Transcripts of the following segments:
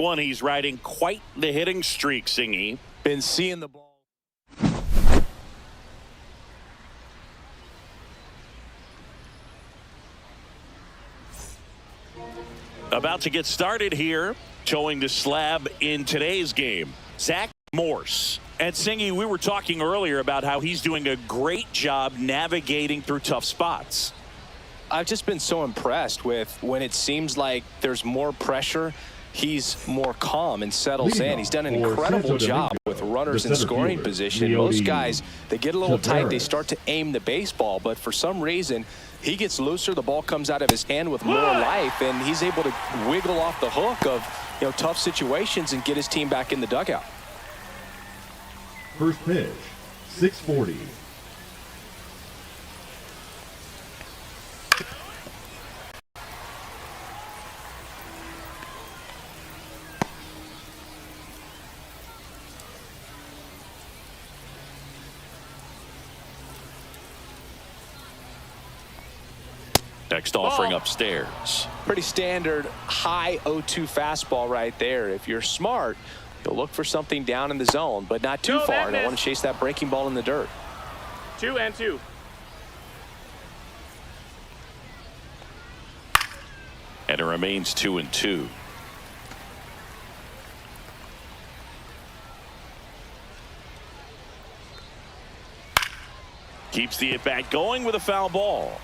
one, he's riding quite the hitting streak, Singy. Been seeing the ball. About to get started here, showing the slab in today's game, Zach Morse. And Singy, we were talking earlier about how he's doing a great job navigating through tough spots. I've just been so impressed with when it seems like there's more pressure, he's more calm and settles in. He's done an incredible job with runners in scoring position. Most guys, they get a little tight, they start to aim the baseball, but for some reason, he gets looser, the ball comes out of his hand with more life, and he's able to wiggle off the hook of tough situations and get his team back in the dugout. First pitch, 640. Next offering upstairs. Pretty standard high 0-2 fastball right there. If you're smart, you'll look for something down in the zone, but not too far. Don't want to chase that breaking ball in the dirt. 2-2. And it remains 2-2. Keeps the at-bat going with a foul ball.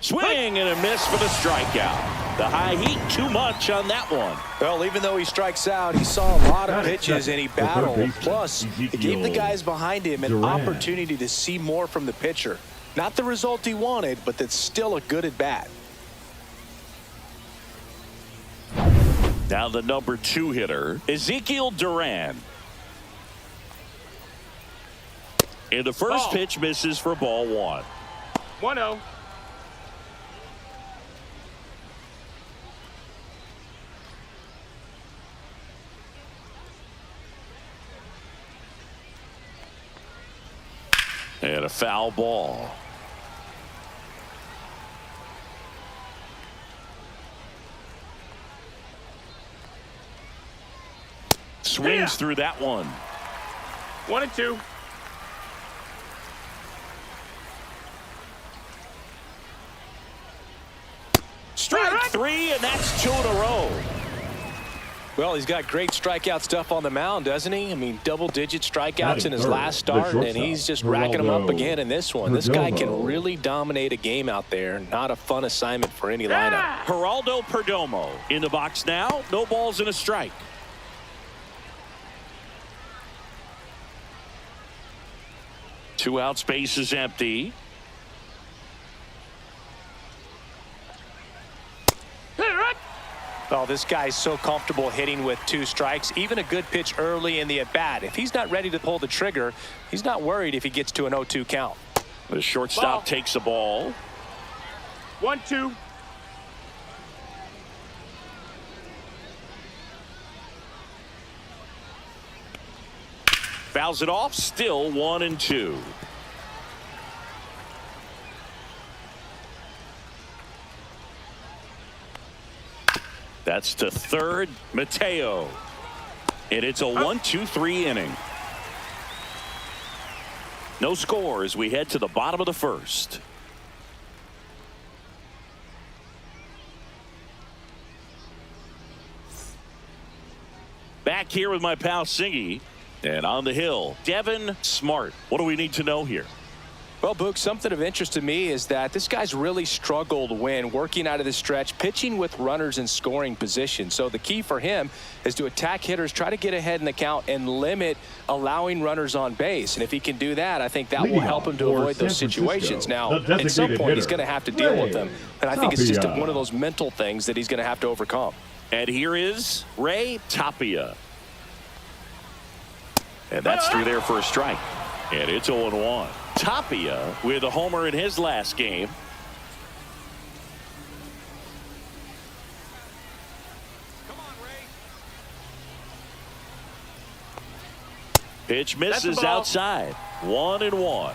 Swing and a miss for the strikeout. The high heat, too much on that one. Well, even though he strikes out, he saw a lot of pitches and he battled. Plus, it gave the guys behind him an opportunity to see more from the pitcher. Not the result he wanted, but that's still a good at-bat. Now the number 2 hitter, Ezekiel Duran. And the first pitch misses for ball 1. 1-0. And a foul ball. Swings through that one. 1-2. Strike 3, and that's 2 in a row. Well, he's got great strikeout stuff on the mound, doesn't he? I mean, double-digit strikeouts in his last start, and he's just racking them up again in this one. This guy can really dominate a game out there. Not a fun assignment for any lineup. Geraldo Perdomo in the box now. No balls and a strike. Two out, space is empty. Oh, this guy's so comfortable hitting with 2 strikes. Even a good pitch early in the at-bat. If he's not ready to pull the trigger, he's not worried if he gets to an 0-2 count. The shortstop takes the ball. 1-2. Fouls it off. Still 1-2. That's to third, Mateo. And it's a 1-2-3 inning. No score as we head to the bottom of the first. Back here with my pal Singy. And on the hill, Devin Smart. What do we need to know here? Well, Book, something of interest to me is that this guy's really struggled when working out of the stretch, pitching with runners in scoring position. So the key for him is to attack hitters, try to get ahead in the count, and limit allowing runners on base. And if he can do that, I think that will help him to avoid those situations. Now, at some point, he's going to have to deal with them. And I think it's just one of those mental things that he's going to have to overcome. And here is Ray Tapia. And that's through there for a strike. And it's 0-1. Tapia with a homer in his last game. Come on, Ray. Pitch misses outside. 1-1.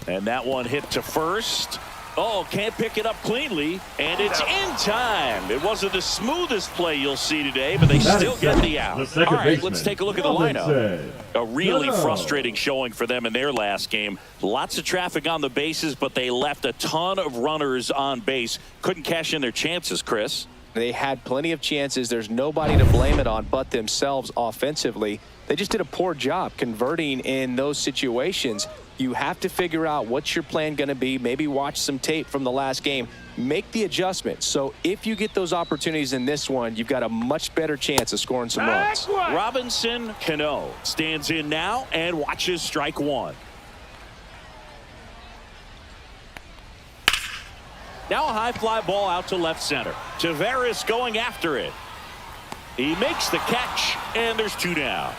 And that one hit to first. Oh, can't pick it up cleanly, and it's in time. It wasn't the smoothest play you'll see today, but they still get the out. All right, let's take a look at the lineup. A really frustrating showing for them in their last game. Lots of traffic on the bases, but they left a ton of runners on base. Couldn't cash in their chances, Chris. They had plenty of chances. There's nobody to blame it on but themselves offensively. They just did a poor job converting in those situations. You have to figure out what's your plan going to be. Maybe watch some tape from the last game. Make the adjustment. So if you get those opportunities in this one, you've got a much better chance of scoring some runs. Robinson Cano stands in now and watches strike one. Now a high fly ball out to left center. Taveras going after it. He makes the catch, and there's two down.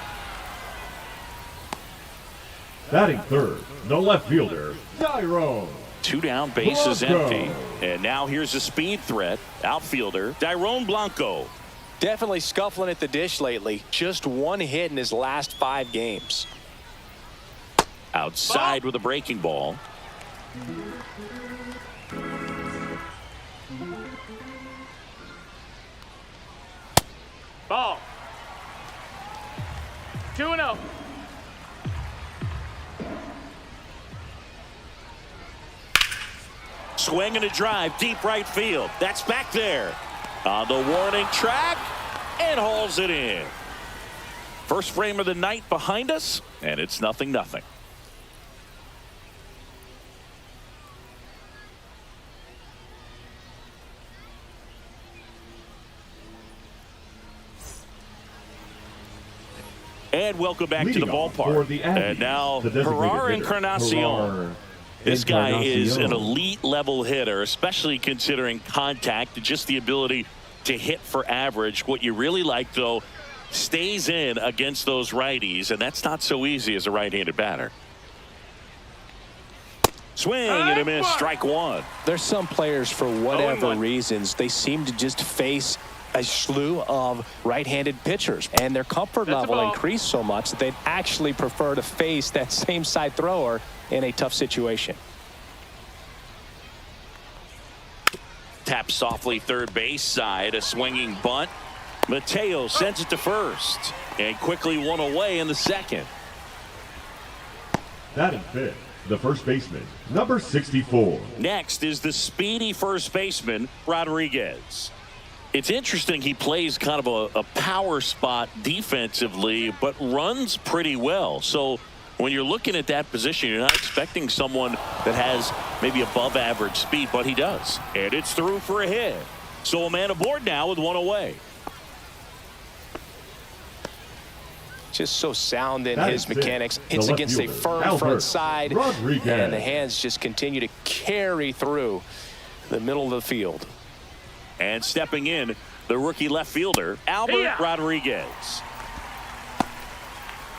Batting third, the left fielder, Tyrone. Two down, bases empty. And now here's a speed threat. Outfielder, Tyrone Blanco. Definitely scuffling at the dish lately. Just one hit in his last 5 games. Outside with a breaking ball. Ball. 2-0. Swing and a drive, deep right field. That's back there. On the warning track, and hauls it in. First frame of the night behind us, and it's 0-0. And welcome back to the ballpark. And now, Gerard Encarnacion. This guy is an elite level hitter, especially considering contact and just the ability to hit for average. What you really like, though, stays in against those righties, and that's not so easy as a right-handed batter. Swing and a miss, strike one. There's some players, for whatever reasons, they seem to just face a slew of right-handed pitchers, and their comfort level increased so much that they'd actually prefer to face that same side thrower in a tough situation. Tap softly third base side, a swinging bunt. Mateo sends it to first, and quickly one away in the second. Batting fifth, the first baseman, number 64. Next is the speedy first baseman, Rodriguez. It's interesting, he plays kind of a power spot defensively, but runs pretty well. So when you're looking at that position, you're not expecting someone that has maybe above average speed, but he does. And it's through for a hit. So a man aboard now with one away. Just so sound in his mechanics. Hits against a firm front side, and the hands just continue to carry through the middle of the field. And stepping in, the rookie left fielder, Albert Rodriguez.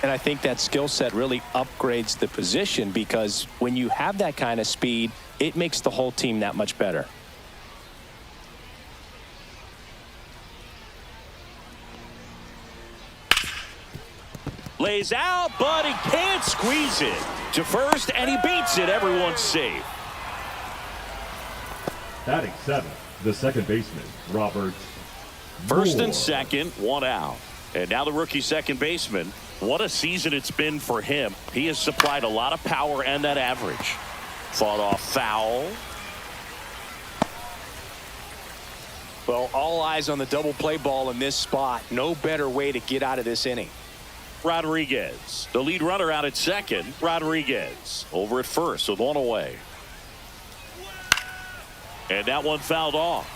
And I think that skill set really upgrades the position, because when you have that kind of speed, it makes the whole team that much better. Lays out, but he can't squeeze it to first, and he beats it. Everyone's safe. Batting seventh, the second baseman, Robert. First and second, one out. And now the rookie second baseman. What a season it's been for him. He has supplied a lot of power and that average. Fought off foul. Well, all eyes on the double play ball in this spot. No better way to get out of this inning. Rodriguez, the lead runner out at second. Rodriguez over at first with one away. And that one fouled off.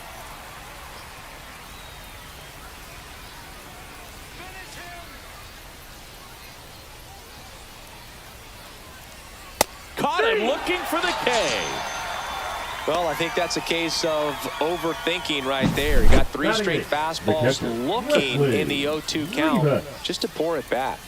Caught him looking for the K. Well, I think that's a case of overthinking right there. He got 3 straight fastballs looking in the 0-2 count just to pour it back.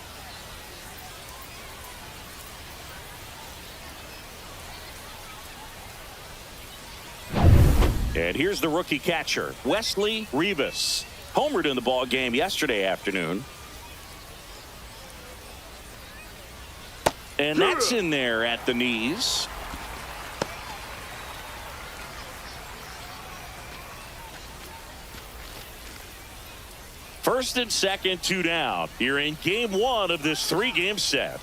And here's the rookie catcher, Wesley Rivas. Homered in the ball game yesterday afternoon. And that's in there at the knees. First and second, 2 down. Here in game 1 of this 3-game set.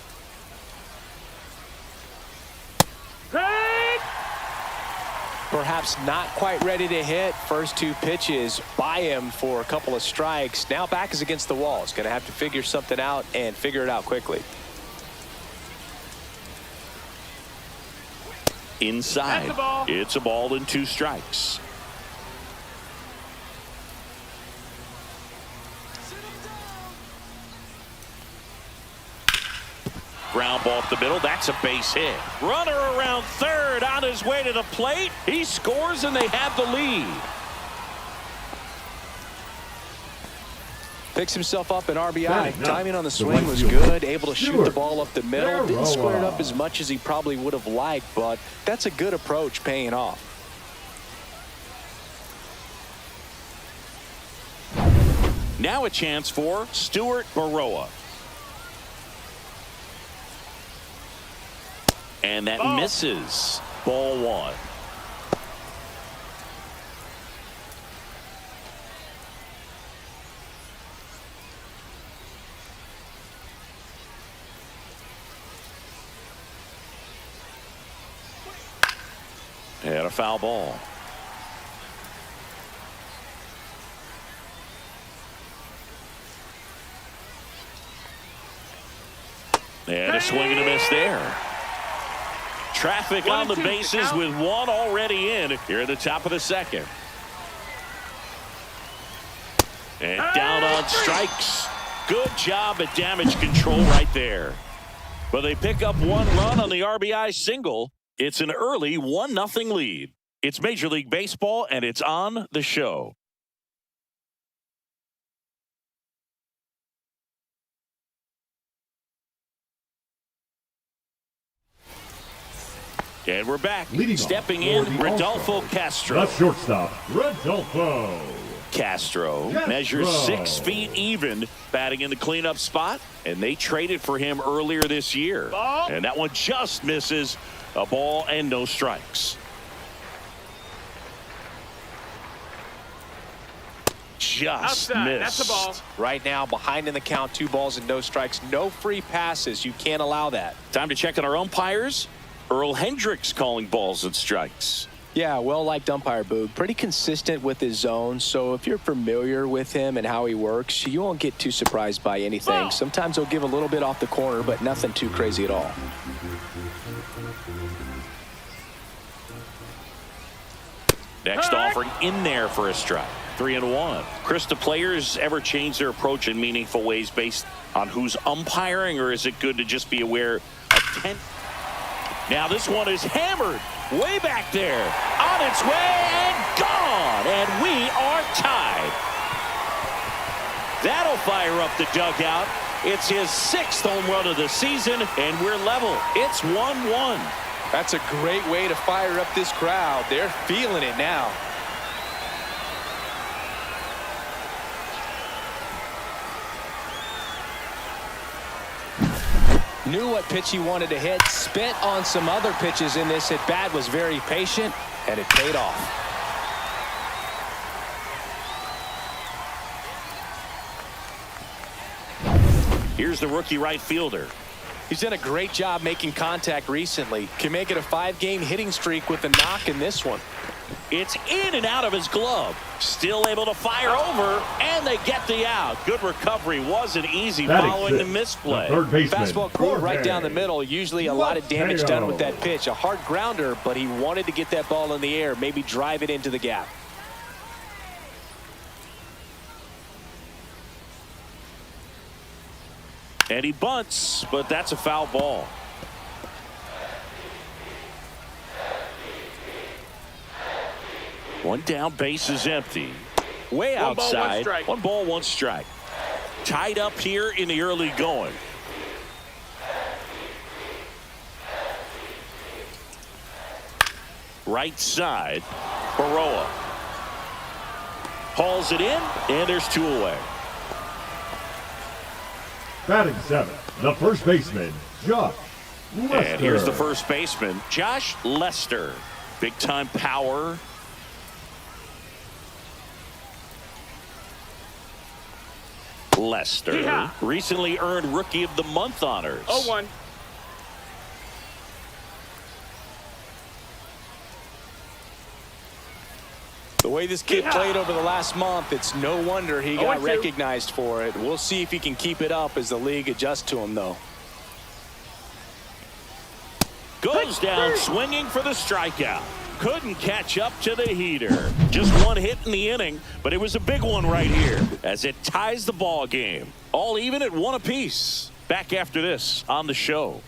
Perhaps not quite ready to hit. First 2 pitches by him for a couple of strikes. Now back is against the wall. He's going to have to figure something out and figure it out quickly. Inside. It's a ball and 2 strikes. Ground ball up the middle. That's a base hit. Runner around third on his way to the plate. He scores and they have the lead. Picks himself up an RBI. Timing on the swing was good. Able to shoot the ball up the middle. Didn't square it up as much as he probably would have liked, but that's a good approach paying off. Now a chance for Stuart Baroa. And that misses. Ball 1. And a foul ball. And a swing and a miss there. Traffic on the bases with 1 already in here at the top of the second. And down on strikes. Good job at damage control right there. But they pick up 1 run on the RBI single. It's an early 1-0 lead. It's Major League Baseball, and it's on the show. And we're back. Stepping in, Rodolfo Castro. The shortstop, Rodolfo Castro measures 6 feet even, batting in the cleanup spot, and they traded for him earlier this year. And that one just misses. A ball and no strikes. Just missed. That's the ball. Right now, behind in the count, 2 balls and no strikes. No free passes. You can't allow that. Time to check on our umpires. Earl Hendricks calling balls and strikes. Yeah, well-liked umpire, Boog. Pretty consistent with his zone, so if you're familiar with him and how he works, you won't get too surprised by anything. Sometimes he'll give a little bit off the corner, but nothing too crazy at all. Next offering in there for a strike. 3-1. Chris, do players ever change their approach in meaningful ways based on who's umpiring, or is it good to just be aware of 10? Now this one is hammered way back there. On its way and gone. And we are tied. That'll fire up the dugout. It's his 6th home run of the season, and we're level. It's 1-1. That's a great way to fire up this crowd. They're feeling it now. Knew what pitch he wanted to hit. Spit on some other pitches in this at bat. Was very patient, and it paid off. Here's the rookie right fielder. He's done a great job making contact recently. Can make it a 5-game hitting streak with a knock in this one. It's in and out of his glove. Still able to fire over, and they get the out. Good recovery. Wasn't easy following the misplay. Fastball cooled right down the middle. Usually a lot of damage done with that pitch. A hard grounder, but he wanted to get that ball in the air, maybe drive it into the gap. And he bunts, but that's a foul ball. One down, base is empty. Way outside. 1 ball, 1 strike. Tied up here in the early going. Right side, Baroa. Hauls it in, and there's 2 away. Batting 7th, the first baseman, Josh Lester. And here's the first baseman, Josh Lester. Big time power. Lester Yeah. recently earned Rookie of the Month honors. 0-1. The way this kid played over the last month, it's no wonder he got 0-2. recognized for it. We'll see if he can keep it up as the league adjusts to him, though. Goes down swinging for the strikeout. Couldn't catch up to the heater. Just one hit in the inning, but it was a big one right here as it ties the ball game. All even at 1 apiece. Back after this on the show.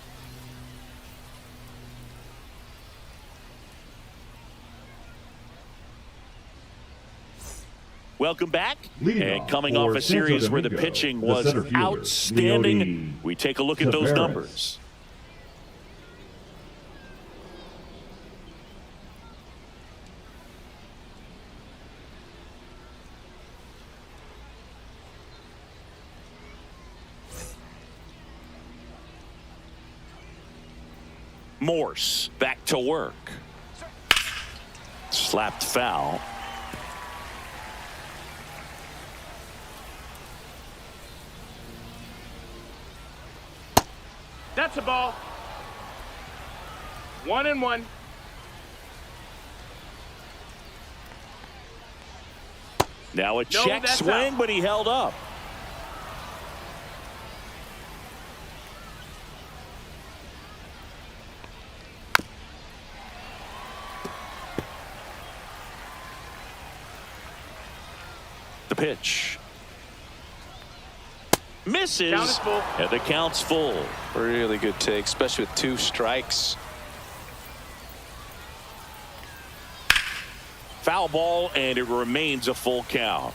Welcome back. And coming off a series where the pitching was outstanding, we take a look at those numbers. Morse back to work. Slapped foul. That's a ball. 1-1. Now a check that's swing, out. but he held up. The pitch. Misses. Count is full. And the count's full. Really good take, especially with 2 strikes. Foul ball, and it remains a full count.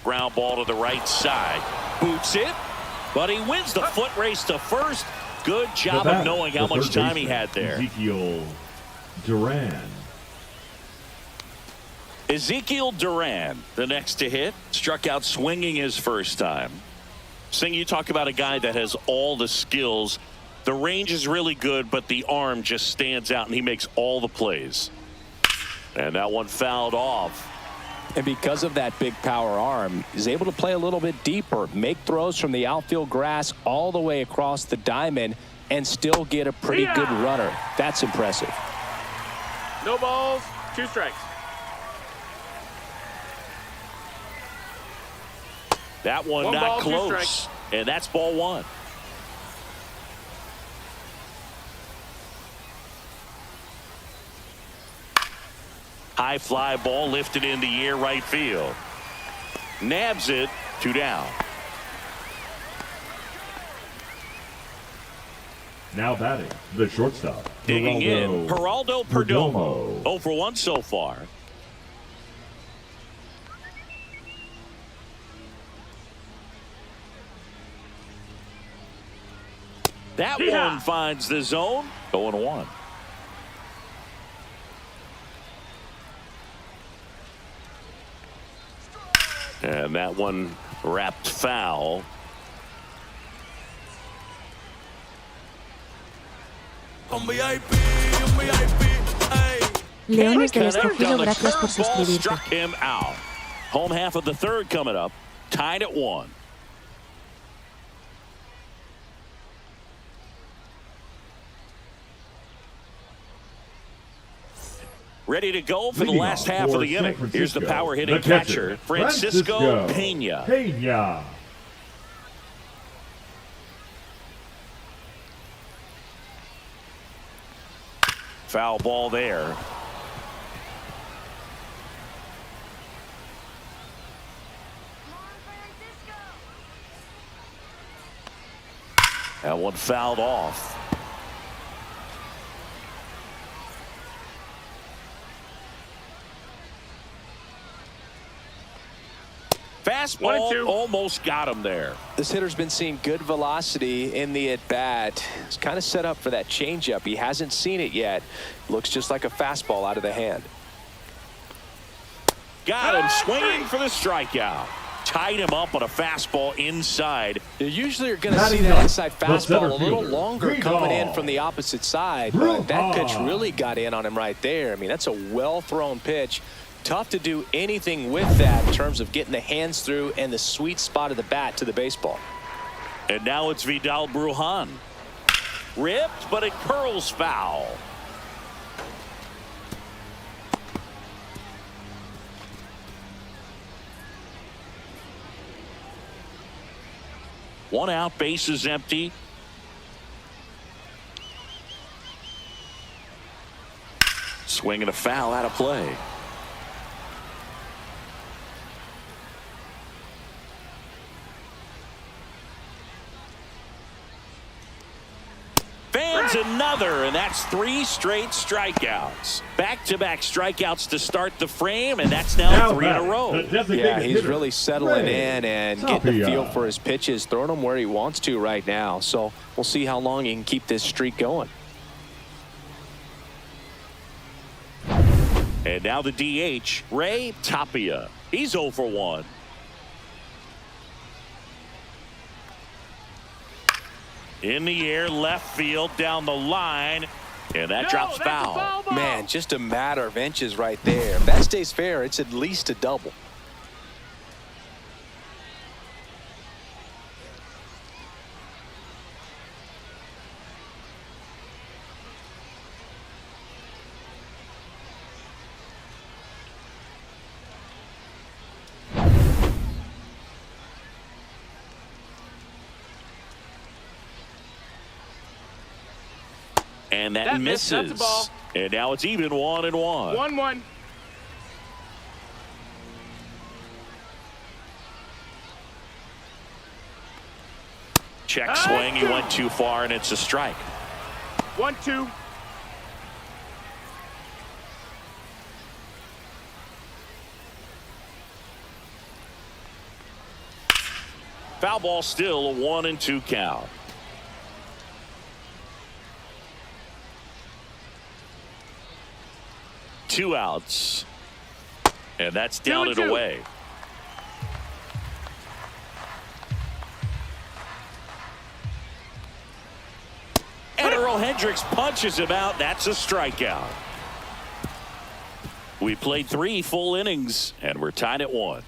Ground ball to the right side. Boots it, but he wins the foot race to first. Good job of knowing how much time he had there. Ezekiel Duran, the next to hit, struck out swinging his first time. Sing, you talk about a guy that has all the skills. The range is really good, but the arm just stands out, and he makes all the plays. And that one fouled off. And because of that big power arm, he's able to play a little bit deeper, make throws from the outfield grass all the way across the diamond, and still get a pretty good runner. That's impressive. No balls, 2 strikes. That one One not ball, 2 close. strikes. And that's ball 1. High fly ball lifted in the air right field. Nabs it. 2 down. Now batting, the shortstop. Digging in, Geraldo Perdomo. Perdomo. 0 for 1 so far. That one finds the zone. 0-1. And that one wrapped foul. Leones del Escogido, gracias por Ball suscribirte. struck him out. Home half of the 3rd coming up. Tied at 1. Ready to go for the last half of the inning. Here's the power hitting catcher, Francisco Pena. Foul ball there. That one fouled off. Fastball almost got him there. This hitter's been seeing good velocity in the at-bat. He's kind of set up for that changeup. He hasn't seen it yet. Looks just like a fastball out of the hand. Got him swinging for the strikeout. tied him up on a fastball inside. You usually are going to see that inside fastball a little longer coming in from the opposite side, but that pitch really got in on him right there. I mean, that's a well-thrown pitch. Tough to do anything with that in terms of getting the hands through and the sweet spot of the bat to the baseball. And now it's Vidal Brujan. Ripped, but it curls foul. One out, base is empty. Swing and a foul out of play. Fans another, and that's 3 straight strikeouts. Back-to-back strikeouts to start the frame, and that's now 3 in a row. Yeah, he's really settling in and getting a feel for his pitches, throwing them where he wants to right now. So we'll see how long he can keep this streak going. And now the DH, Ray Tapia. He's 0 for 1. In the air, left field, down the line, and that drops foul. Man, just a matter of inches right there. If that stays fair, it's at least a double. And that misses. That's a ball. And now it's even 1-1. 1-1. Check swing. He went too far, and it's a strike. 1-2. Foul ball, still a 1-2 count. Two outs, and that's down and away. And Earl Hendricks punches him out. That's a strikeout. We played 3 full innings, and we're tied at 1.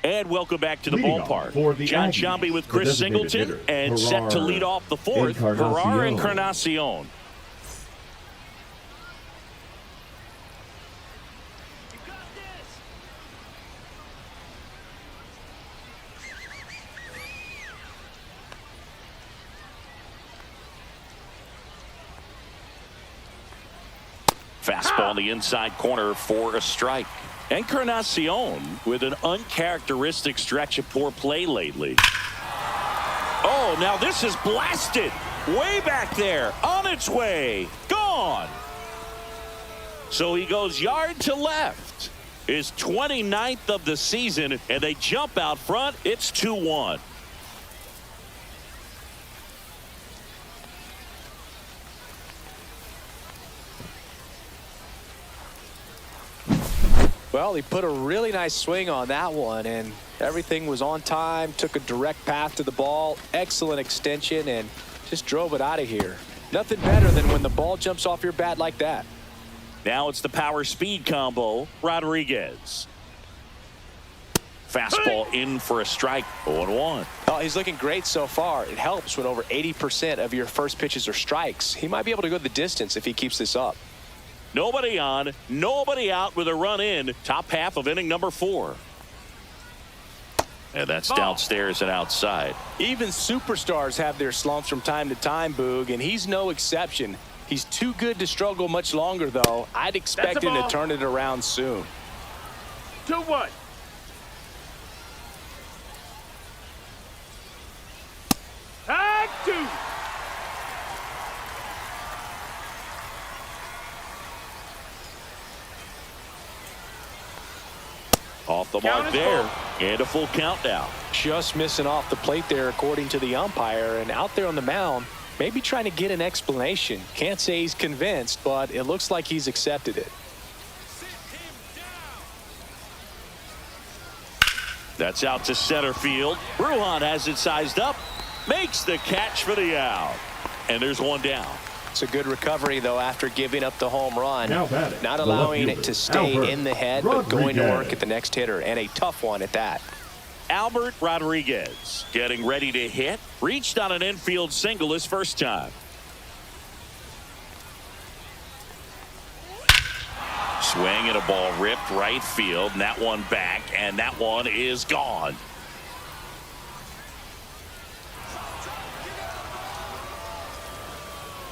And welcome back to the ballpark. John Sciambi with Chris Singleton, and set to lead off the 4th, Gerard Encarnacion. Fastball in the inside corner for a strike. Encarnacion with an uncharacteristic stretch of poor play lately. Oh, now this is blasted. Way back there. On its way. Gone. So he goes yard to left. His 29th of the season, and they jump out front. It's 2-1. Well, he put a really nice swing on that one, and everything was on time, took a direct path to the ball, excellent extension, and just drove it out of here. Nothing better than when the ball jumps off your bat like that. Now it's the power speed combo. Rodriguez. Fastball in for a strike. 0-1. Oh, he's looking great so far. It helps when over 80% of your first pitches are strikes. He might be able to go the distance if he keeps this up. Nobody on, nobody out with a run in. Top half of inning number 4. And that's downstairs and outside. Even superstars have their slumps from time to time, Boog, and he's no exception. He's too good to struggle much longer, though. I'd expect him to turn it around soon. 2-1. Tag 2. Off the mark there, and a full count now. Just missing off the plate there, according to the umpire, and out there on the mound, maybe trying to get an explanation. Can't say he's convinced, but it looks like he's accepted it. That's out to center field. Bruhan has it sized up. Makes the catch for the out. And there's one down. It's a good recovery, though, after giving up the home run. Not the allowing left it to fielder, stay Albert in the head, but going to Rodriguez. work at the next hitter, and a tough one at that. Albert Rodriguez getting ready to hit. Reached on an infield single his first time. Swing and a ball ripped right field, and that one back, and that one is gone.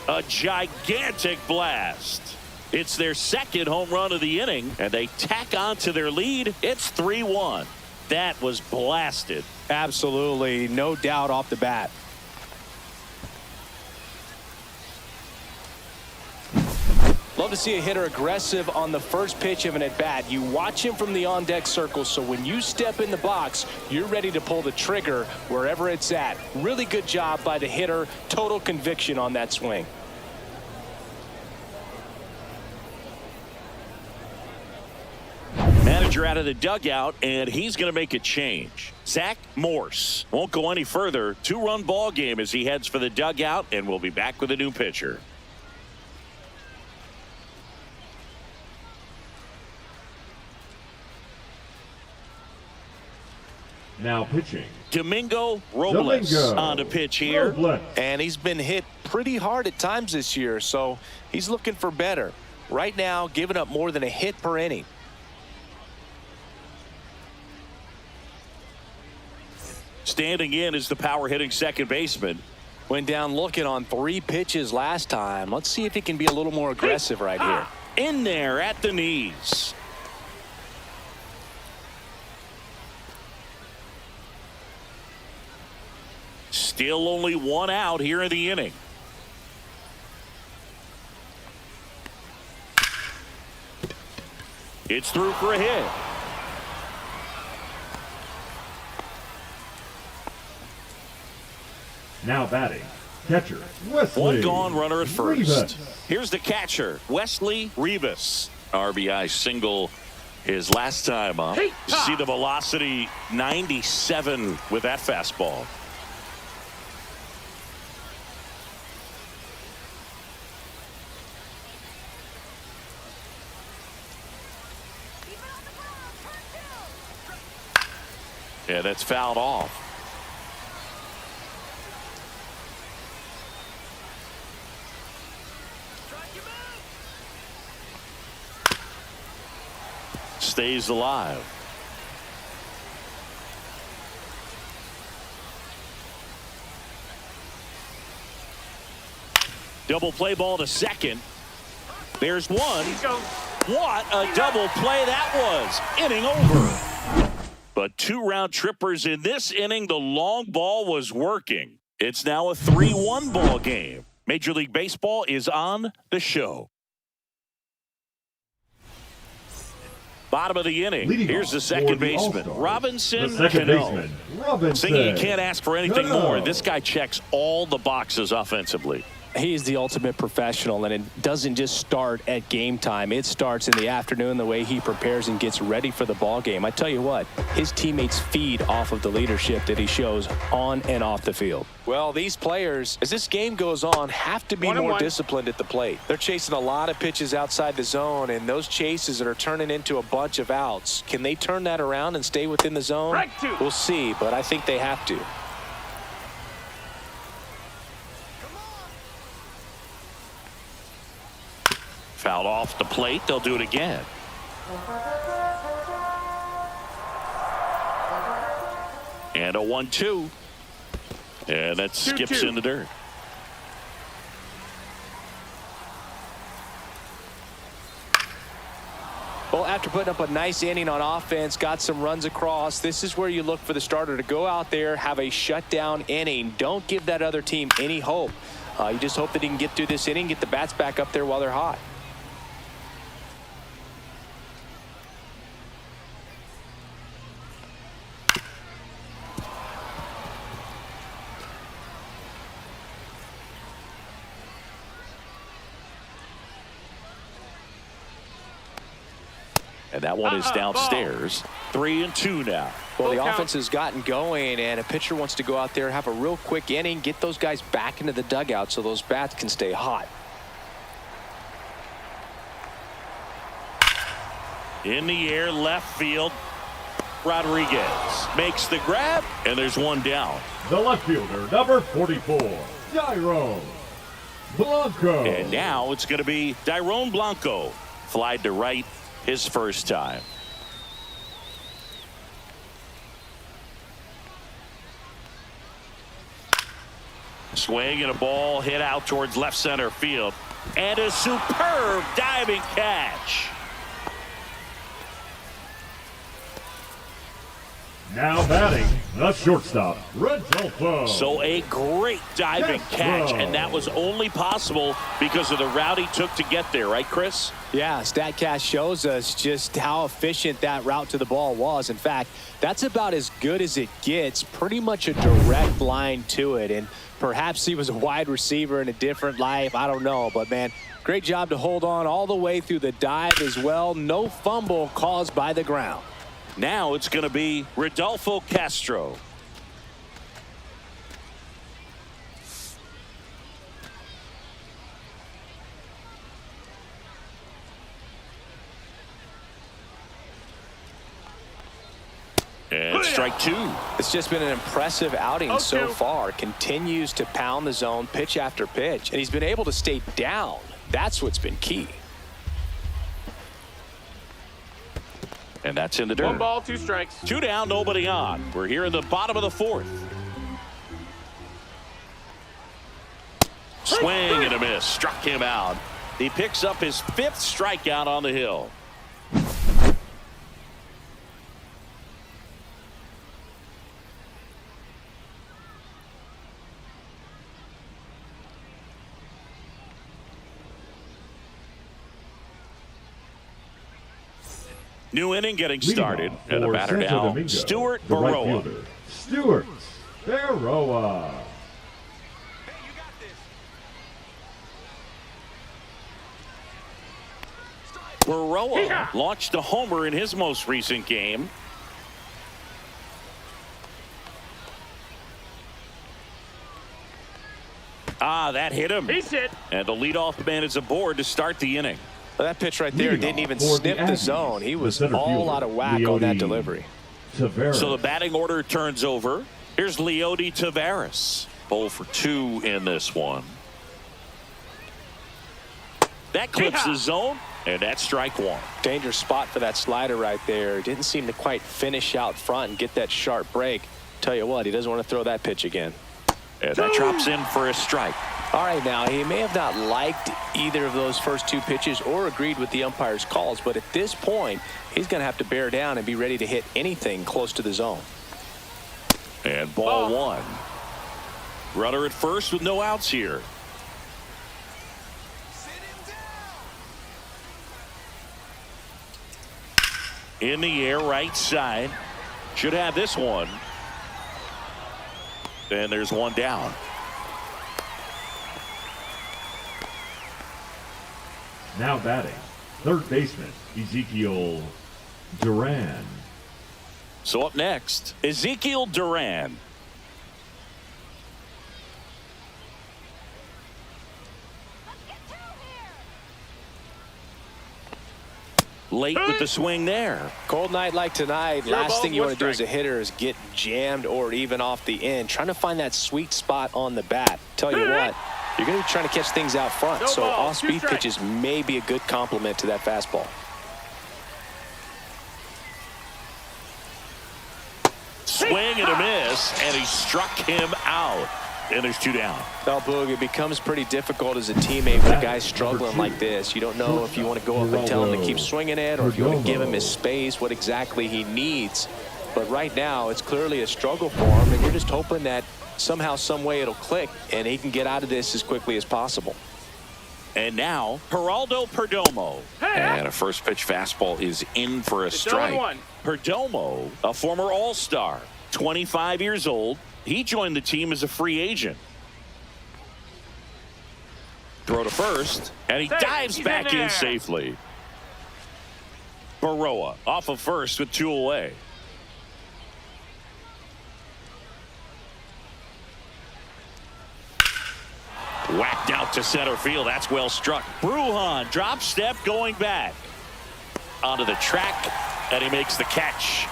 A gigantic blast. It's their second home run of the inning, and they tack on to their lead. It's 3-1. That was blasted. Absolutely, no doubt off the bat. Love to see a hitter aggressive on the first pitch of an at-bat. You watch him from the on-deck circle, so when you step in the box, you're ready to pull the trigger wherever it's at. Really good job by the hitter. Total conviction on that swing. Manager out of the dugout, and he's going to make a change. Zach Morse won't go any further. 2-run ball game as he heads for the dugout, and we'll be back with a new pitcher. Now pitching. Domingo Robles on the pitch here. Robles. And he's been hit pretty hard at times this year, so he's looking for better. Right now, giving up more than a hit per inning. Standing in is the power hitting second baseman. Went down looking on 3 pitches last time. Let's see if he can be a little more aggressive right here. In there at the knees. Still only 1 out here in the inning. It's through for a hit. Now batting. Catcher, Wesley. 1 gone, runner at first. Rivas. Here's the catcher, Wesley Rivas. RBI single his last time up. You see the velocity, 97 with that fastball. Yeah, that's fouled off. Stays alive. Double play ball to second. There's one. What a double play that was. Inning over. But 2 round trippers in this inning. The long ball was working. It's now a 3-1 ball game. Major League Baseball is on the show. Bottom of the inning. Leading Here's the off second for the baseman, All-Stars, Robinson the second Cano. baseman, Robinson. Thinking you can't ask for anything Cano. more. This guy checks all the boxes offensively. He is the ultimate professional, and it doesn't just start at game time. It starts in the afternoon, the way he prepares and gets ready for the ball game. I tell you what, his teammates feed off of the leadership that he shows on and off the field. Well, these players, as this game goes on, have to be more disciplined at the plate. They're chasing a lot of pitches outside the zone, and those chases that are turning into a bunch of outs. Can they turn that around and stay within the zone? We'll see, but I think they have to. Fouled off the plate. They'll do it again. And a 1-2. And that skips in the dirt. Well, after putting up a nice inning on offense, got some runs across, this is where you look for the starter to go out there, have a shutdown inning. Don't give that other team any hope. You just hope that he can get through this inning, get the bats back up there while they're hot. And that one is downstairs. 3-2 now. Well, the offense has gotten going, and a pitcher wants to go out there, have a real quick inning, get those guys back into the dugout so those bats can stay hot. In the air, left field. Rodriguez makes the grab, and there's one down. The left fielder, number 44, Tyrone Blanco. And now it's going to be Tyrone Blanco. Flied to right his first time. Swing and a ball hit out towards left center field. And a superb diving catch. Now batting, the shortstop, Rodolfo. So a great diving catch, and that was only possible because of the route he took to get there, right, Chris? Yeah, StatCast shows us just how efficient that route to the ball was. In fact, that's about as good as it gets, pretty much a direct line to it. And perhaps he was a wide receiver in a different life, I don't know. But, man, great job to hold on all the way through the dive as well. No fumble caused by the ground. Now it's going to be Rodolfo Castro. And strike two. It's just been an impressive outing so far. Continues to pound the zone pitch after pitch, and he's been able to stay down. That's what's been key. And that's in the dirt. 1 ball, 2 strikes. 2 down, nobody on. We're here in the bottom of the 4th. Swing and a miss. Struck him out. He picks up his 5th strikeout on the hill. New inning getting started, and the batter now, Stuart Baroa. Stuart Baroa. Baroa launched a homer in his most recent game. That hit him. He's hit. And the leadoff man is aboard to start the inning. Well, that pitch right there didn't even sniff the zone. He was all out of whack on that delivery. So the batting order turns over. Here's Leody Taveras. 0 for 2 in this one. That clips the zone, and that's strike one. Dangerous spot for that slider right there. Didn't seem to quite finish out front and get that sharp break. Tell you what, he doesn't want to throw that pitch again. And that drops in for a strike. All right, now, he may have not liked either of those first 2 pitches or agreed with the umpire's calls, but at this point, he's going to have to bear down and be ready to hit anything close to the zone. And ball 1. Runner at first with no outs here. In the air, right side. Should have this one. And there's one down. Now batting, third baseman, Ezekiel Duran. So up next, Ezekiel Duran. Late with the swing there. Cold night like tonight, last thing you want to do as a hitter is get jammed or even off the end. Trying to find that sweet spot on the bat. Tell you what, you're going to be trying to catch things out front, so off-speed pitches may be a good complement to that fastball. Swing and a miss, and he struck him out. And there's 2 down. Well, Boog, it becomes pretty difficult as a teammate with a guy struggling like this. You don't know if you want to go up and tell him to keep swinging it or if you want to give him his space, what exactly he needs. But right now, it's clearly a struggle for him, and you're just hoping that somehow, some way it'll click, and he can get out of this as quickly as possible. And now, Geraldo Perdomo. And a first pitch fastball is in for a strike. Perdomo, a former All-Star, 25 years old. He joined the team as a free agent. Throw to first, and he dives back in safely. Baroa off of first with 2 away. Whacked out to center field. That's well struck. Bruhan drop step going back onto the track, and he makes the catch.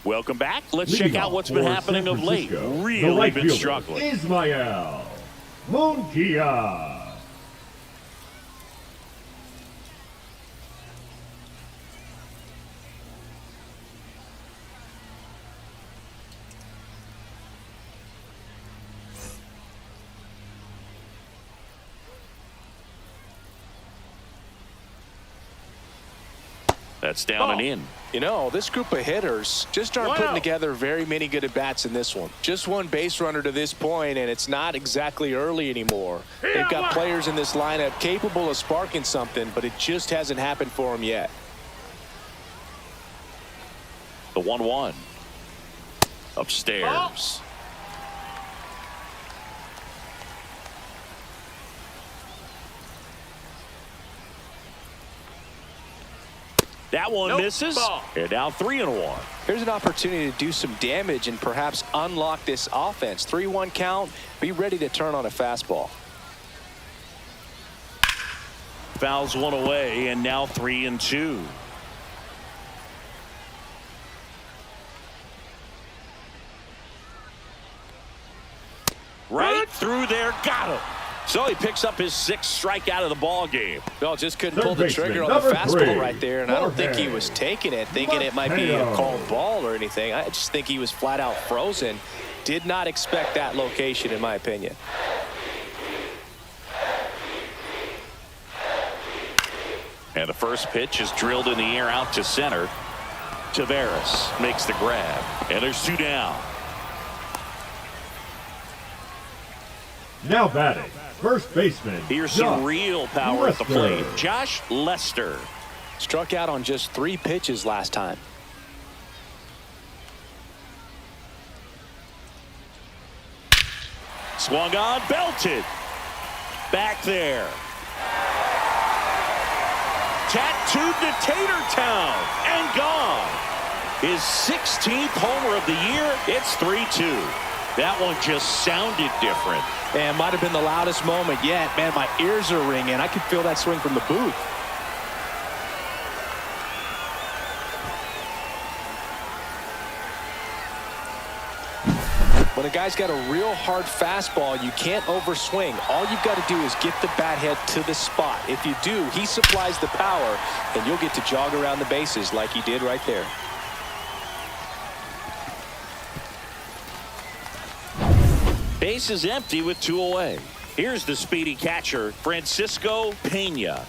Welcome back. Let's check out what's been happening of late. Really been struggling. Ismael Munguia. That's down and in. You know, this group of hitters just aren't putting together very many good at-bats in this one. Just one base runner to this point, and it's not exactly early anymore. They've got players in this lineup capable of sparking something, but it just hasn't happened for them yet. The 1-1. Upstairs. That one misses. And now 3-1. Here's an opportunity to do some damage and perhaps unlock this offense. 3-1 count. Be ready to turn on a fastball. Fouls one away, and now 3-2. Right through there, got him. So he picks up his 6th strikeout of the ball game. Well, just couldn't pull the trigger on the fastball right there, and I don't think he was taking it, thinking it might be a called ball or anything. I just think he was flat out frozen. Did not expect that location, in my opinion. And the first pitch is drilled in the air out to center. Taveras makes the grab, and there's 2 down. Now batting, first baseman. Here's some real power at the plate. Josh Lester. Struck out on just 3 pitches last time. Swung on, belted. Back there. Tattooed to Tatertown and gone. His 16th homer of the year. It's 3-2. That one just sounded different. And might have been the loudest moment yet. Man, my ears are ringing. I could feel that swing from the booth. When a guy's got a real hard fastball, you can't overswing. All you've got to do is get the bat head to the spot. If you do, he supplies the power, and you'll get to jog around the bases like he did right there. Base is empty with 2 away. Here's the speedy catcher, Francisco Pena.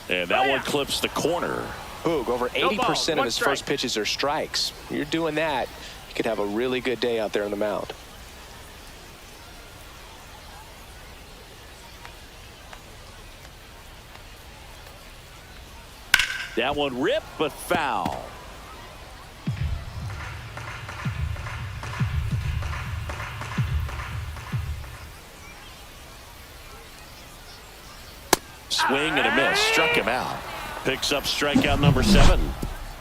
And that one clips the corner. Boog, over 80% of his first pitches are strikes. You're doing that, you could have a really good day out there on the mound. That one ripped, but foul. Swing and a miss. Struck him out. Picks up strikeout number 7.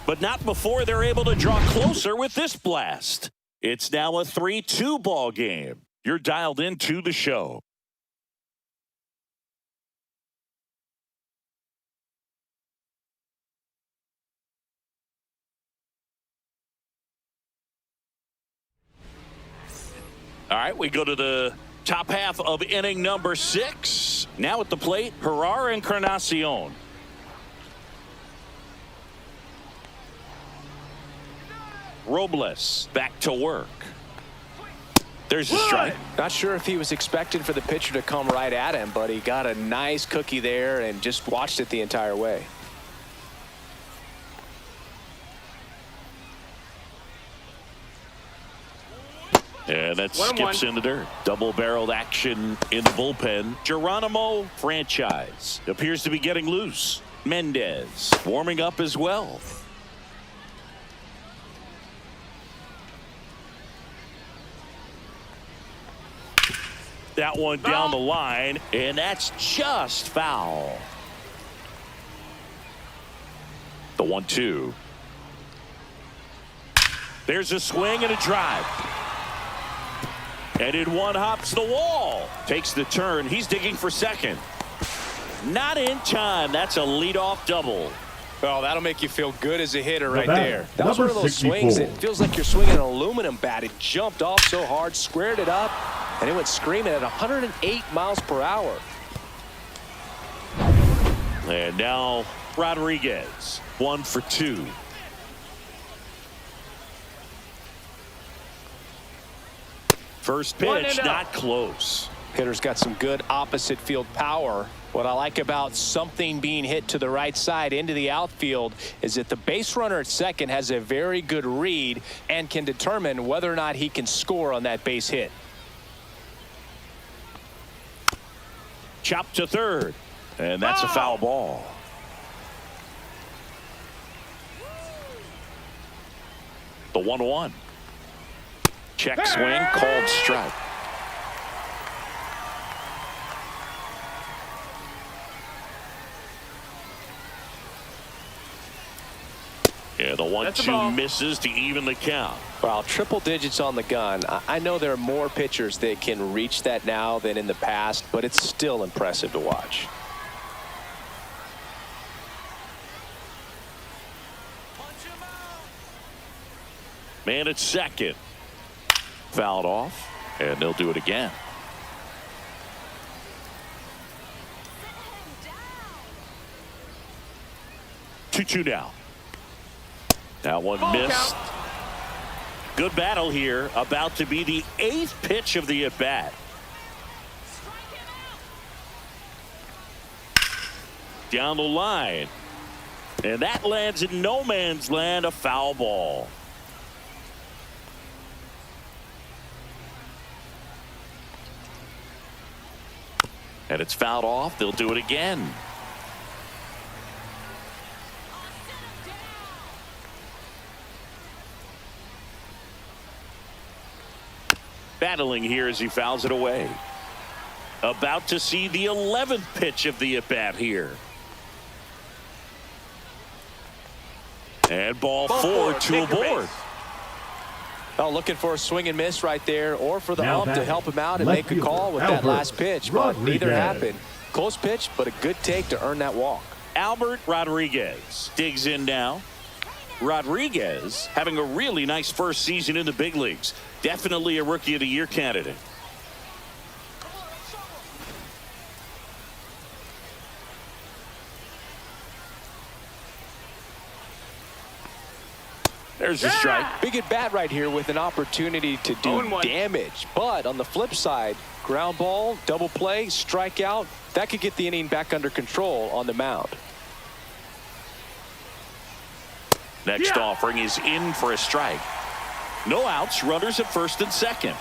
But not before they're able to draw closer with this blast. It's now a 3-2 ball game. You're dialed into the show. All right, we go to the top half of inning number 6. Now at the plate, Herrera Encarnacion. Robles back to work. There's a strike. Not sure if he was expecting for the pitcher to come right at him, but he got a nice cookie there and just watched it the entire way. And that skips in the dirt. Double-barreled action in the bullpen. Geronimo franchise appears to be getting loose. Mendez warming up as well. that one down the line, and that's just foul. The 1-2. There's a swing and a drive. And in one hops the wall. Takes the turn. He's digging for second. Not in time. That's a leadoff double. Well, that'll make you feel good as a hitter right bat, there. That was one of those 64. swings. It feels like you're swinging an aluminum bat. It jumped off so hard, squared it up, and it went screaming at 108 miles per hour. And now Rodriguez, 1 for 2. First pitch, not close. Hitter's got some good opposite field power. What I like about something being hit to the right side into the outfield is that the base runner at second has a very good read and can determine whether or not he can score on that base hit. Chop to third, and that's a foul ball. The 1-1. Check swing, called strike. Yeah, the 1-2 misses to even the count. Well, triple digits on the gun. I know there are more pitchers that can reach that now than in the past, but it's still impressive to watch. Man at second. Fouled off, and they'll do it again. 2-2 now. That one missed. Good battle here. About to be the 8th pitch of the at-bat. Down the line. And that lands in no man's land, a foul ball. And it's fouled off. They'll do it again. Battling here as he fouls it away. About to see the 11th pitch of the at-bat here. And ball four, 2 aboard. Oh, looking for a swing and miss right there, or for the Now ump to help him out and left make a call with fielder, that last pitch, but Rodriguez. neither happened. Close pitch, but a good take to earn that walk. Albert Rodriguez digs in now. Rodriguez having a really nice first season in the big leagues. Definitely a Rookie of the Year candidate. There's a strike. Big at bat right here with an opportunity to do damage. But on the flip side, ground ball, double play, strikeout, that could get the inning back under control on the mound. Next offering is in for a strike. No outs, runners at first and second.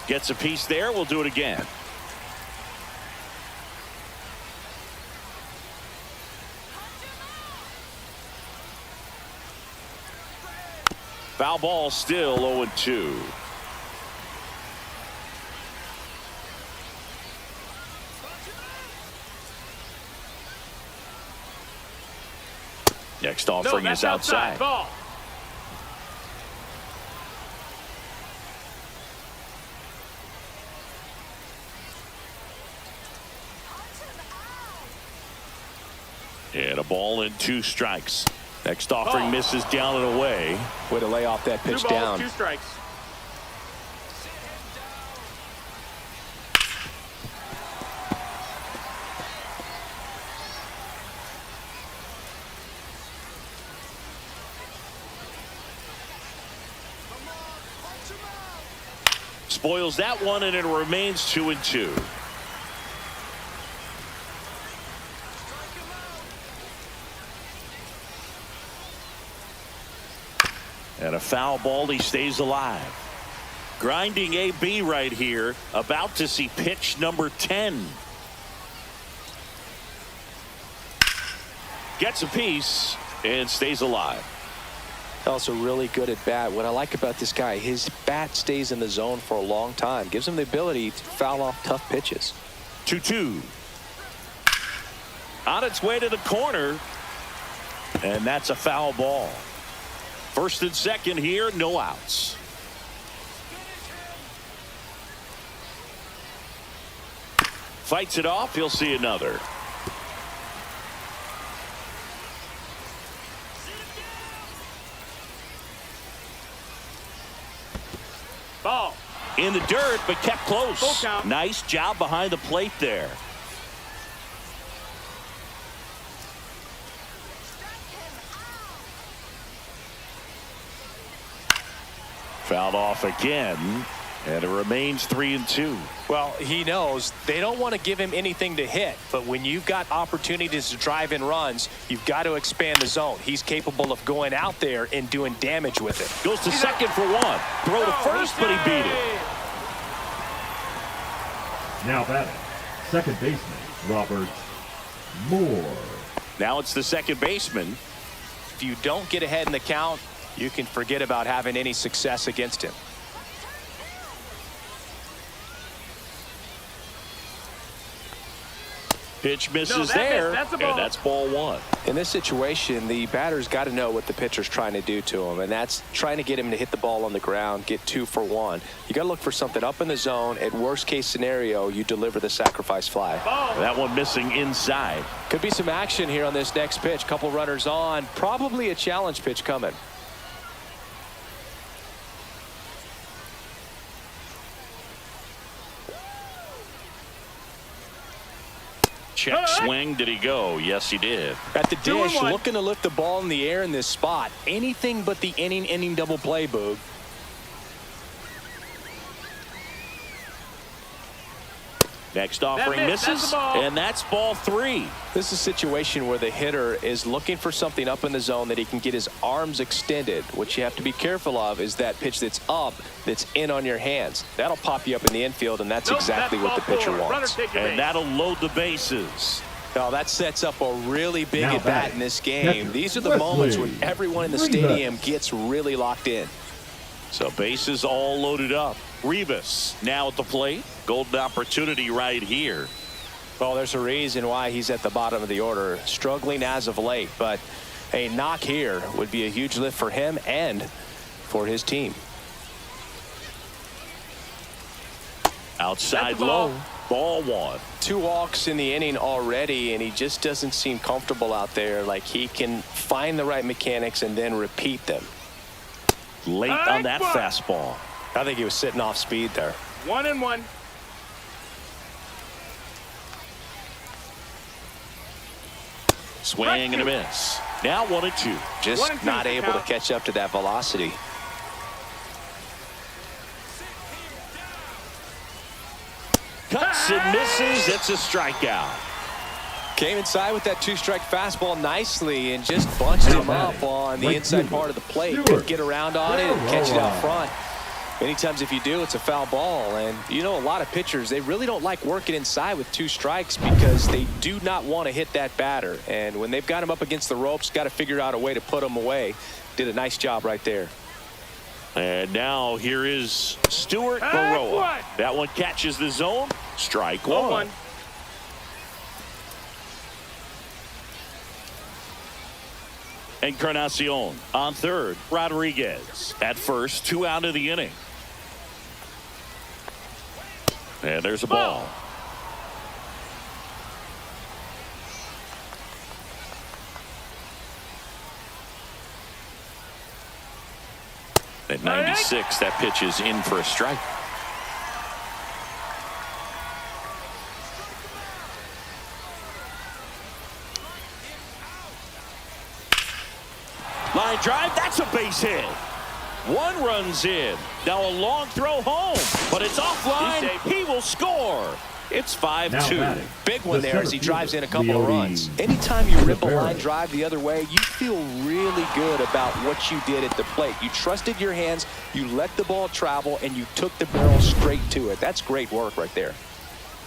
Gets a piece there. We'll do it again. Foul ball, still 0-2. Next offering is outside. Ball. And a ball and 2 strikes. Next offering misses down and away. Way to lay off that pitch 2 balls, down. 2 strikes. Spoils that one, and it remains 2-2. And a foul ball. He stays alive. Grinding AB right here. About to see pitch number 10. Gets a piece and stays alive. Also really good at bat. What I like about this guy, his bat stays in the zone for a long time. Gives him the ability to foul off tough pitches. 2-2. On its way to the corner. And that's a foul ball. First and second here, no outs. Fights it off. He'll see another. Ball. In the dirt, but kept close. Full count. Nice job behind the plate there. Fouled off again, and it remains 3-2. Well, he knows they don't want to give him anything to hit, but when you've got opportunities to drive in runs, you've got to expand the zone. He's capable of going out there and doing damage with it. Goes to second for one. Throw to first, but he beat it. Now batting, second baseman, Robert Moore. Now it's the second baseman. If you don't get ahead in the count, you can forget about having any success against him. Pitch misses No, that there, missed. That's a ball. and that's ball one. In this situation, the batter's got to know what the pitcher's trying to do to him, and that's trying to get him to hit the ball on the ground, get 2 for 1. You got to look for something up in the zone. At worst case scenario, you deliver the sacrifice fly. Ball. That one missing inside. Could be some action here on this next pitch. Couple runners on. Probably a challenge pitch coming. Check swing. Did he go? Yes, he did. At the dish, 2-1. looking to lift the ball in the air in this spot. Anything but the inning double play, Boog. Next offering missed. That's misses, the ball. and that's ball 3. This is a situation where the hitter is looking for something up in the zone that he can get his arms extended. What you have to be careful of is that pitch that's up, that's in on your hands. That'll pop you up in the infield, and that's Nope, exactly that's what the ball pitcher 4. Runner wants. take your And base. that'll load the bases. Now, that sets up a really big Now at bat batting, in this game. catcher, These are the Wesley moments when everyone in the Rivas. stadium gets really locked in. So bases all loaded up. Rivas now at the plate. Golden opportunity right here. Well, there's a reason why he's at the bottom of the order, struggling as of late, but a knock here would be a huge lift for him and for his team. Outside That's the ball. low. Ball 1. 2 walks in the inning already, and he just doesn't seem comfortable out there. Like he can find the right mechanics and then repeat them. Late on that fastball. I think he was sitting off speed there. 1-1. Swing and a miss. Now 1-2. Just 1-2 not the able to count. catch up to that velocity. Cuts and misses. It's a strikeout. Came inside with that 2-strike fastball nicely and just bunched him up on the Right inside fielder, part of the plate. Stewart. Couldn't get around on it and catch it out Railroad. front. Many times if you do, it's a foul ball. And you know, a lot of pitchers, they really don't like working inside with 2 strikes because they do not want to hit that batter. And when they've got him up against the ropes, got to figure out a way to put him away. Did a nice job right there. And now here is Stewart That's Baroa. one. That one catches the zone. Strike 0-1. one. Encarnacion on third. Rodriguez at first. 2 out of the inning. And there's a ball. At 96, that pitch is in for a strike. Line drive, that's a base hit. 1 runs in. Now a long throw home, but it's offline. He will score. It's Now 5-2. batting, Big one the there as he center drives in a fielder, couple of Leody runs. Anytime you rip a Rivera. line drive the other way, you feel really good about what you did at the plate. You trusted your hands, you let the ball travel, and you took the barrel straight to it. That's great work right there.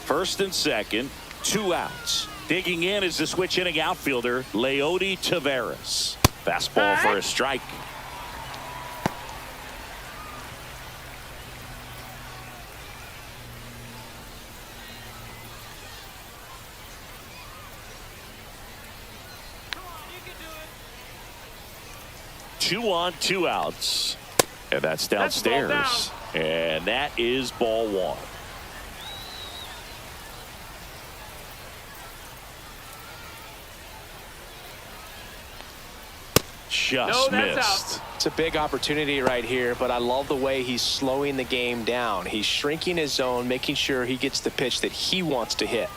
First and second, 2 outs. Digging in is the switch hitting outfielder, Leody Taveras. Fastball for a strike. 2 on, 2 outs. And that's downstairs. And that is ball 1. Just missed. It's a big opportunity right here, but I love the way he's slowing the game down. He's shrinking his zone, making sure he gets the pitch that he wants to hit.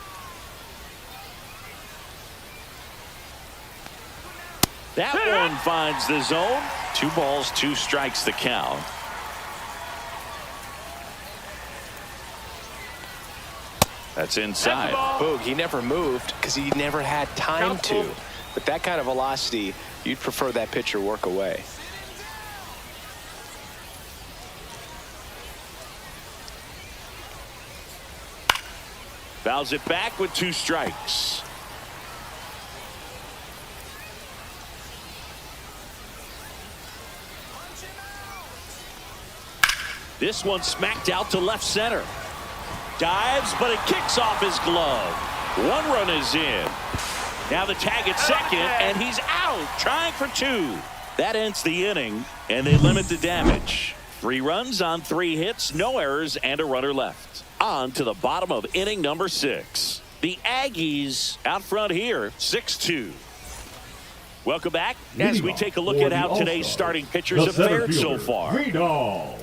That one finds the zone. 2 balls, 2 strikes the count. That's inside. Boog, he never moved because he never had time to. But that kind of velocity, you'd prefer that pitcher work away. Fouls it back with 2 strikes. This one smacked out to left center. Dives, but it kicks off his glove. 1 run is in. Now the tag at second, and he's out, trying for 2. That ends the inning, and they limit the damage. 3 runs on 3 hits, no errors, and a runner left. On to the bottom of inning number 6. The Aggies out front here, 6-2. Welcome back as we take a look at how today's starting pitchers have fared so far. Vidal,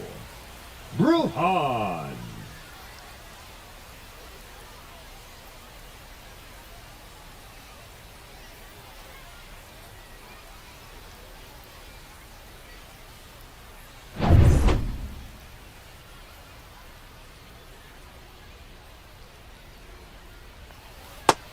Brujan.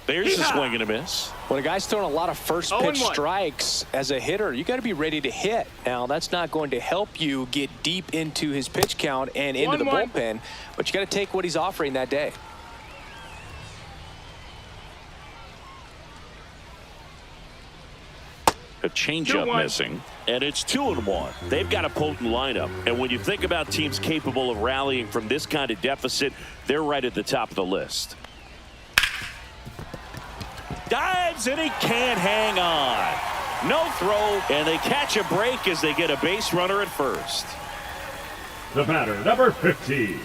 There's a swing and a miss. When a guy's throwing a lot of first pitch strikes as a hitter, you got to be ready to hit. Now, that's not going to help you get deep into his pitch count and into the bullpen, but you got to take what he's offering that day. A changeup missing, and it's 2-1. They've got a potent lineup, and when you think about teams capable of rallying from this kind of deficit, they're right at the top of the list. Dives, and he can't hang on. No throw, and they catch a break as they get a base runner at first. The batter, number 15.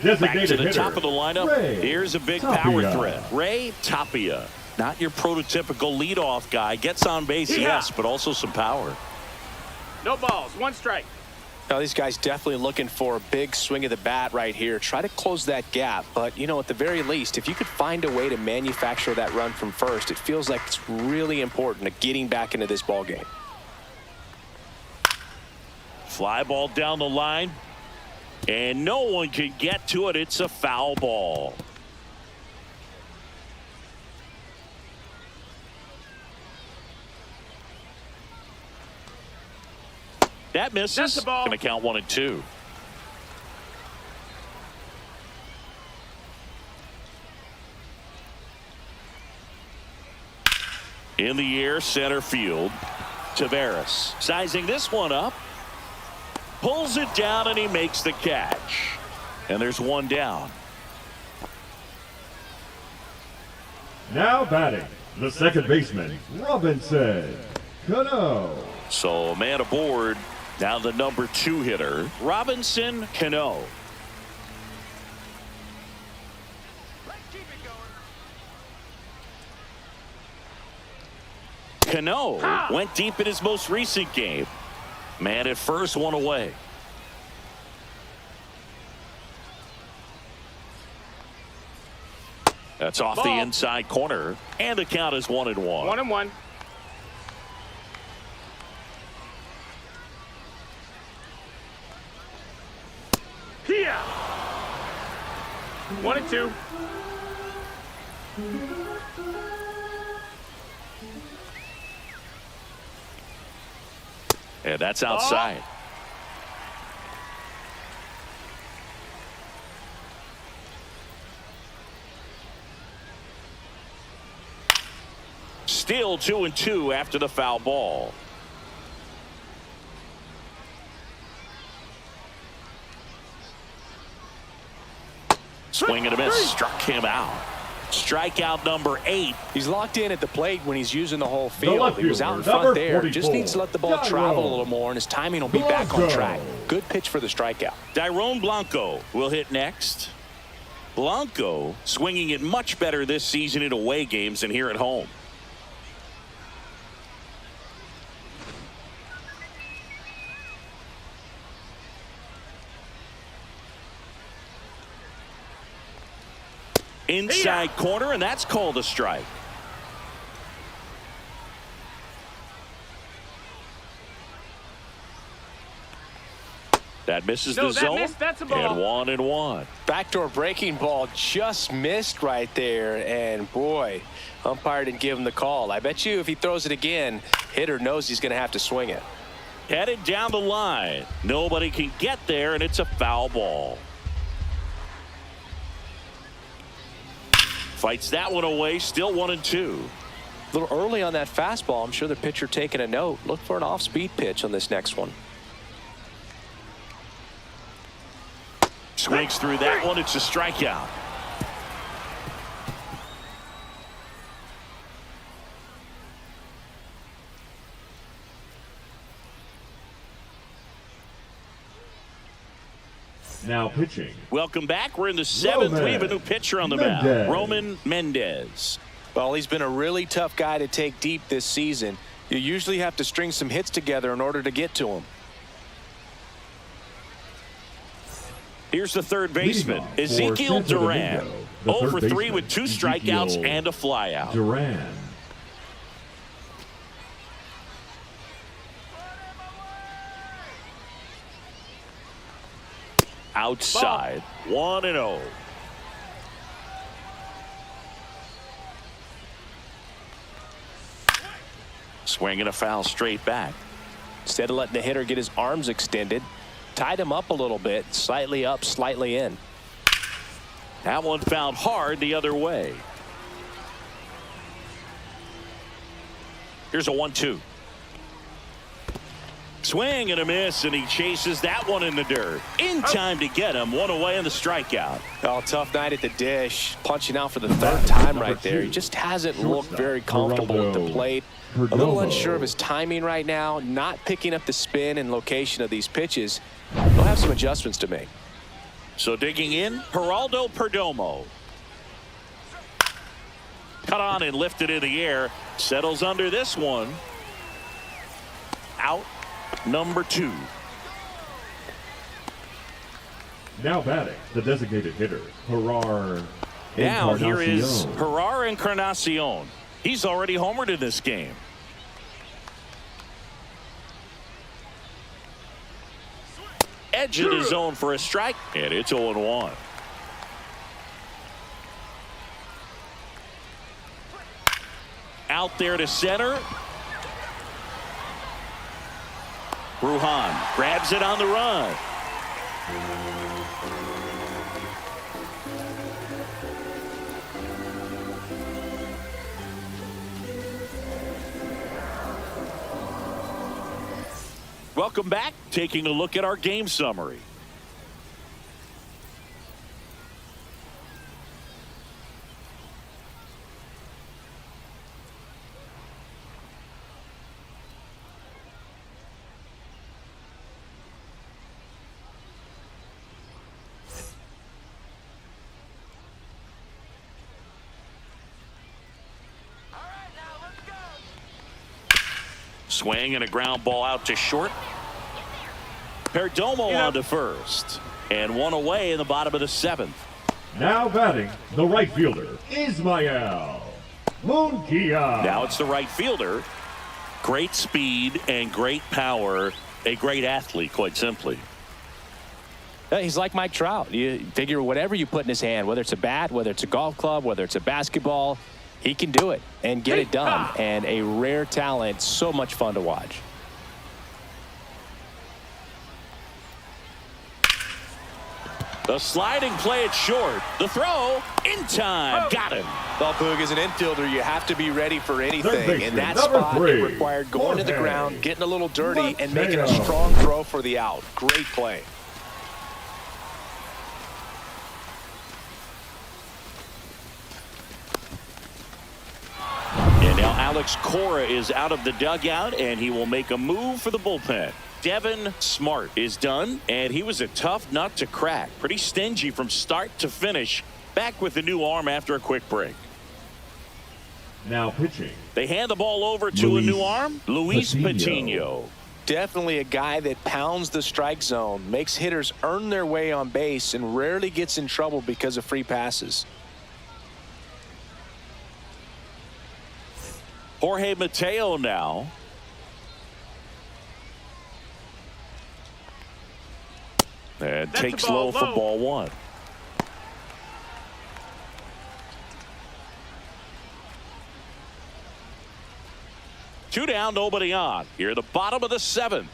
Designated Back to the hitter, top of the lineup. Ray Here's a big Tapia. power threat. Ray Tapia. Not your prototypical leadoff guy. Gets on base, yes, but also some power. No balls, 1 strike. Now, these guys definitely looking for a big swing of the bat right here. Try to close that gap. But, you know, at the very least, if you could find a way to manufacture that run from first, it feels like it's really important to getting back into this ball game. Fly ball down the line. And no one can get to it. It's a foul ball. That misses. That's the ball. Going to count 1 and 2. In the air, center field. Taveras sizing this one up. Pulls it down, and he makes the catch. And there's 1 down. Now batting, the second baseman, Robinson Cano. So a man aboard. Now the number 2 hitter, Robinson Cano. Cano went deep in his most recent game. Man at first, 1 away. That's off the inside corner, and the count is 1-1. 1-1. Here. 1 and 2. And that's outside. Still 2 and 2 after the foul ball. Swing and a miss. Struck him out. Strikeout number 8. He's locked in at the plate when he's using the whole field. He was out in number front there. 44, Just needs to let the ball travel a little more, and his timing will be back on track. Good pitch for the strikeout. Dairon Blanco will hit next. Blanco swinging it much better this season in away games than here at home. Inside corner, and that's called a strike. That misses the zone. That's a ball. And 1-1. Backdoor breaking ball just missed right there, and boy, umpire didn't give him the call. I bet you if he throws it again, hitter knows he's going to have to swing it. Headed down the line. Nobody can get there, and it's a foul ball. Fights that one away, still 1-2. A little early on that fastball. I'm sure the pitcher taking a note. Look for an off-speed pitch on this next one. Swings through that one. It's a strikeout. Now pitching. Welcome back. We're in the 7th. We have a new pitcher on the mound. Roman Mendez. Well, he's been a really tough guy to take deep this season. You usually have to string some hits together in order to get to him. Here's the third baseman, Ezekiel Duran. 0 for 3 with 2 strikeouts and a flyout. Duran. Outside, 1-0. Swinging a foul straight back. Instead of letting the hitter get his arms extended, tied him up a little bit, slightly up, slightly in. That one found hard the other way. Here's a 1-2. Swing and a miss, and he chases that one in the dirt. In time to get him. One away in the strikeout. Oh, tough night at the dish. Punching out for the 3rd time right there. He just hasn't looked very comfortable at the plate. A little unsure of his timing right now. Not picking up the spin and location of these pitches. He'll have some adjustments to make. So digging in, Geraldo Perdomo. Cut on and lifted in the air. Settles under this one. Out. Number 2. Now batting, the designated hitter, Gerard. Now here is Gerard Encarnacion. He's already homered in this game. Edge of the zone for a strike, and it's 0-1. Out there to center. Bruhan grabs it on the run. Welcome back. Taking a look at our game summary. Swing and a ground ball out to short. Perdomo on to first. And one away in the bottom of the 7th. Now batting, the right fielder, Ismael Munguia. Now it's the right fielder. Great speed and great power. A great athlete, quite simply. He's like Mike Trout. You figure whatever you put in his hand, whether it's a bat, whether it's a golf club, whether it's a basketball, he can do it and get it done. And a rare talent, so much fun to watch. The sliding play at short. The throw in time. Got him. Well, Boog, as an infielder, you have to be ready for anything. In that spot, it required going to the ground, getting a little dirty, and making a strong throw for the out. Great play. Alex Cora is out of the dugout, and he will make a move for the bullpen. Devin Smart is done, and he was a tough nut to crack. Pretty stingy from start to finish. Back with the new arm after a quick break. Now pitching. They hand the ball over to a new arm, Luis Patino. Definitely a guy that pounds the strike zone, makes hitters earn their way on base, and rarely gets in trouble because of free passes. Jorge Mateo now. And takes low for ball one. Two down, nobody on. Here at the bottom of the seventh.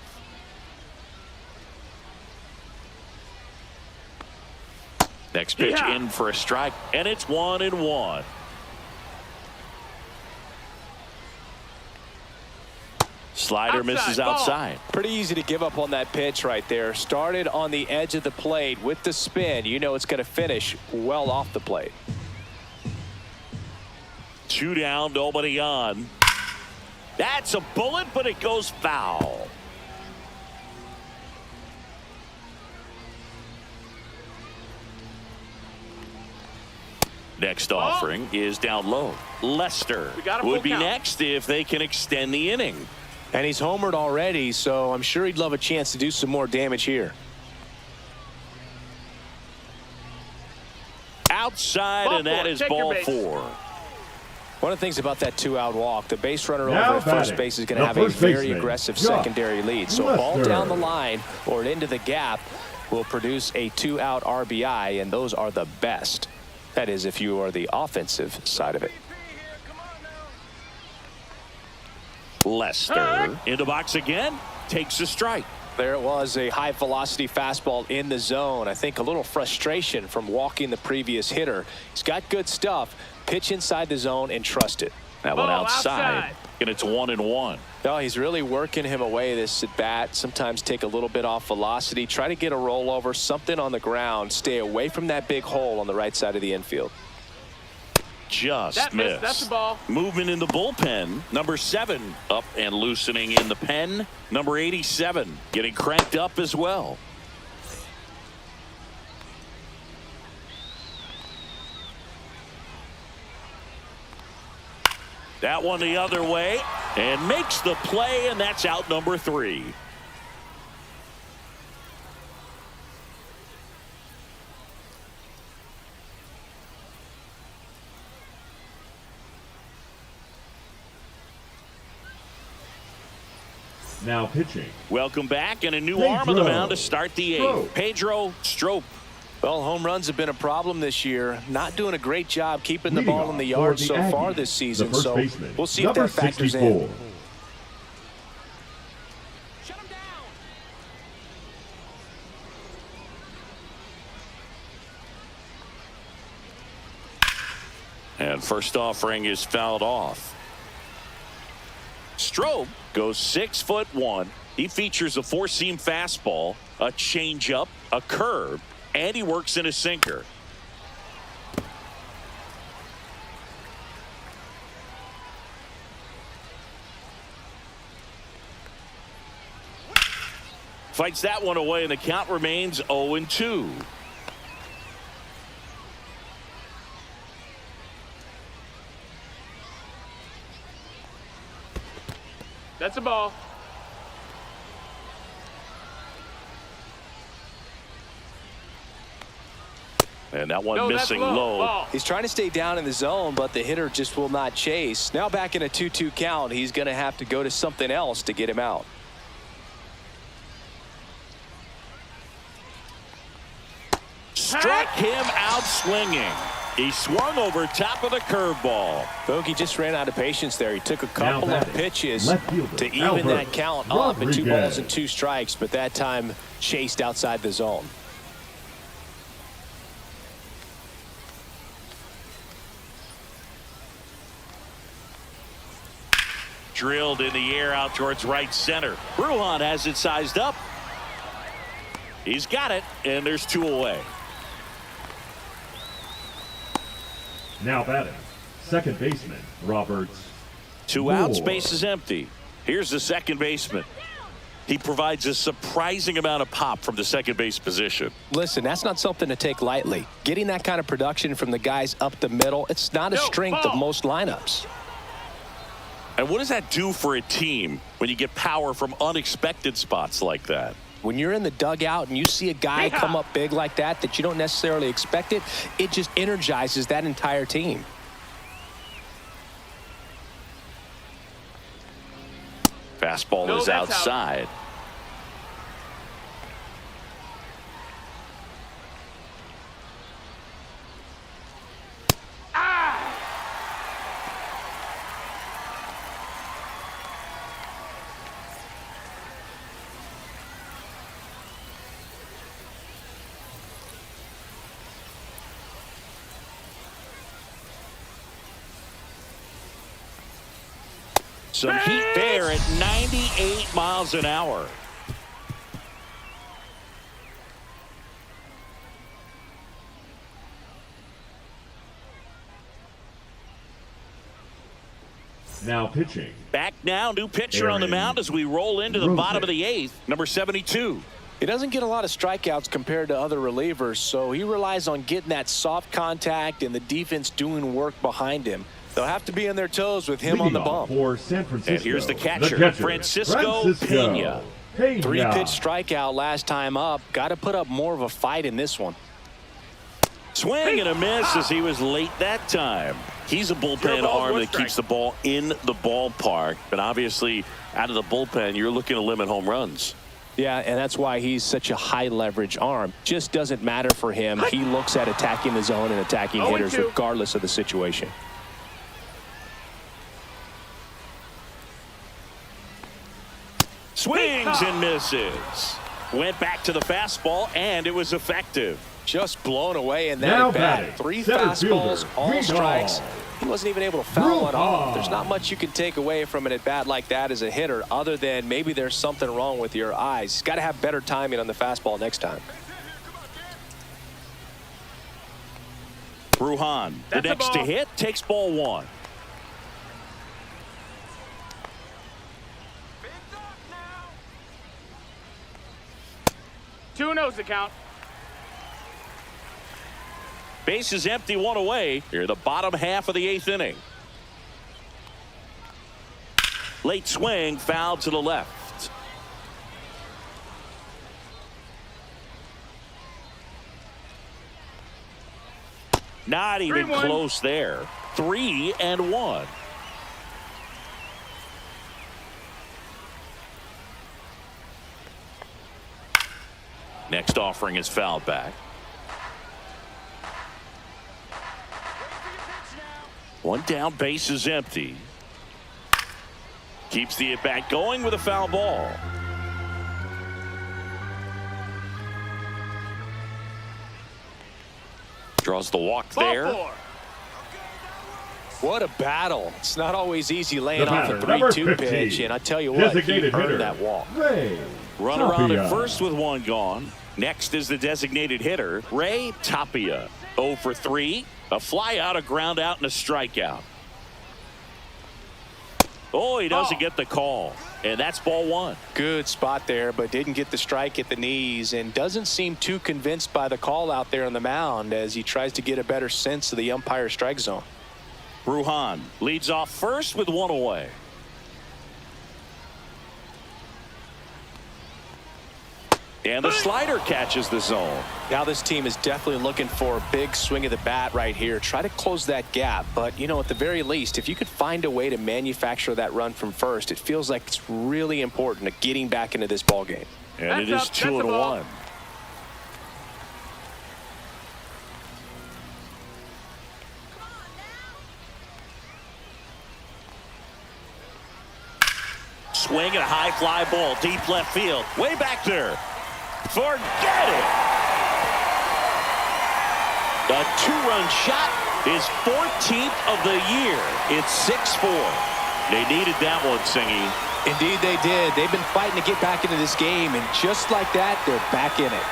Next pitch in for a strike, and it's 1-1. Slider misses outside. Pretty easy to give up on that pitch right there. Started on the edge of the plate with the spin. You know it's going to finish well off the plate. Two down, nobody on. That's a bullet, but it goes foul. Next offering is down low. Lester would be next if they can extend the inning. And he's homered already, so I'm sure he'd love a chance to do some more damage here. Outside, and that is ball four. One of the things about that two-out walk, the base runner over at first base is going to have a very aggressive secondary lead. So a ball down the line or into the gap will produce a two-out RBI, and those are the best. That is, if you are the offensive side of it. Lester in the box again, takes a strike. There it was, a high velocity fastball in the zone. I think a little frustration from walking the previous hitter. He's got good stuff. Pitch inside the zone and trust it. That one outside. And it's 1-1. No, he's really working him away this at bat. Sometimes take a little bit off velocity. Try to get a rollover, something on the ground. Stay away from that big hole on the right side of the infield. Just missed. That's the ball. Movement in the bullpen. Number 7 up and loosening in the pen. Number 87 getting cranked up as well. That one the other way and makes the play, and that's out number 3. Now pitching. Welcome back, and a new arm on the mound to start the 8th. Pedro Strop. Well, home runs have been a problem this year. Not doing a great job keeping the ball in the yard so far this season. So we'll see if that factors in. Shut him down. And first offering is fouled off. Strop goes 6'1". He features a four-seam fastball, a changeup, a curve, and he works in a sinker. Fights that one away, and the count remains 0-2. That's a ball. And that one missing low. He's trying to stay down in the zone, but the hitter just will not chase. Now back in a 2-2 count, he's going to have to go to something else to get him out. Struck him out swinging. He swung over top of the curveball. Bogey just ran out of patience there. He took a couple of pitches to even Albert that count up at 2 balls Rodriguez. and 2 strikes, but that time chased outside the zone. Drilled in the air out towards right center. Brujan has it sized up. He's got it, and there's 2 away. Now batting, second baseman Roberts. Two outs, base is empty. Here's the second baseman. He provides a surprising amount of pop from the second base position. Listen, that's not something to take lightly. Getting that kind of production from the guys up the middle, it's not a strength of most lineups. And what does that do for a team when you get power from unexpected spots like that? When you're in the dugout and you see a guy come up big like that you don't necessarily expect it, it just energizes that entire team. Fastball is outside. Some heat there at 98 miles an hour. Now pitching. Back now, new pitcher on the mound as we roll into the bottom of the eighth, number 72. He doesn't get a lot of strikeouts compared to other relievers, so he relies on getting that soft contact and the defense doing work behind him. They'll have to be on their toes with him on the bump. For San Francisco, and here's the catcher, Francisco Pena. Three-pitch strikeout last time up. Got to put up more of a fight in this one. Swing and a miss as he was late that time. He's a bullpen arm that keeps the ball in the ballpark. But obviously, out of the bullpen, you're looking to limit home runs. Yeah, and that's why he's such a high-leverage arm. Just doesn't matter for him. He looks at attacking the zone and attacking hitters regardless of the situation. Swings and misses. Went back to the fastball, and it was effective. Just blown away in that bat. Three fastballs, all strikes. He wasn't even able to foul it off. There's not much you can take away from an at-bat like that as a hitter other than maybe there's something wrong with your eyes. He's got to have better timing on the fastball next time. Brujan, the next to hit, takes ball one. Two no's the count. Base is empty, one away. Here, the bottom half of the eighth inning. Late swing, foul to the left. Not even close there. 3-1. Next offering is fouled back. One down, base is empty. Keeps the at-bat going with a foul ball. Draws the walk there. What a battle. It's not always easy laying off a 3-2 pitch, and I tell you what, he earned that walk. Run around at first with one gone. Next is the designated hitter, Ray Tapia. 0 for 3. A fly out, a ground out, and a strikeout. Oh, he doesn't get the call. And that's ball one. Good spot there, but didn't get the strike at the knees and doesn't seem too convinced by the call out there on the mound as he tries to get a better sense of the umpire strike zone. Brujan leads off first with one away. And the slider catches the zone. Now this team is definitely looking for a big swing of the bat right here. Try to close that gap. But, you know, at the very least, if you could find a way to manufacture that run from first, it feels like it's really important to getting back into this ball game. And it is 2-1. Swing and a high fly ball, deep left field. Way back there. Forget it. The two-run shot is 14th of the year. It's 6-4. They needed that one, Singy. Indeed they did. They've been fighting to get back into this game, and just like that, they're back in it.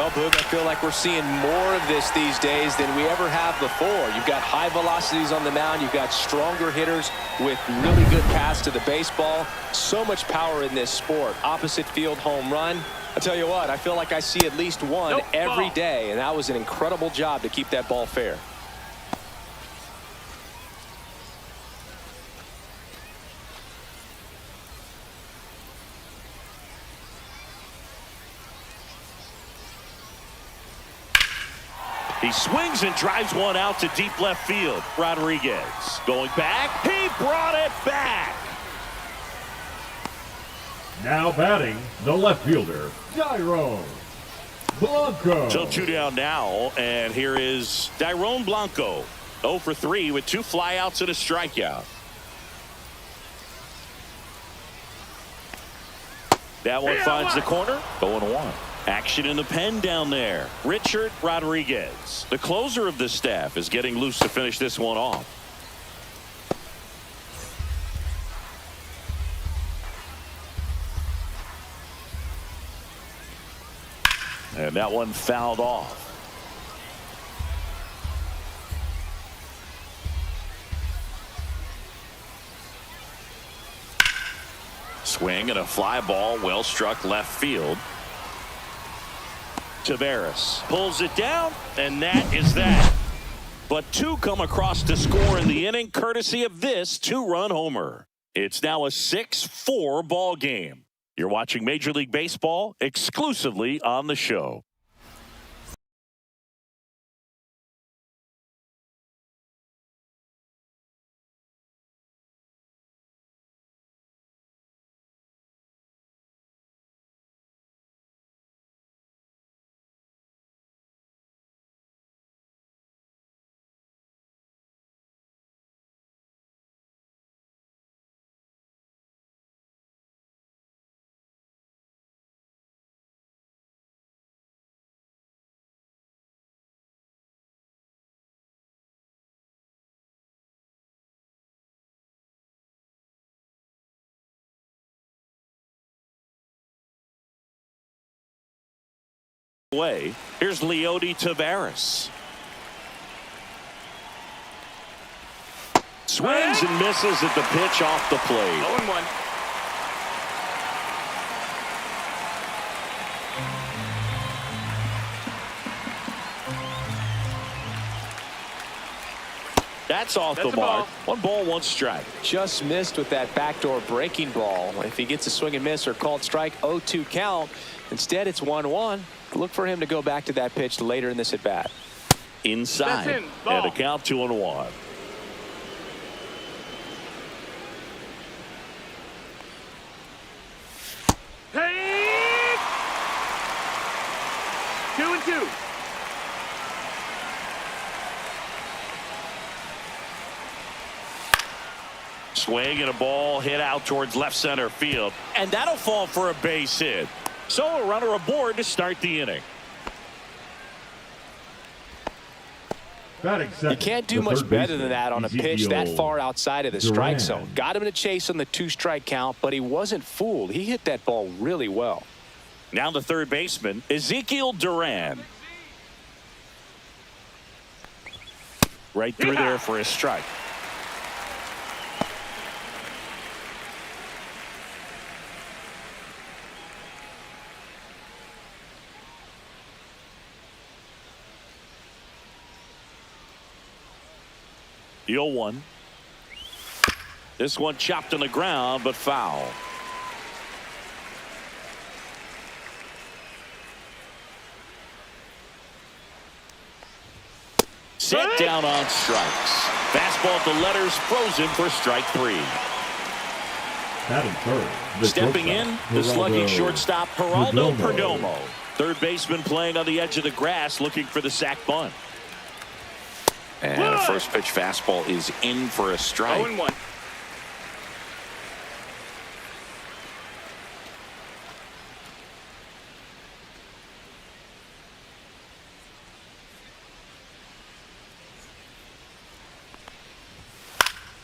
Well, Boog, I feel like we're seeing more of this these days than we ever have before. You've got high velocities on the mound. You've got stronger hitters with really good pass to the baseball. So much power in this sport. Opposite field home run. I tell you what, I feel like I see at least one every day, and that was an incredible job to keep that ball fair. He swings and drives one out to deep left field. Rodriguez going back. He brought it back. Now batting, the left fielder, Dairon Blanco. So 2 down now, and here is Dairon Blanco. 0 for 3 with 2 flyouts and a strikeout. That one finds the corner. 0-1. Action in the pen down there. Richard Rodriguez, the closer of the staff, is getting loose to finish this one off. And that one fouled off. Swing and a fly ball, well struck left field. Tavares pulls it down, and that is that. But 2 come across to score in the inning, courtesy of this 2-run homer. It's now a 6-4 ball game. You're watching Major League Baseball exclusively on the show. Way. Here's Leody Tavares. Swings and misses at the pitch off the plate. 0-1. That's off the mark. 1 ball, 1 strike. Just missed with that backdoor breaking ball. If he gets a swing and miss or called strike, 0-2 count. Instead, it's 1-1. Look for him to go back to that pitch later in this at bat. Inside. And a count 2-1. Hey! 2-2. Swing and a ball hit out towards left center field. And that'll fall for a base hit. So a runner aboard to start the inning. You can't do much better than that on a pitch that far outside of the strike zone. Got him in a chase on the 2-strike count, but he wasn't fooled. He hit that ball really well. Now the third baseman, Ezekiel Duran. Right through there for a strike. The 0-1. This one chopped on the ground, but foul. Set down on strikes. Fastball at the letters, frozen for strike 3. Stepping in, the slugging shortstop, Geraldo Perdomo. Third baseman playing on the edge of the grass, looking for the sac bunt. And a first pitch fastball is in for a strike. 0-1.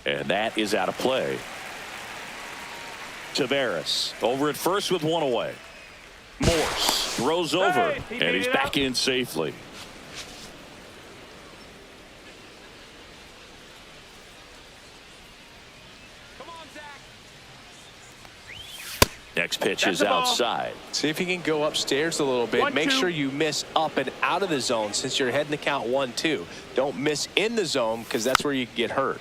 And that is out of play. Tavares over at first with 1 away. Morse Throws over, and he's back in safely. Next pitch is outside. See if you can go upstairs a little bit. Make sure you miss up and out of the zone since you're heading to count 1-2. Don't miss in the zone because that's where you can get hurt.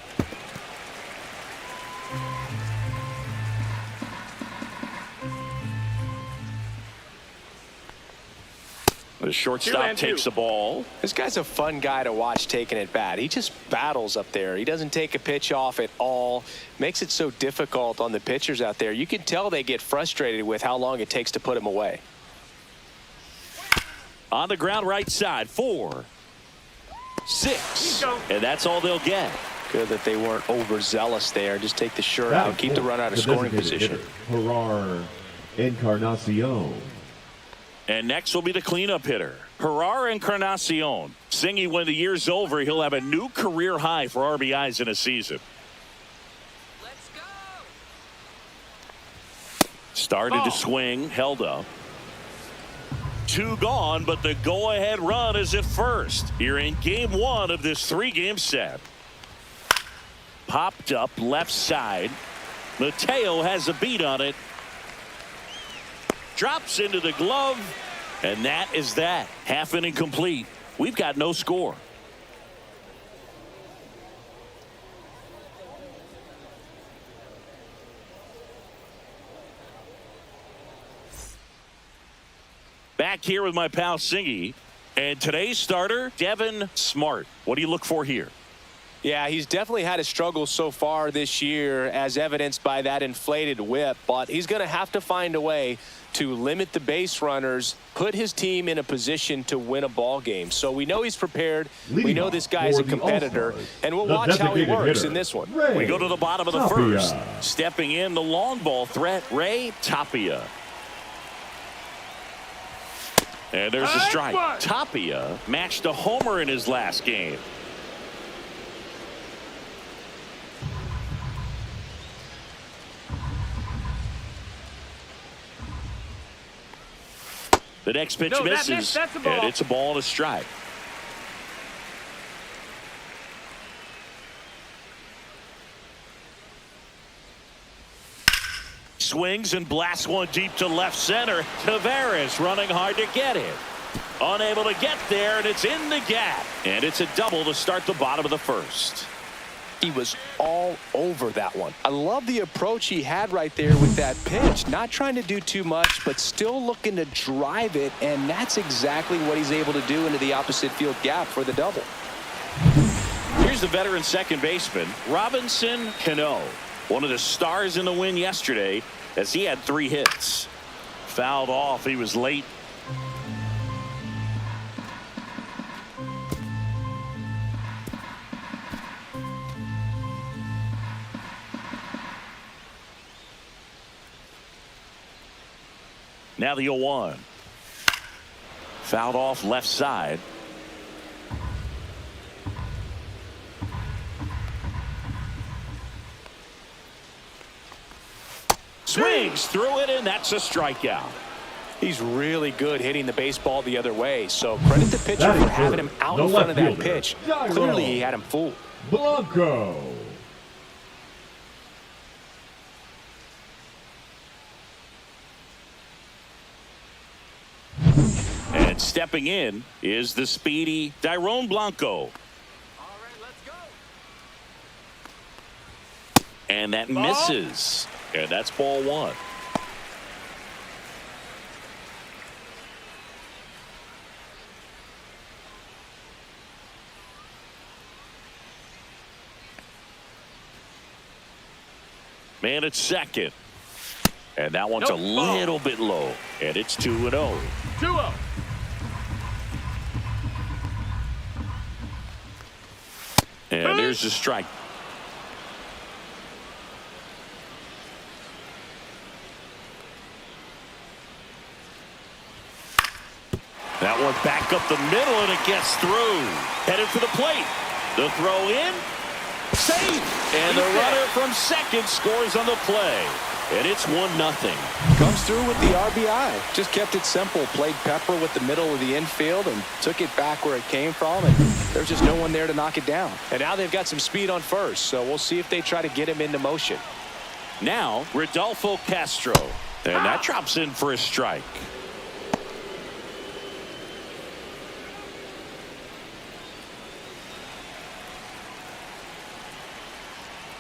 The shortstop takes the ball. This guy's a fun guy to watch taking it bat. He just battles up there. He doesn't take a pitch off at all. Makes it so difficult on the pitchers out there. You can tell they get frustrated with how long it takes to put him away. On the ground right side, 4, 6, and that's all they'll get. Good that they weren't overzealous there. Just take the shirt out, keep the run out of scoring position. Gerard Encarnacion. And next will be the cleanup hitter, Gerard Encarnacion. Singy, when the year's over, he'll have a new career high for RBIs in a season. Let's go. Started to swing, held up. 2 gone, but the go-ahead run is at first. Here in game 1 of this 3-game set. Popped up left side. Mateo has a beat on it. Drops into the glove, and that is that. Half inning complete. We've got no score. Back here with my pal Singy, and today's starter, Devin Smart. What do you look for here? Yeah, he's definitely had a struggle so far this year, as evidenced by that inflated whip, but he's going to have to find a way to limit the base runners, put his team in a position to win a ball game. So we know he's prepared. We know this guy's a competitor, and we'll watch how he works in this one. We go to the bottom of the first. Stepping in, the long ball threat, Ray Tapia. And there's a strike. Tapia matched a homer in his last game. The next pitch misses, and it's a ball and a strike. Swings and blasts one deep to left center. Tavares running hard to get it. Unable to get there, and it's in the gap. And it's a double to start the bottom of the first. He was all over that one. I love the approach he had right there with that pitch. Not trying to do too much, but still looking to drive it, and that's exactly what he's able to do into the opposite field gap for the double. Here's the veteran second baseman, Robinson Cano. One of the stars in the win yesterday, as he had 3 hits. Fouled off. He was late. Now the 0-1. Fouled off left side. Swings through it, and that's a strikeout. He's really good hitting the baseball the other way, so credit the pitcher for having him out in front of that pitch. Clearly he had him fooled. Blanco. And stepping in is the speedy Dairon Blanco. All right, let's go. And that misses. And that's ball 1. Man at second. And that one's a little bit low. And it's 2-0. 2-0. And there's the strike. That one back up the middle, and it gets through. Headed for the plate. The throw in. Safe. And the runner from second scores on the play. And it's 1-0. Comes through with the RBI. Just kept it simple. Played pepper with the middle of the infield and took it back where it came from. And there's just no one there to knock it down. And now they've got some speed on first. So we'll see if they try to get him into motion. Now, Rodolfo Castro. And that drops in for a strike.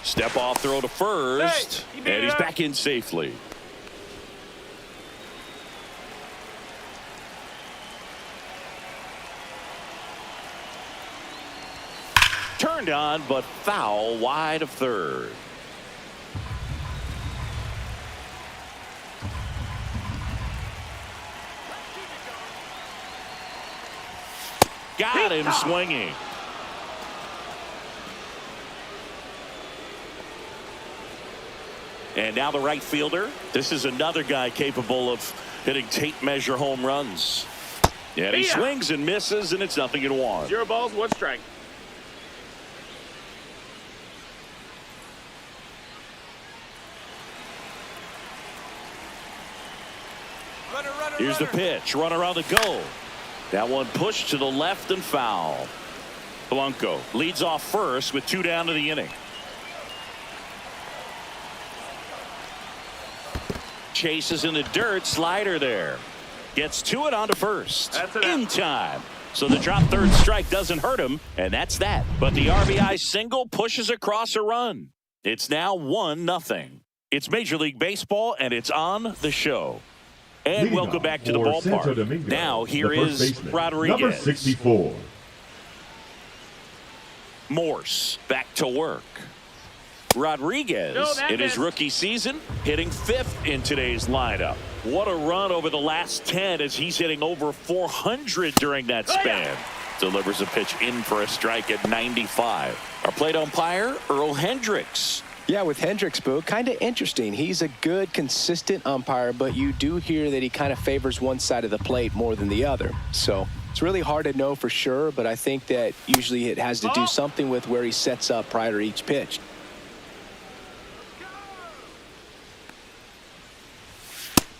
Step off throw to first. Hey, and he's back in safely. Turned on, but foul wide of third. Got him swinging. And now the right fielder. This is another guy capable of hitting tape measure home runs. And he swings and misses, and it's 0-1. 0 balls, 1 strike. Here's the pitch. Runner on the go. That one pushed to the left and foul. Blanco leads off first with 2 down to the inning. Chases in the dirt. Slider there. Gets to it onto first. In time. So the drop third strike doesn't hurt him, and that's that. But the RBI single pushes across a run. It's now 1-0. It's Major League Baseball, and it's on the show. And welcome back to the ballpark. Now here is Rodriguez. Number 64. Morse back to work. Rodriguez in his rookie season hitting 5th in today's lineup. What a run over the last 10 as he's hitting over 400 during that span. Delivers a pitch in for a strike at 95. Our plate umpire, Earl Hendricks. Yeah, with Hendricks, Boo, kind of interesting. He's a good, consistent umpire, but you do hear that he kind of favors one side of the plate more than the other. So it's really hard to know for sure, but I think that usually it has to do something with where he sets up prior to each pitch.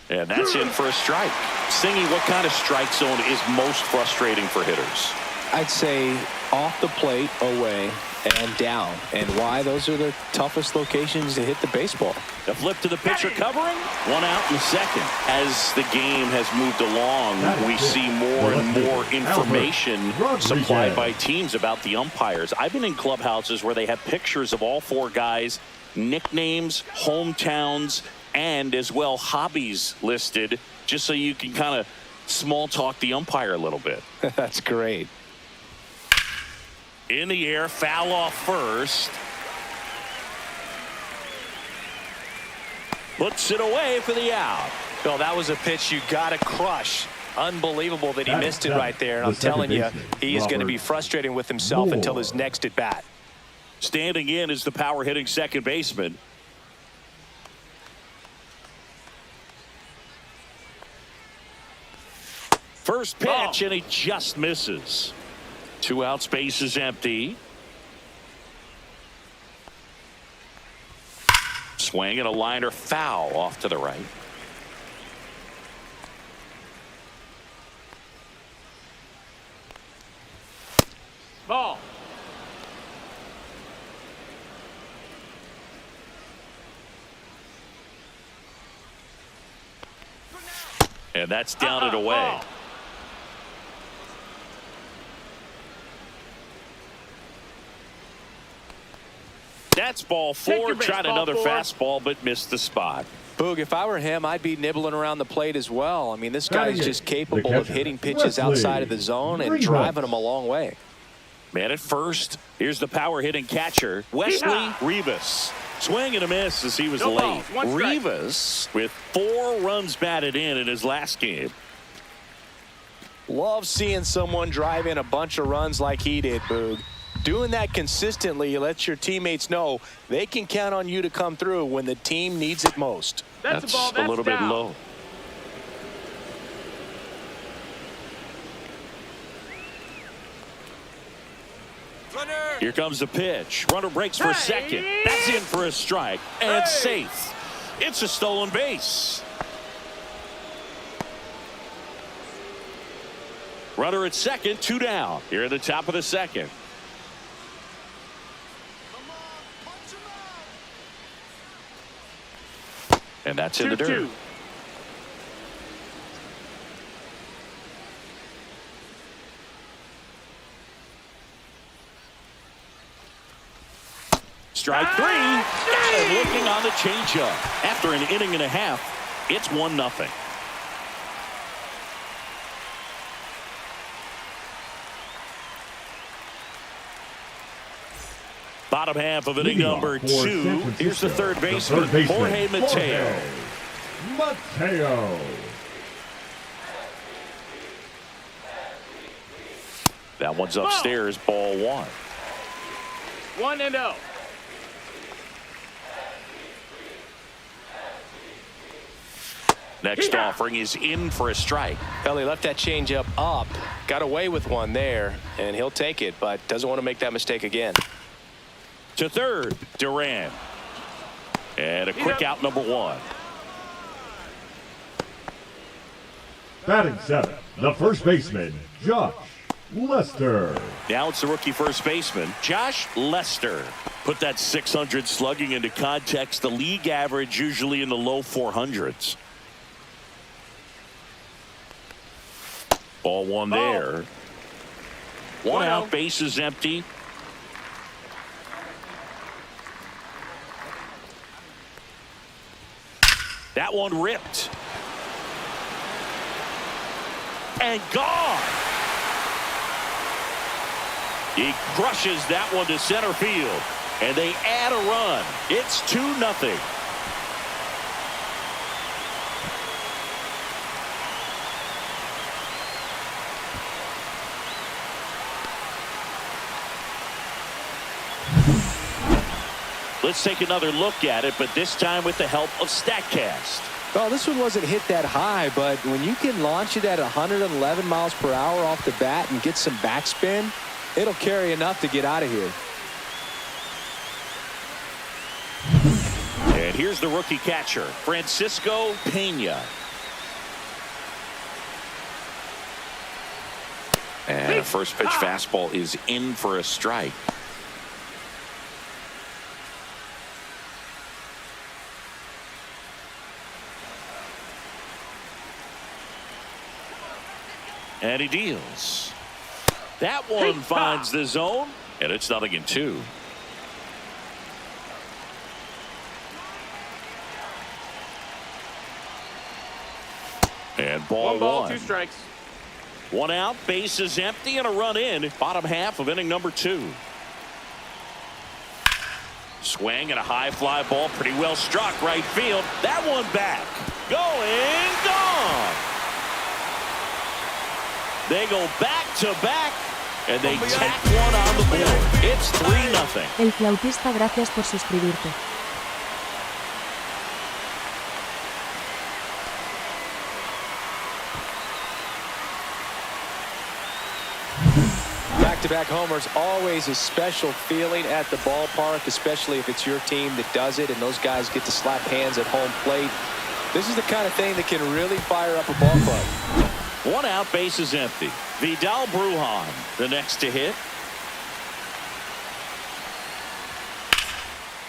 And that's in for a strike. Singy, what kind of strike zone is most frustrating for hitters? I'd say off the plate, away, and down. And why? Those are the toughest locations to hit the baseball. The flip to the pitcher covering. 1 out in the second. As the game has moved along, we see more and more information supplied by teams about the umpires. I've been in clubhouses where they have pictures of all 4 guys, nicknames, hometowns, and as well hobbies listed, just so you can kind of small talk the umpire a little bit. That's great. In the air, foul off first. Puts it away for the out. Well, that was a pitch you got to crush. Unbelievable that he missed it right there. And I'm telling you, he is going to be frustrating with himself until his next at bat. Standing in is the power hitting second baseman. First pitch, and he just misses. 2 out, space is empty. Swing and a liner foul off to the right. Ball. And that's down and away. That's ball 4. Tried another fastball, but missed the spot. Boog, if I were him, I'd be nibbling around the plate as well. I mean, this guy is just capable of hitting pitches outside of the zone and driving them a long way. Man at first. Here's the power hitting catcher, Wesley Rivas. Swing and a miss as he was late. Rivas with 4 runs batted in his last game. Love seeing someone drive in a bunch of runs like he did, Boog. Doing that consistently lets your teammates know they can count on you to come through when the team needs it most. That's a little bit low. Here comes the pitch. Runner breaks for second. That's in for a strike. And safe. It's a stolen base. Runner at second, 2 down. Here at the top of the second. And that's in the dirt. 2-2. Strike 3. And looking on the changeup. After an inning and a half, it's 1-0. Bottom half of inning number 2. Here's the third baseman, Jorge Mateo. That one's upstairs, ball 1. 1-0. Next offering is in for a strike. Well, he left that changeup up, got away with one there, and he'll take it, but doesn't want to make that mistake again. To third, Duran. And a quick out, number 1. Batting 7, the first baseman, Josh Lester. Now it's the rookie first baseman, Josh Lester. Put that 600 slugging into context. The league average usually in the low 400s. Ball 1 there. One out, base is empty. That one ripped. And gone. He crushes that one to center field. And they add a run. It's 2-0. Let's take another look at it, but this time with the help of StatCast. Well, this one wasn't hit that high, but when you can launch it at 111 miles per hour off the bat and get some backspin, it'll carry enough to get out of here. And here's the rookie catcher, Francisco Pena. And a first pitch fastball is in for a strike. And he deals. That one finds the zone, and it's 0-2. And ball 1, 2 strikes. 1 out, base is empty, and a run in. Bottom half of inning number 2. Swing and a high fly ball, pretty well struck right field. That one back, going, gone. They go back to back, and they tack one on the board. It's 3-0. El flautista, gracias por suscribirte. Back-to-back homers, always a special feeling at the ballpark, especially if it's your team that does it and those guys get to slap hands at home plate. This is the kind of thing that can really fire up a ball club. 1 out, base is empty. Vidal Brujan, the next to hit.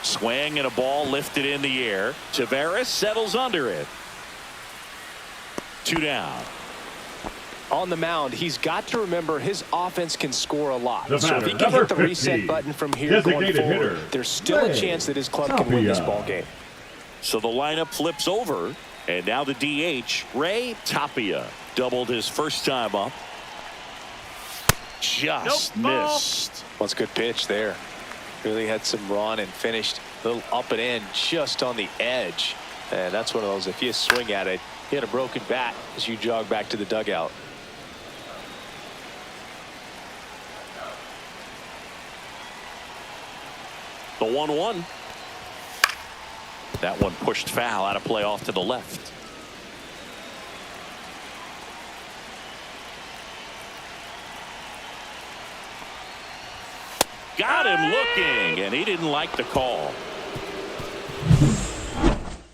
Swing and a ball lifted in the air. Tavares settles under it. 2 down. On the mound, he's got to remember his offense can score a lot. The So if he batter, can hit the number reset 15, button from here going designated forward, hitter, there's still a Ray chance that his club can win this Tapia. ball game. So the lineup flips over, and now the DH, Ray Tapia, doubled his first time up. Just missed. Well, it's a good pitch there. Really had some run and finished a little up and in just on the edge. And that's one of those, if you swing at it, you had a broken bat as you jog back to the dugout. The 1-1. That one pushed foul, out of play off to the left. Got him looking, and he didn't like the call.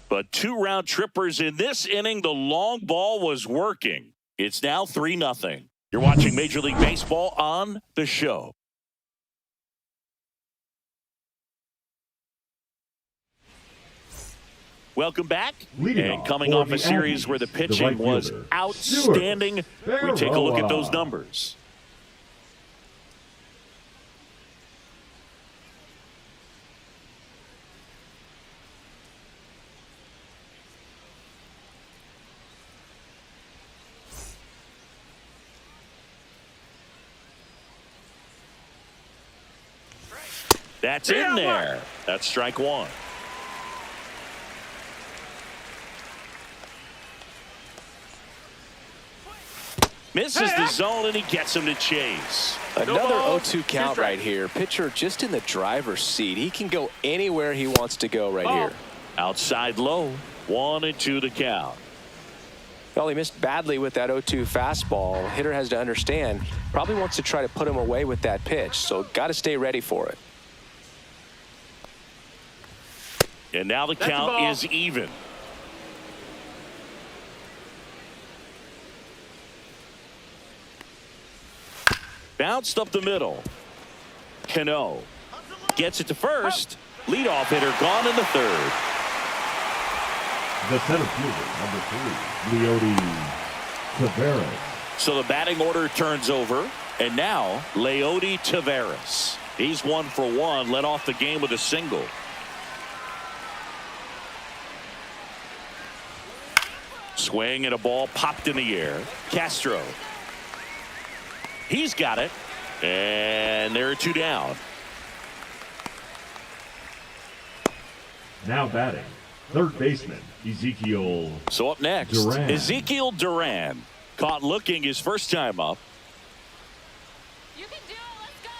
But 2 round trippers in this inning. The long ball was working. It's now 3-0. You're watching Major League Baseball on The Show. Welcome back. And coming off a series where the pitching was outstanding, we take a look at those numbers. That's in there. That's strike 1. Misses the zone, and he gets him to chase. Another 0-2 count right here. Pitcher just in the driver's seat. He can go anywhere he wants to go right here. Outside low. 1-2 the count. Well, he missed badly with that 0-2 fastball. Hitter has to understand, probably wants to try to put him away with that pitch. So got to stay ready for it. And now the count is even. Bounced up the middle. Cano gets it to first. Leadoff hitter gone in the 3rd. The center fielder, number 3, Leody Taveras. So the batting order turns over. And now, Leody Taveras. He's 1 for 1, led off the game with a single. Swing and a ball popped in the air. Castro. He's got it. And there are 2 down. Now batting, third baseman, Ezekiel. So up next, Duran. Ezekiel Duran. Caught looking his first time up. You can do it. Let's go.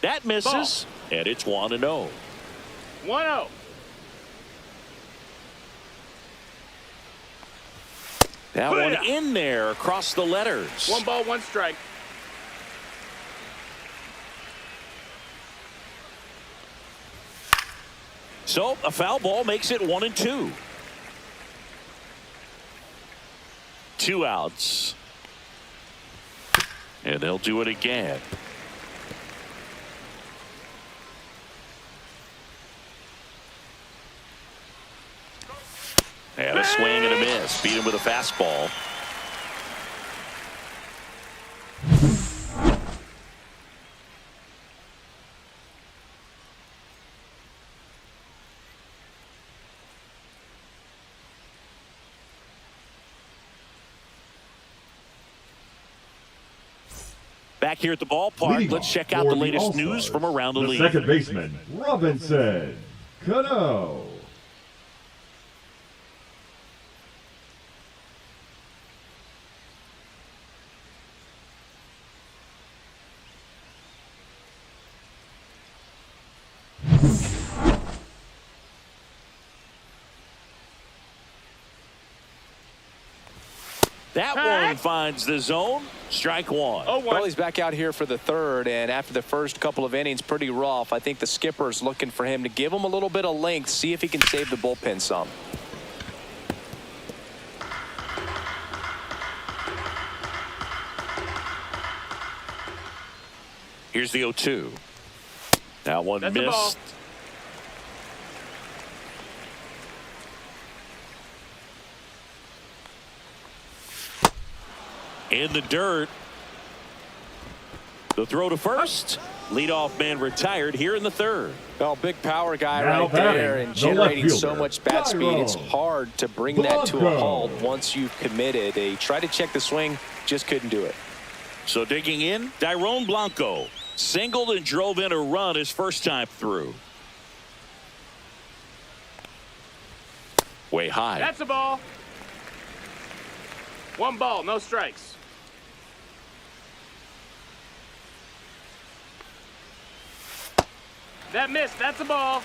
That misses. And it's 1-0. 1-0. That one in there across the letters. 1 ball, 1 strike. So a foul ball makes it 1-2. 2 outs. And they'll do it again. And a swing and a miss. Beat him with a fastball. Back here at the ballpark, let's check out the latest news from around the league. Second baseman, Robinson Cano. That one finds the zone. Strike 1. Well, he's back out here for the 3rd, and after the first couple of innings, pretty rough. I think the skipper's looking for him to give him a little bit of length, see if he can save the bullpen some. Here's the 0-2. That one missed. In the dirt. The throw to first. Leadoff man retired here in the 3rd. Well, big power guy Now right there and generating so fielder, much bat speed. It's hard to bring that to a halt once you've committed. They tried to check the swing, just couldn't do it. So digging in, Dairon Blanco singled and drove in a run his first time through. Way high. That's a ball. 1 ball, no strikes. That missed. That's a ball.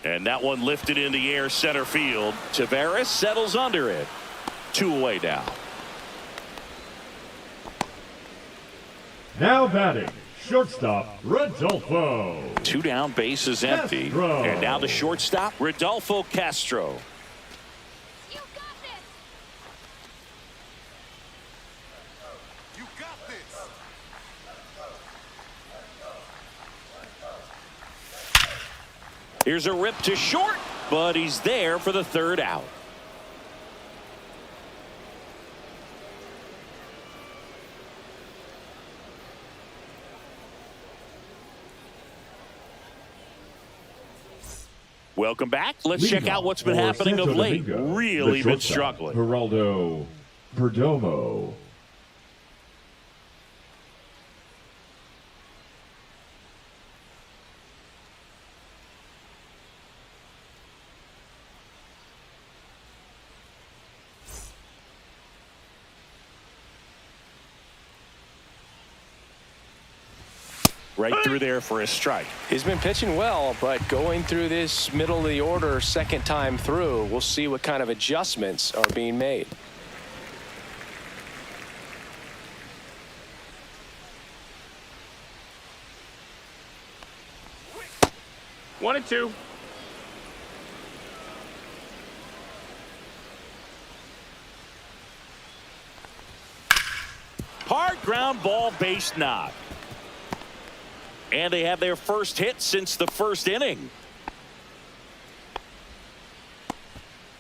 And that one lifted in the air center field. Taveras settles under it. 2 away now. Now batting, shortstop, Rodolfo. 2 down, bases empty. Castro. And now the shortstop, Rodolfo Castro. You got this. You got this. Here's a rip to short, but he's there for the 3rd out. Welcome back. Let's check out what's been happening of late. Really been struggling. Geraldo Perdomo. Right through there for a strike. He's been pitching well, but going through this middle of the order 2nd time through, we'll see what kind of adjustments are being made. One and two. Hard ground ball, base knock. And they have their first hit since the 1st inning.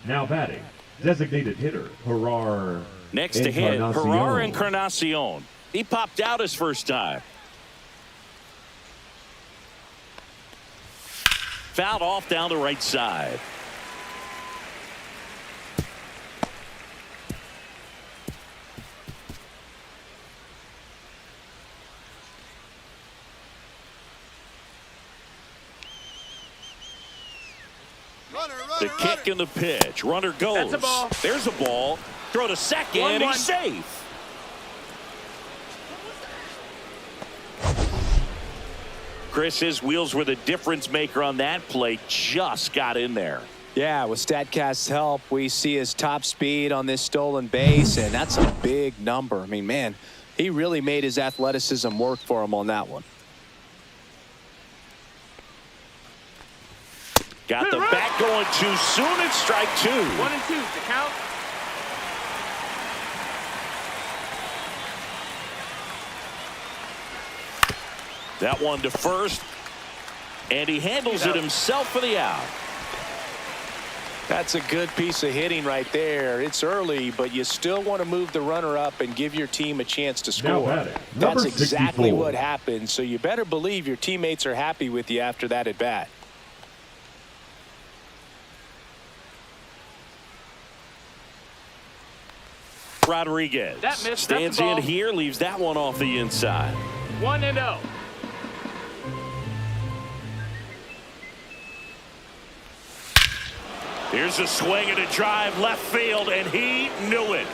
Now batting, designated hitter, Gerard. Next to hit, Gerard Encarnacion. He popped out his first time. Fouled off down the right side. The kick and the pitch. Runner goes. That's a ball. There's a ball. Throw to second. 1-1. He's safe. Chris, his wheels were the difference maker on that play. Just got in there. Yeah, with StatCast's help, we see his top speed on this stolen base, and that's a big number. I mean, man, he really made his athleticism work for him on that one. Got the bat going too soon. It's strike 2. 1 and 2 to count. That one to first. And he handles it himself for the out. That's a good piece of hitting right there. It's early, but you still want to move the runner up and give your team a chance to score. That's exactly what happened, so you better believe your teammates are happy with you after that at bat. Rodriguez That missed. stands That's a ball. in here, leaves that one off the inside. 1-0. Here's a swing and a drive left field, and he knew it.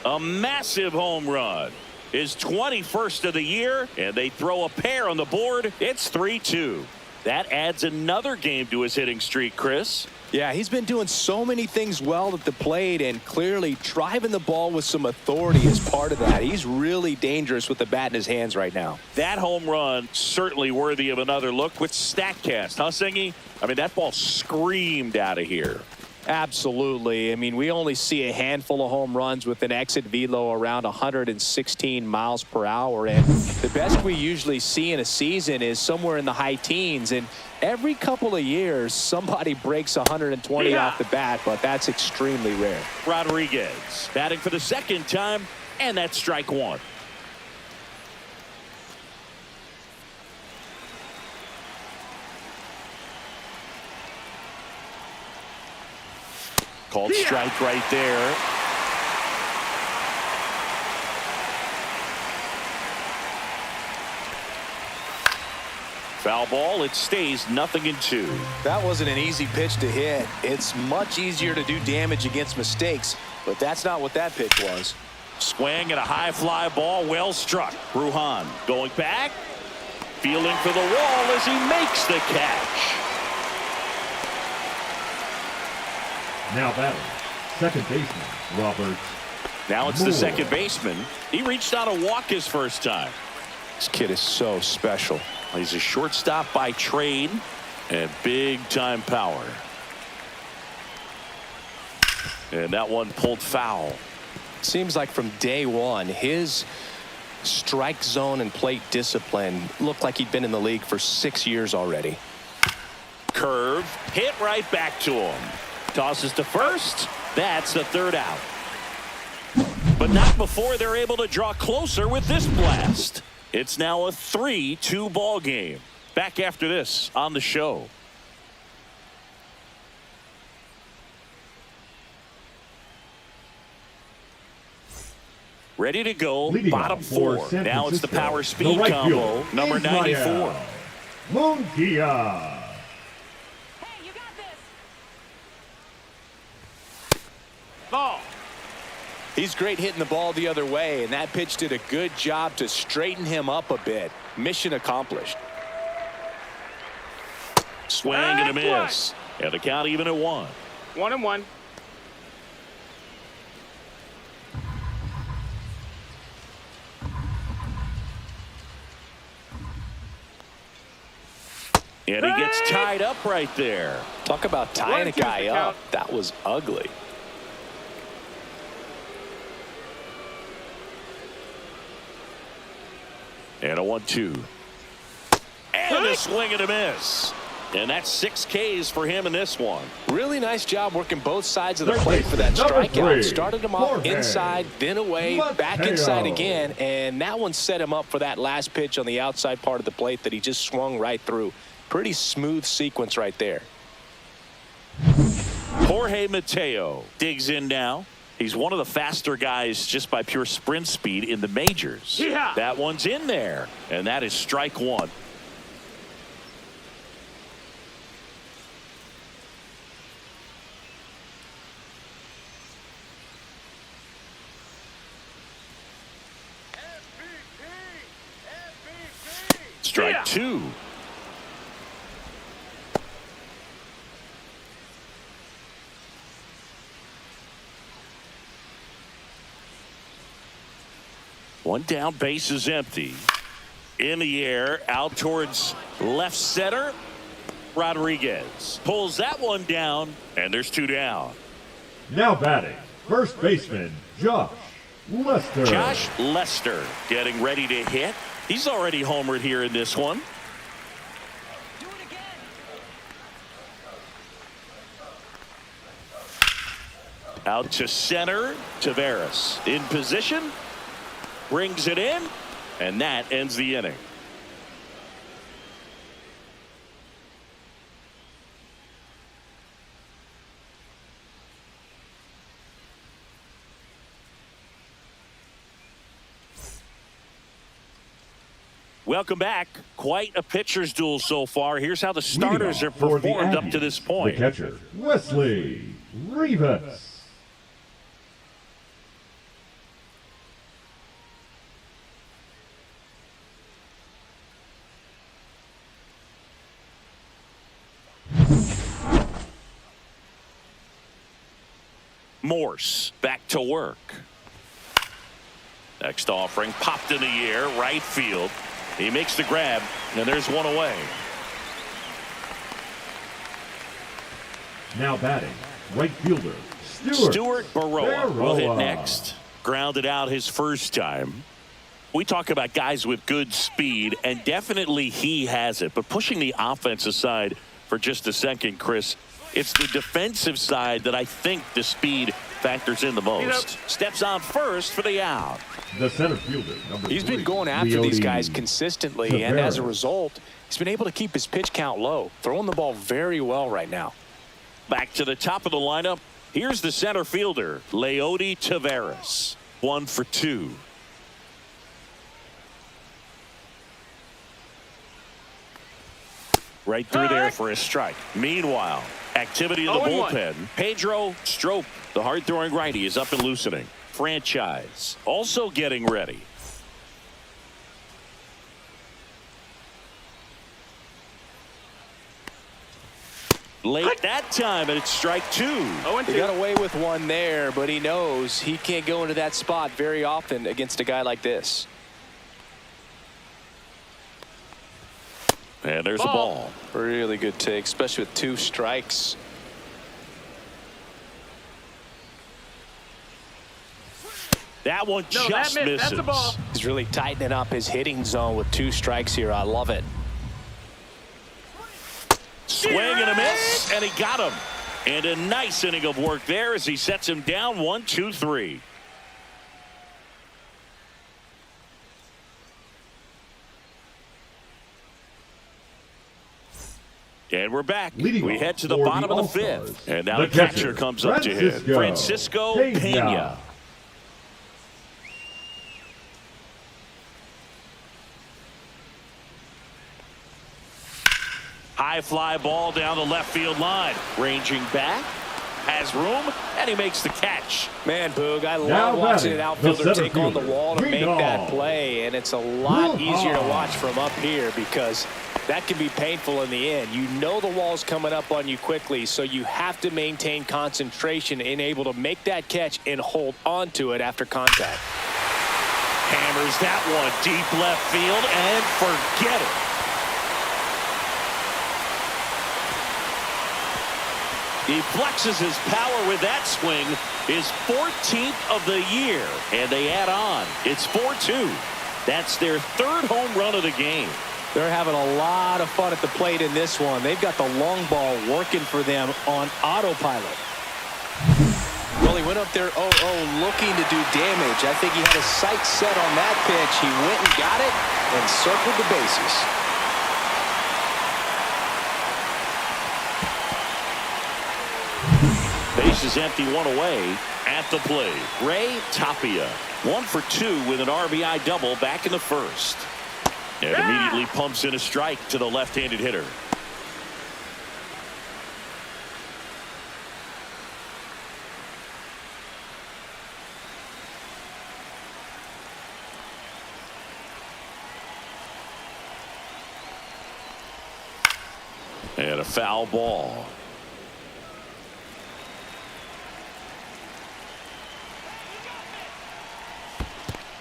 A massive home run. His 21st of the year, and they throw a pair on the board. It's 3-2. That adds another game to his hitting streak, Chris. Yeah, he's been doing so many things well at the plate, and clearly driving the ball with some authority is part of that. He's really dangerous with the bat in his hands right now. That home run certainly worthy of another look with StatCast, huh, Singy? I mean, that ball screamed out of here. Absolutely. I mean, we only see a handful of home runs with an exit velo around 116 miles per hour. And the best we usually see in a season is somewhere in the high teens. And every couple of years, somebody breaks 120 off the bat, but that's extremely rare. Rodriguez batting for the 2nd time, and that's strike 1. Called strike right there. Foul ball. It stays 0-2. That wasn't an easy pitch to hit. It's much easier to do damage against mistakes, but that's not what that pitch was. Swing and a high fly ball. Well struck. Brujan going back. Fielding for the wall as he makes the catch. Now batting, second baseman, Robert Now it's the second baseman. He reached on a walk his first time. This kid is so special. He's a shortstop by trade and big-time power. And that one pulled foul. Seems like from day one, his strike zone and plate discipline looked like he'd been in the league for 6 years already. Curve, hit right back to him. Tosses to first. That's the third out. But not before they're able to draw closer with this blast. It's now a 3-2 ball game. Back after this on the show. Ready to go. Leading Bottom off for four. San Now it's the Francisco, power speed the right combo. fielder, Number Israel 94. Mungia. Hey, you got this. Ball. He's great hitting the ball the other way, and that pitch did a good job to straighten him up a bit. Mission accomplished. Swing and a miss. And the count even at 1. 1-1. And he gets tied up right there. Talk about tying a 1-2 guy the up. count. That was ugly. And a 1-2. And a swing and a miss. And that's 6 Ks for him in this one. Really nice job working both sides of the Third plate for that baseman, number strikeout. 3, Started him off Jorge inside, then away, back Mateo. inside again, and that one set him up for that last pitch on the outside part of the plate that he just swung right through. Pretty smooth sequence right there. Jorge Mateo digs in now. He's one of the faster guys just by pure sprint speed in the majors. Yeah. That one's in there, and that is strike 1. Strike 2. One down, base is empty. In the air, out towards left center. Rodriguez pulls that one down, and there's 2 down. Now batting, first baseman, Josh Lester. Josh Lester getting ready to hit. He's already homered here in this one. Do it again. Out to center, Taveras in position, brings it in, and that ends the inning. Welcome back. Quite a pitcher's duel so far. Here's how the starters Leading are off for the performed up to Aggies, this point. The catcher, Wesley Rivas. Morse back to work. Next offering popped in the air, right field. He makes the grab, and there's one away. Now batting, right fielder, Stuart Baroa will hit Baroa. next. Grounded out his first time. We talk about guys with good speed, and definitely he has it. But pushing the offense aside for just a second, Chris, it's the defensive side that I think the speed factors in the most. Steps on first for the out. The center fielder, number He's 3, been going after these Leody guys consistently, and as a Taveras. result, he's been able to keep his pitch count low, throwing the ball very well right now. Back to the top of the lineup. Here's the center fielder, Leody Taveras. 1 for 2. Right through there for a strike. Meanwhile, activity in the 0-1. bullpen. Pedro Strop, the hard-throwing righty, is up and loosening. Franchise also getting ready. Late that time, and it's strike 2. 0-2. He got away with one there, but he knows he can't go into that spot very often against a guy like this. And there's a ball. Really good take, especially with 2 strikes. That one No, just that missed. misses. That's a ball. He's really tightening up his hitting zone with 2 strikes here. I love it. Swing and a miss, and he got him. And a nice inning of work there as he sets him down 1-2-3. And we're back. Leading we off head to the for bottom the of the 5th. All-Stars, And now the the catcher catcher, comes up to hit. Francisco Pena. High fly ball down the left field line. Ranging back. Has room. And he makes the catch. Man, Boog, I Now love watching an batting, outfielder the take on the center wall to fielder, make Green that Ball. play, and it's a lot Green easier to Ball. watch from up here because that can be painful in the end. You know the wall's coming up on you quickly, so you have to maintain concentration and able to make that catch and hold on to it after contact. Hammers that one deep left field and forget it. He flexes his power with that swing, his 14th of the year, and they add on. It's 4-2. That's their 3rd home run of the game. They're having a lot of fun at the plate in this one. They've got the long ball working for them on autopilot. Well, he went up there 0-0 looking to do damage. I think he had his sights set on that pitch. He went and got it and circled the bases. Base is empty, 1 away. At the plate, Ray Tapia. 1 for 2 with an RBI double back in the 1st. And immediately pumps in a strike to the left-handed hitter. And a foul ball.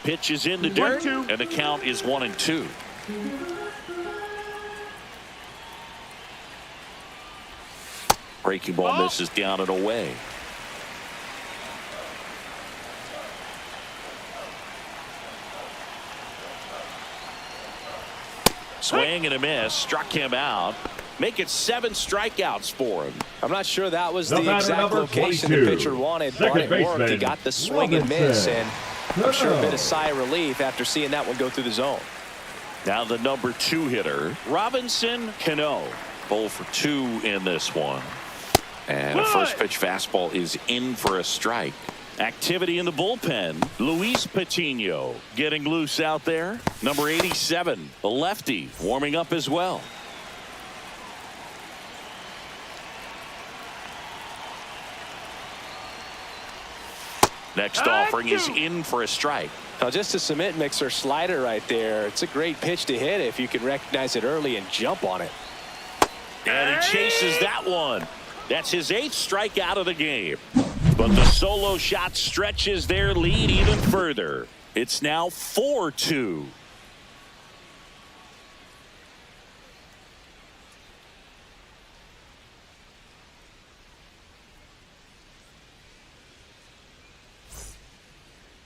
Pitch is in the dirt, 1-2. and the count is 1-2. Breaking ball misses down and away. Swing and a miss, struck him out. Make it 7 strikeouts for him. I'm not sure that was The the batter, exact number location the 22, pitcher wanted, second but it worked. baseman, He got the swing and miss, Robinson. and I'm sure a bit of sigh of relief after seeing that one go through the zone. Now the number 2 hitter, Robinson Cano. 0 for 2 in this one. And a first pitch fastball is in for a strike. Activity in the bullpen. Luis Patino getting loose out there. Number 87, the lefty, warming up as well. Next offering is in for a strike. Now, just a cement mixer slider right there. It's a great pitch to hit if you can recognize it early and jump on it. And he chases that one. That's his 8th strikeout of the game. But the solo shot stretches their lead even further. It's now 4-2.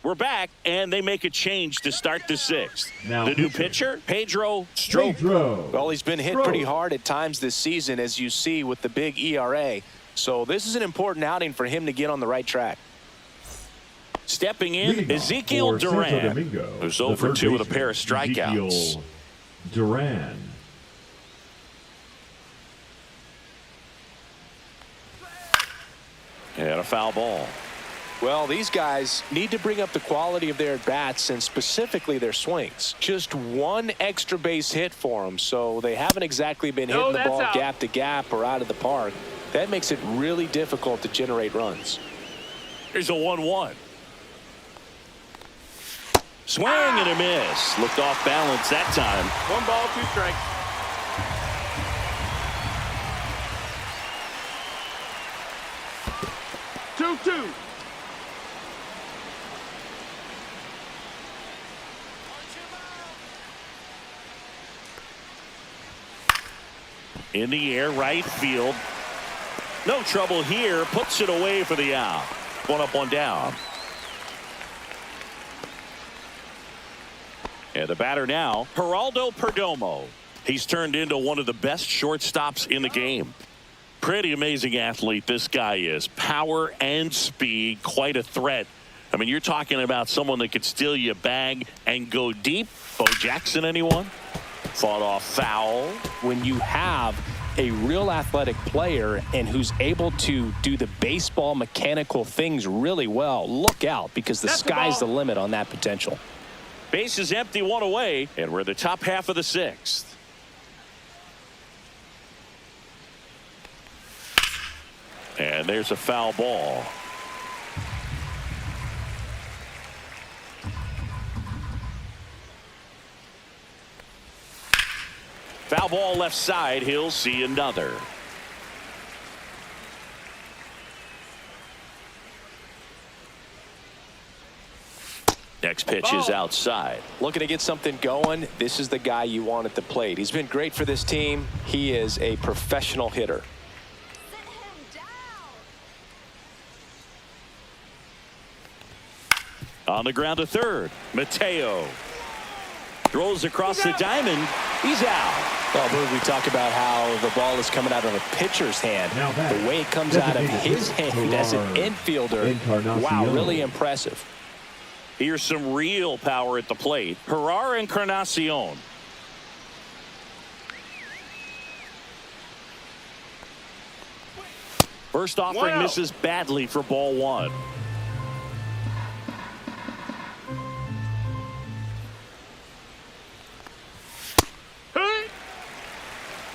We're back, and they make a change to start the 6th. Now The new pitcher. pitcher, Pedro Strop. Well, he's been hit Stroke. pretty hard at times this season, as you see with the big ERA. So this is an important outing for him to get on the right track. Stepping in, Leading off Ezekiel for Santo Duran, Domingo, who's the 0 for third 2 with a baseman, pair of strikeouts. Ezekiel Duran. And a foul ball. Well, these guys need to bring up the quality of their at-bats and specifically their swings. Just one extra base hit for them, so they haven't exactly been hitting the that's ball out. gap to gap or out of the park. That makes it really difficult to generate runs. Here's a 1-1. Swing and a miss. Looked off balance that time. 1 ball, 2 strikes. 2-2. In the air, right field. No trouble here. Puts it away for the out. One up, one down. And the batter now, Geraldo Perdomo. He's turned into one of the best shortstops in the game. Pretty amazing athlete this guy is. Power and speed, quite a threat. I mean, you're talking about someone that could steal you a bag and go deep. Bo Jackson, anyone? Fought off foul. When you have a real athletic player and who's able to do the baseball mechanical things really well, look out, because the sky's the limit on that potential. Base is empty, one away, and we're the top half of the sixth. And there's a foul ball. Foul ball left side. He'll see another. Next pitch is outside. Looking to get something going. This is the guy you want at the plate. He's been great for this team. He is a professional hitter. Sit him down. On the ground to third. Mateo throws across the diamond. He's out. Well, Boog, we talk about how the ball is coming out of a pitcher's hand. The way it comes out of his hand as an infielder. Wow, really impressive. Here's some real power at the plate. Gerard Encarnacion. First offering misses badly for ball one.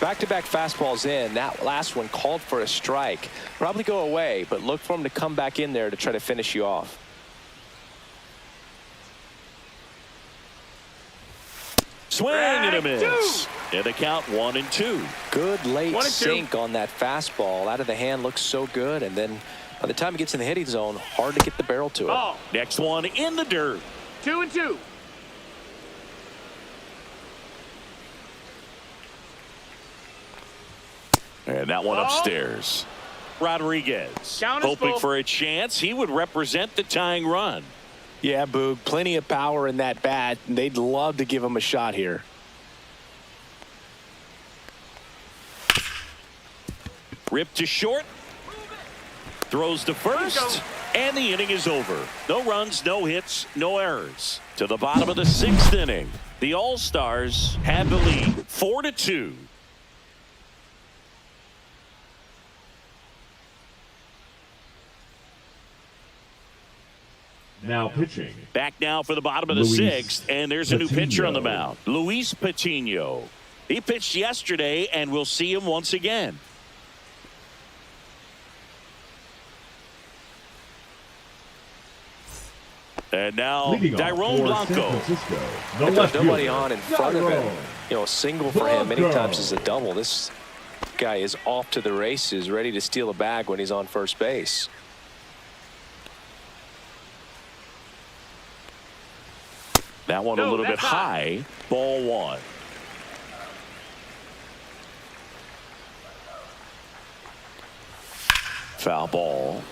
Back-to-back fastballs in. That last one called for a strike. Probably go away, but look for him to come back in there to try to finish you off. Swing and a miss. And the count 1-2. Good late sink on that fastball. Out of the hand, looks so good. And then by the time it gets in the hitting zone, hard to get the barrel to it. Next one in the dirt. 2-2. And that one upstairs. Rodriguez hoping for a chance. He would represent the tying run. Yeah, Boog, plenty of power in that bat. They'd love to give him a shot here. Ripped to short. Throws to first. And the inning is over. No runs, no hits, no errors. To the bottom of the sixth inning. The All-Stars have the lead 4-2. Now pitching. Back now for the bottom of the sixth, and there's a new pitcher on the mound. Luis Patino. He pitched yesterday, and we'll see him once again. And now Dairon Blanco. There's nobody on in front of him. You know, a single for him many times is a double. This guy is off to the races, ready to steal a bag when he's on first base. That one a little bit high. Ball one. Foul ball.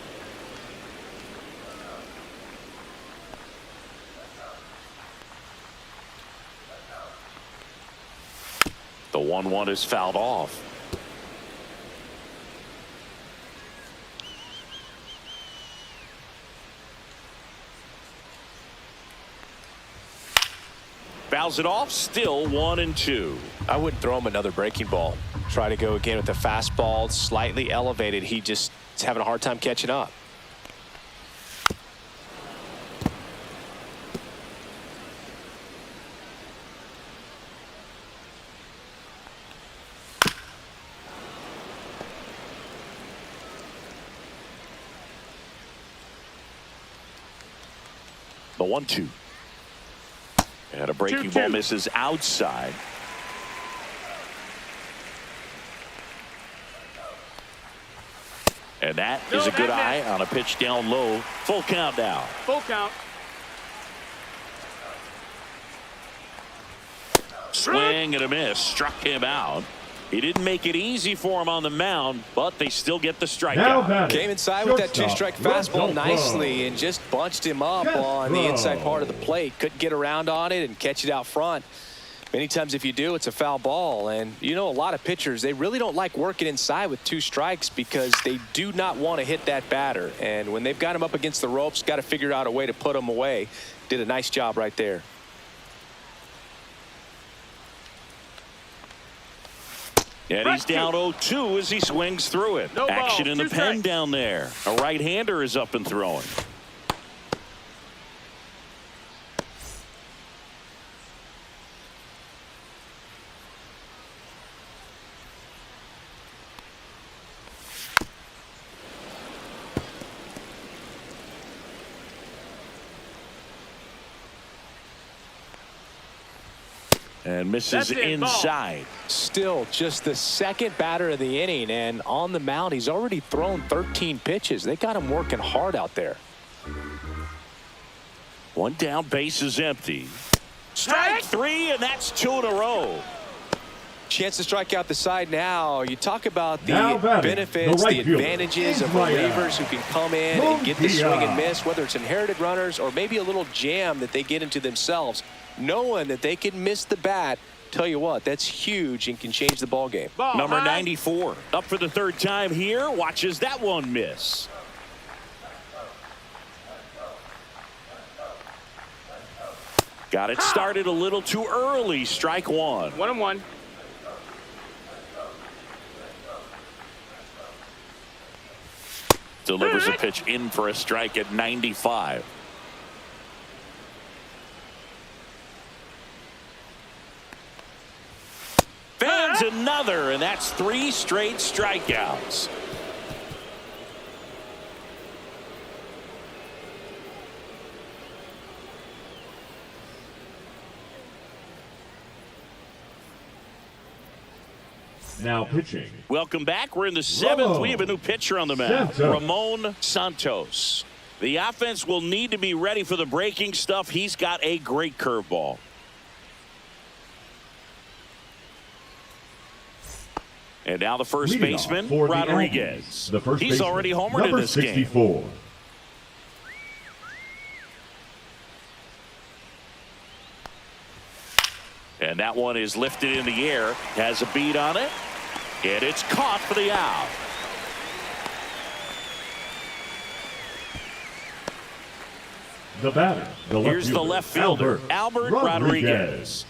The 1-1 is fouled off. Fouls it off. Still 1-2. I wouldn't throw him another breaking ball. Try to go again with the fastball, slightly elevated. He just is having a hard time catching up. The 1-2. And a breaking ball misses outside. And that is a good eye on a pitch down low. Full count now. Full count. Swing and a miss. Struck him out. He didn't make it easy for him on the mound, but they still get the strikeout. Came inside with that two-strike fastball nicely and just bunched him up on the inside part of the plate. Couldn't get around on it and catch it out front. Many times if you do, it's a foul ball. And you know, a lot of pitchers, they really don't like working inside with 2 strikes because they do not want to hit that batter. And when they've got him up against the ropes, got to figure out a way to put him away. Did a nice job right there. And he's down 0-2 as he swings through it. No Action ball. in the 2 pen strikes. down there. A right-hander is up and throwing. And misses inside. Still just the second batter of the inning, and on the mound he's already thrown 13 pitches. They got him working hard out there. 1 down, base is empty. Strike 3, and that's 2 in a row. Chance to strike out the side now. You talk about the Now batting, benefits, the right the advantages fielder, of relievers who can come in and get the swing and Montia. miss, whether it's inherited runners or maybe a little jam that they get into themselves. Knowing that they can miss the bat, tell you what, that's huge and can change the ball game. Ball Number high. 94 up for the 3rd time here. Watches that one miss. Got it started a little too early. Strike 1. 1-1. Delivers a pitch in for a strike at 95. Fans another, and that's 3 straight strikeouts. Now pitching. Welcome back. We're in the 7th. We have a new pitcher on the mound, Santos. Ramon Santos. The offense will need to be ready for the breaking stuff. He's got a great curveball. And now the first Leading baseman, off for the Rodriguez. Aggies, the first He's baseman, already homered in number this game. 64. And that one is lifted in the air, has a beat on it, and it's caught for the out. The batter, the left Here's the fielder, left fielder, Albert Rodriguez.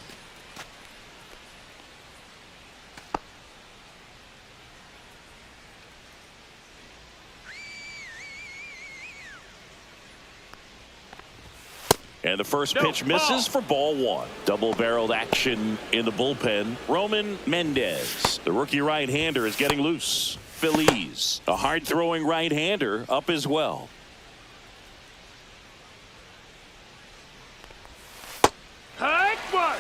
And the first pitch misses for ball 1. Double-barreled action in the bullpen. Roman Mendez, the rookie right-hander, is getting loose. Feliz, a hard-throwing right-hander, up as well. Hike one.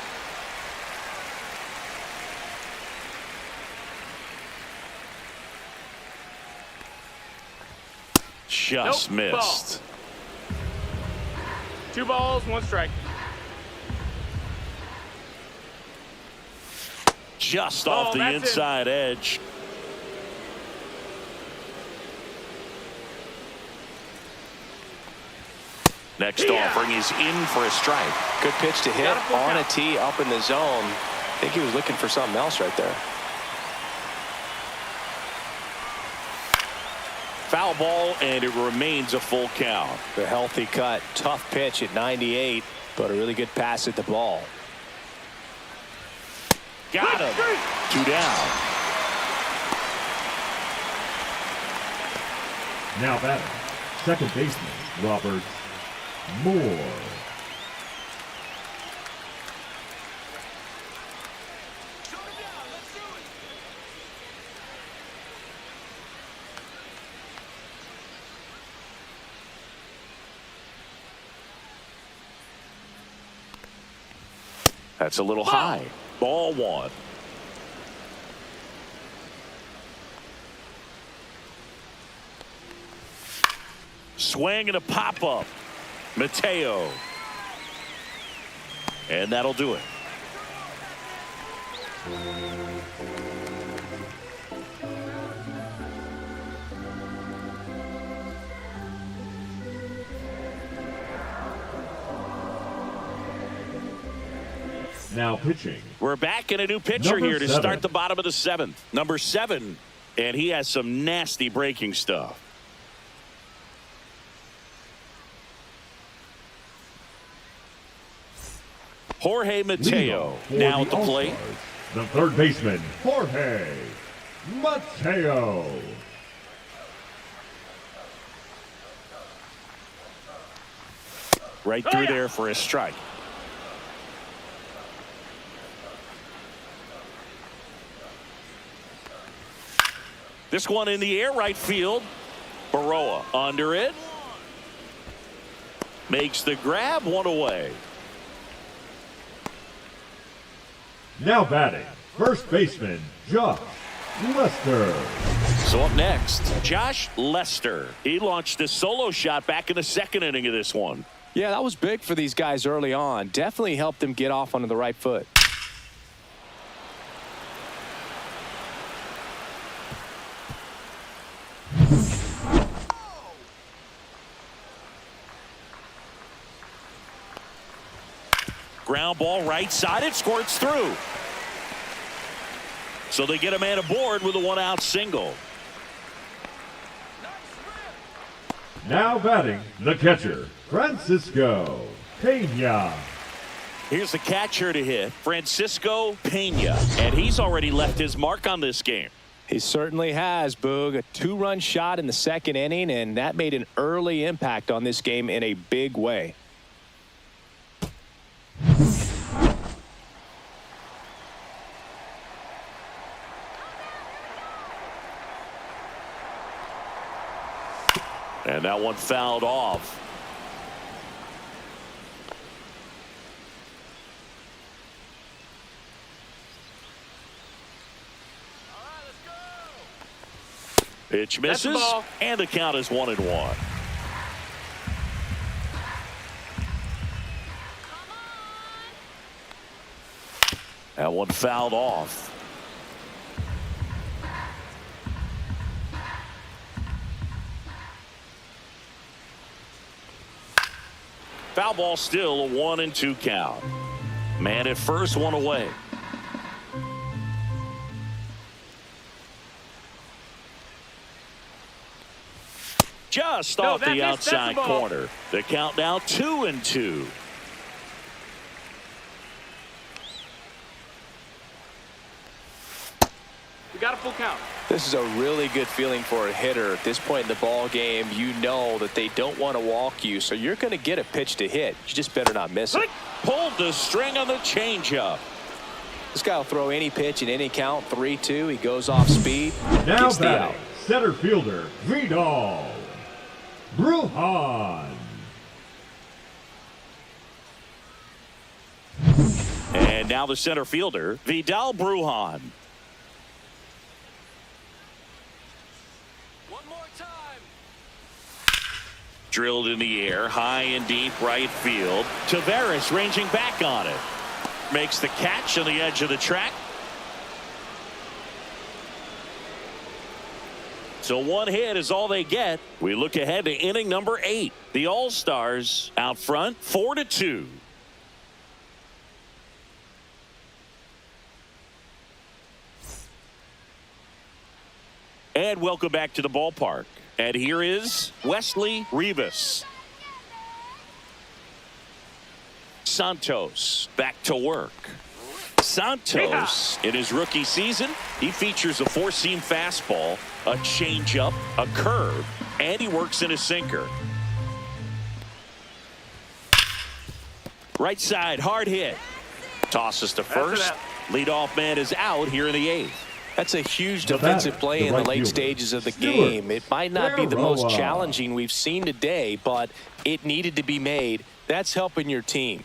Just Nope, missed. 2 balls, 1 strike. Just Ball, off the that's it. inside edge. Next offering is in for a strike. Good pitch to hit Got a full on a count. tee up in the zone. I think he was looking for something else right there. Foul ball, and it remains a full count. The healthy cut, tough pitch at 98, but a really good pass at the ball. Got him. 2 down. Now batting, second baseman, Robert Moore. That's a little high. Ball 1. swing and a pop-up. Mateo. And that'll do it. Now pitching. We're back in a new pitcher Number here to 7. start the bottom of the 7th. Number 7. And he has some nasty breaking stuff. Jorge Mateo now at the plate. The third baseman, Jorge Mateo. Right through there for a strike. This one in the air, right field. Baroa under it. Makes the grab, one away. Now batting, first baseman, Josh Lester. So up next, Josh Lester. He launched a solo shot back in the 2nd inning of this one. Yeah, that was big for these guys early on. Definitely helped them get off onto the right foot. Ground ball right side. It squirts through. So they get a man aboard with a 1-out single. Now batting, the catcher, Francisco Pena. Here's the catcher to hit, Francisco Pena. And he's already left his mark on this game. He certainly has, Boog. A 2-run shot in the 2nd inning, and that made an early impact on this game in a big way. And that one fouled off. Pitch misses, and the count is 1-1. That one fouled off. Foul ball, still a 1-2 count. Man at first, one away. Just off the outside corner. The count now 2-2. We got a full count. This is a really good feeling for a hitter at this point in the ball game. You know that they don't want to walk you, so you're going to get a pitch to hit. You just better not miss it. Pulled the string on the changeup. This guy will throw any pitch in any count. 3-2. He goes off speed. Now Gets the out. batting, center fielder, Vidal Brujan. And now the center fielder, Vidal Brujan. Drilled in the air, high and deep right field. Tavares ranging back on it. Makes the catch on the edge of the track. So one hit is all they get. We look ahead to inning number 8. The All-Stars out front, 4-2. And welcome back to the ballpark. And here is Wesley Rivas. Santos back to work. Santos, in his rookie season, he features a 4-seam fastball, a changeup, a curve, and he works in a sinker. Right side, hard hit. Tosses to first. Leadoff man is out here in the 8th. That's a huge defensive play in the late stages of the game. It might not be the most challenging we've seen today, but it needed to be made. That's helping your team.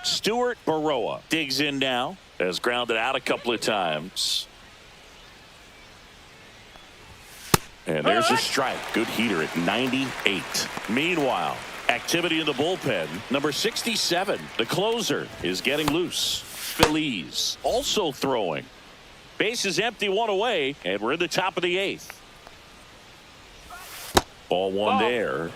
Stuart Baroa digs in now. Has grounded out a couple of times. And there's a strike. Good heater at 98. Meanwhile, activity in the bullpen. Number 67, the closer, is getting loose. Feliz also throwing. Base is empty, one away, and we're in the top of the 8th. Ball one there.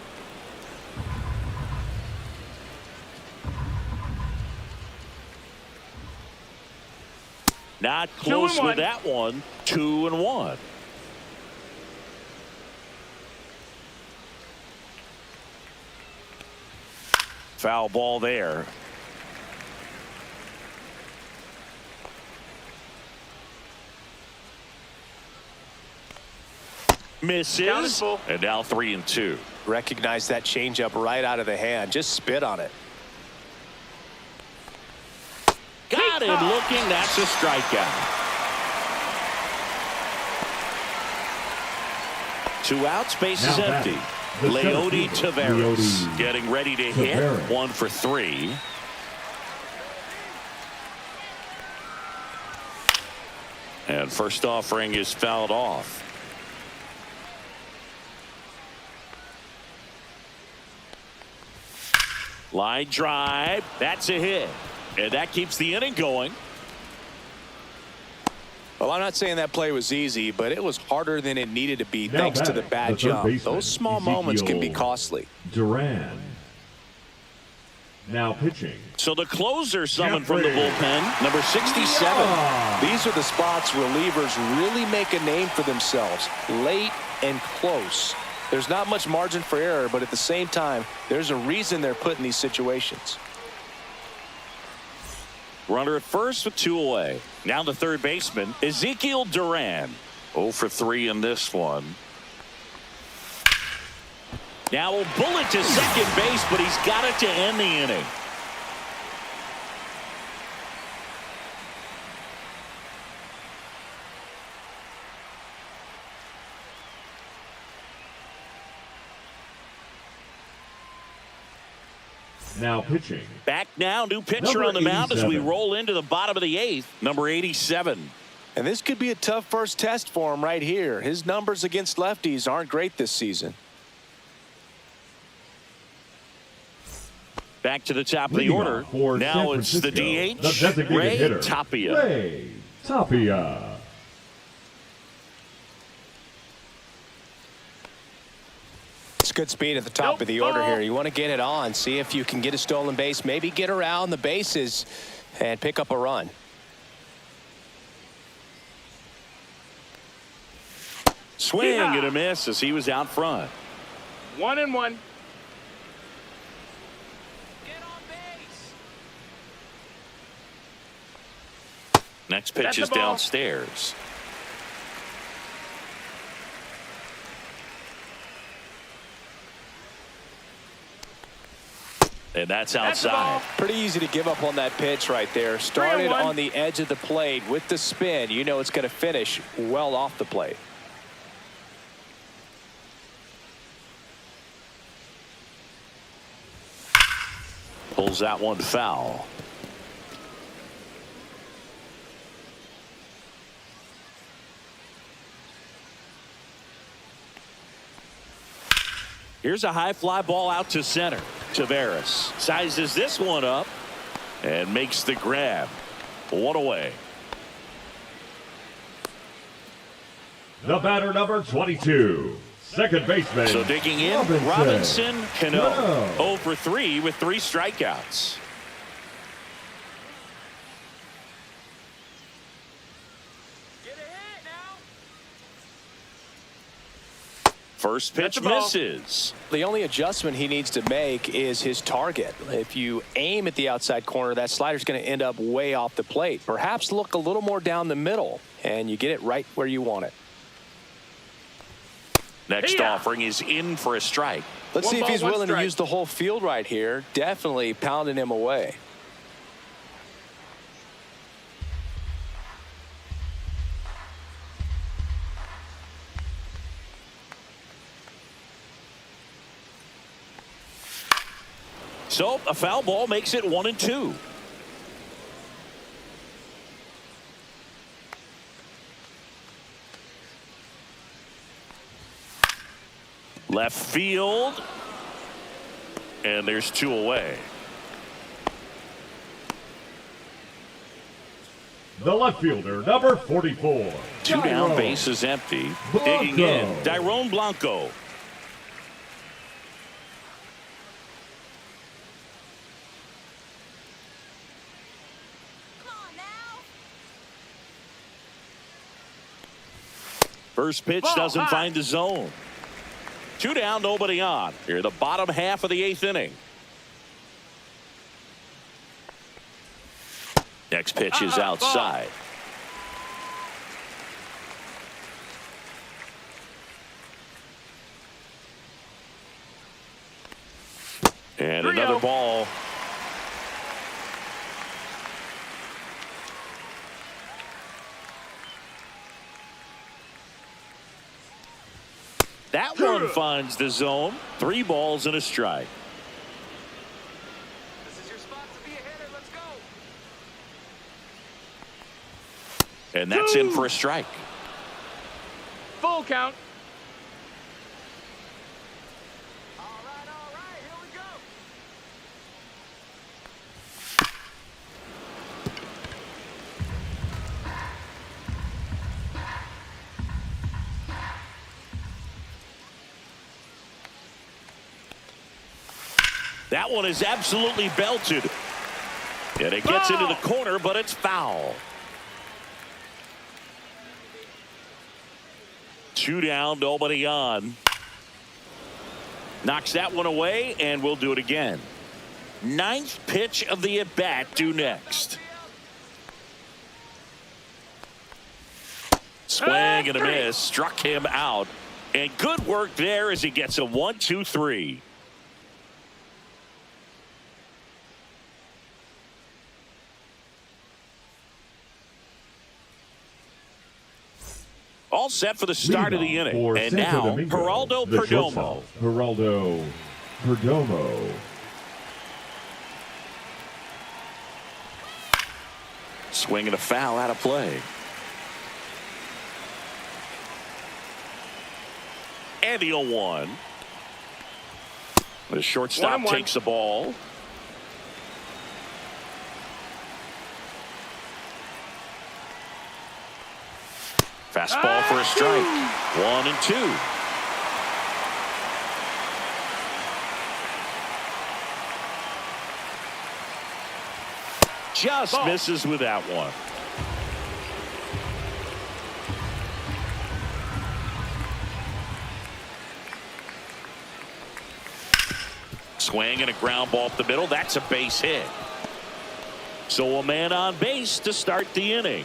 Not close with that one. 2-1. Foul ball there. Misses. And now 3-2. Recognize that changeup right out of the hand. Just spit on it. Got him looking. That's a strikeout. 2 outs. Base is empty. Leody Taveras getting ready to hit. 1 for 3. And first offering is fouled off. Line drive. That's a hit. And that keeps the inning going. Well, I'm not saying that play was easy, but it was harder than it needed to be thanks to the bad jump. Those small moments can be costly. Duran. Now pitching. So the closer summoned from the bullpen, number 67. These are the spots relievers really make a name for themselves. Late and close. There's not much margin for error, but at the same time, there's a reason they're put in these situations. Runner at first with 2 away. Now the third baseman, Ezekiel Duran. 0 for 3 in this one. Now a bullet to second base, but he's got it to end the inning. Now pitching. Back now, new pitcher Number on the mound as we 87. roll into the bottom of the 8th. Number 87. And this could be a tough first test for him right here. His numbers against lefties aren't great this season. Back to the top of the Leading order. off for Now San it's the Francisco, DH, the designated Ray hitter, Tapia. Ray Tapia. It's good speed at the top of the order here. You want to get it on, see if you can get a stolen base, maybe get around the bases and pick up a run. Swing and a miss as he was out front. 1-1. Next pitch is downstairs. And that's outside. Pretty easy to give up on that pitch right there. Started on the edge of the plate with the spin. You know it's going to finish well off the plate. Pulls that one foul. Here's a high fly ball out to center. Taveras sizes this one up and makes the grab. 1 away. The batter, number 22. Second baseman. So digging in, Robinson Cano. 0 for 3 with 3 strikeouts. First pitch misses. The only adjustment he needs to make is his target. If you aim at the outside corner, that slider's going to end up way off the plate. Perhaps look a little more down the middle, and you get it right where you want it. Next offering is in for a strike. Let's see if he's willing to use the whole field right here. Definitely pounding him away. So a foul ball makes it 1-2. Left field. And there's 2 away. The left fielder, number 44. 2 down, base is empty. Digging in, Dairon Blanco. Come on now. First pitch doesn't find the zone. 2 down, nobody on. Here, the bottom half of the 8th inning. Next pitch is outside. And another ball. That one finds the zone. 3 balls and a strike. This is your spot to be a hitter. Let's go. And that's in for a strike. Full count. All right, here we go. That one is absolutely belted. And it gets into the corner, but it's foul. 2 down, nobody on. Knocks that one away, and we'll do it again. 9th pitch of the at-bat due next. Swing and a miss. Struck him out. And good work there as he gets a 1-2-3. All set for the start of the inning. And now, Geraldo Perdomo. Geraldo Perdomo. Swing and a foul out of play. And the 0-1. The shortstop 1-1. takes the ball. Fastball for a strike. 1-2. Just misses with that one. Swing and a ground ball up the middle. That's a base hit. So a man on base to start the inning.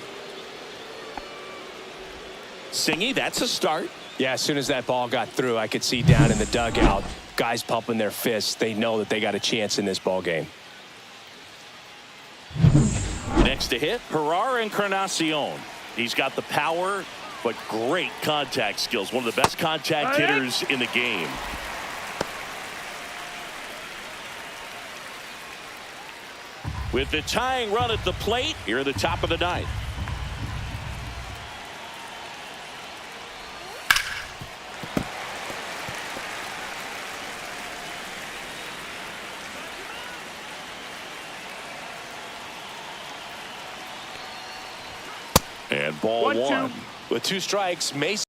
Singy, that's a start. Yeah, as soon as that ball got through, I could see down in the dugout, guys pumping their fists. They know that they got a chance in this ball game. Next to hit, Gerard Encarnacion. He's got the power, but great contact skills. One of the best contact hitters in the game. With the tying run at the plate, here at the top of the 9th. And ball 1. With 2 strikes, Mason.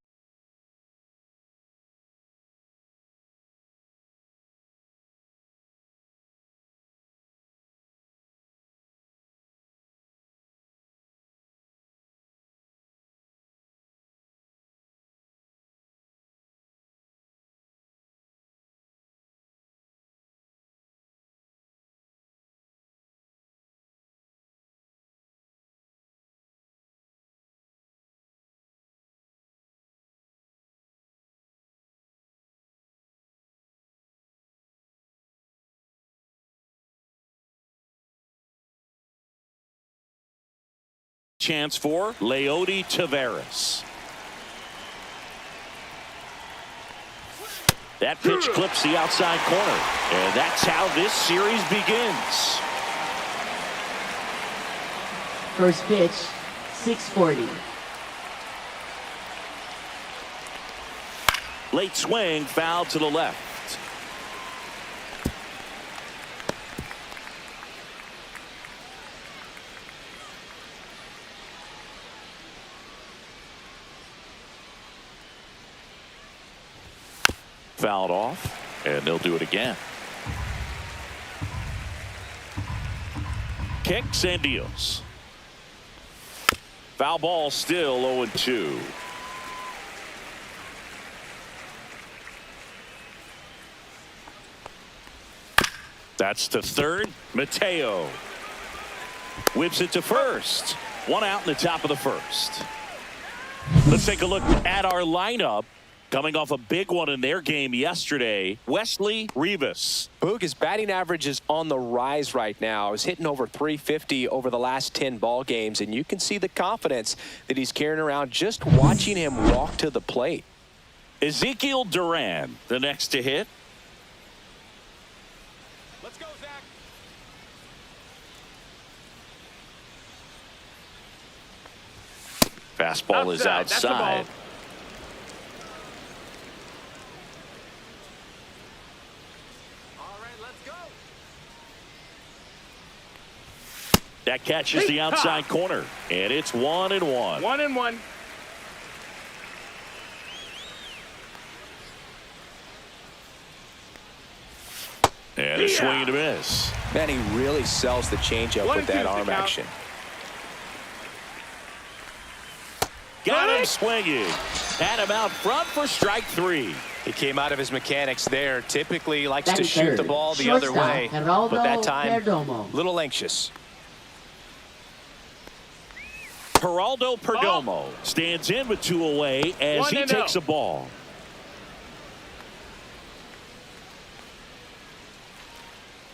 Chance for Leody Taveras. That pitch clips the outside corner. And that's how this series begins. First pitch, 640. Late swing, foul to the left. Fouled off, and they'll do it again. Kicks and deals. Foul ball, still 0-2. That's to third. Mateo whips it to first. One out in the top of the first. Let's take a look at our lineup. Coming off a big one in their game yesterday, Wesley Rivas. Boog, his batting average is on the rise right now. He's hitting over 350 over the last 10 ball games, and you can see the confidence that he's carrying around just watching him walk to the plate. Ezekiel Duran, the next to hit. Let's go, Zach. Fastball is outside. That catches the outside corner, and it's 1-1. 1-1. And a swing and a miss. Man, he really sells the changeup with that arm action. Got him swinging. Had him out front for strike 3. He came out of his mechanics there. Typically likes to shoot the ball the other way, but that time a little anxious. Geraldo Perdomo stands in with 2 away as he takes a ball.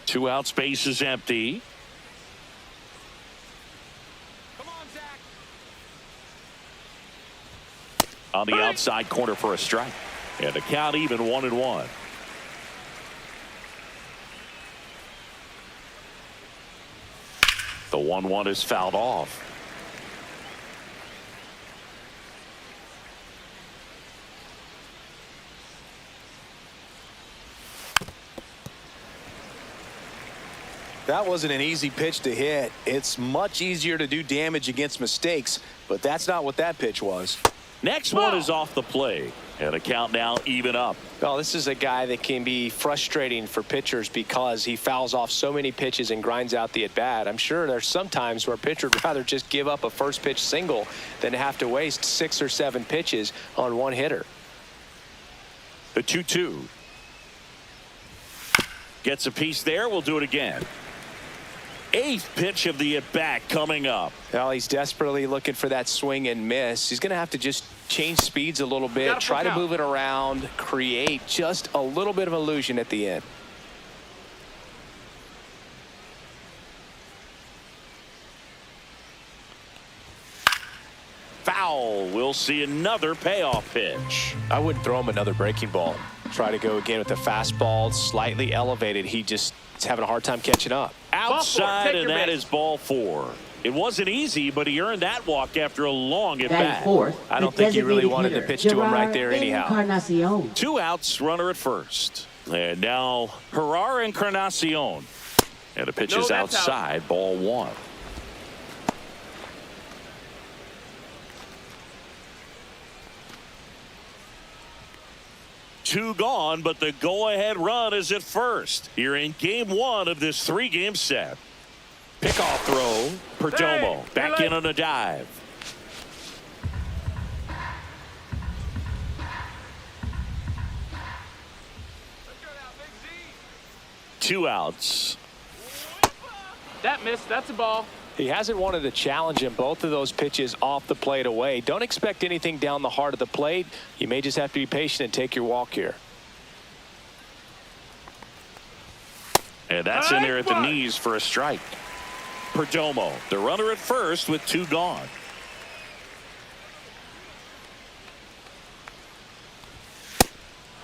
Two out, space is empty. Come on, Zach. On the outside corner for a strike. And the count even 1-1. The 1-1 is fouled off. That wasn't an easy pitch to hit. It's much easier to do damage against mistakes, but that's not what that pitch was. Next one is off the plate. And the count now even up. Well, this is a guy that can be frustrating for pitchers because he fouls off so many pitches and grinds out the at-bat. I'm sure there's some times where a pitcher would rather just give up a first pitch single than have to waste 6 or 7 pitches on one hitter. The 2-2. Gets a piece there. We'll do it again. 8th pitch of the at-bat coming up. Well, he's desperately looking for that swing and miss. He's going to have to just change speeds a little bit, try to move it around, create just a little bit of illusion at the end. Foul. We'll see another payoff pitch. I wouldn't throw him another breaking ball. Try to go again with the fastball, slightly elevated. He just is having a hard time catching up. Outside, and that is ball 4. It wasn't easy, but he earned that walk after a long at bat. I don't think he really wanted to pitch to him right there anyhow. 2 outs, runner at first. And now Gerard Encarnacion. And the pitch is outside, ball 1. Two gone, but the go-ahead run is at first. Here in game 1 of this 3-game set. Pickoff throw. Perdomo back in on a dive. Two outs. That missed. That's a ball. He hasn't wanted to challenge him. Both of those pitches off the plate away. Don't expect anything down the heart of the plate. You may just have to be patient and take your walk here. And that's in there at the knees for a strike. Perdomo, the runner at first with 2 gone.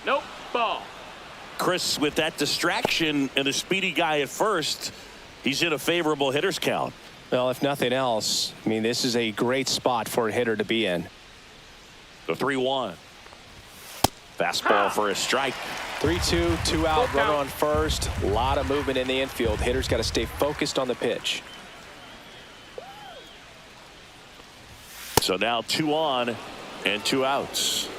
Nope. Ball. Chris, with that distraction and a speedy guy at first, he's in a favorable hitter's count. Well, if nothing else, I mean, this is a great spot for a hitter to be in. The 3-1. Fastball for a strike. 3-2, 2 out, runner on first. A lot of movement in the infield. Hitter's got to stay focused on the pitch. So now 2 on and 2 outs.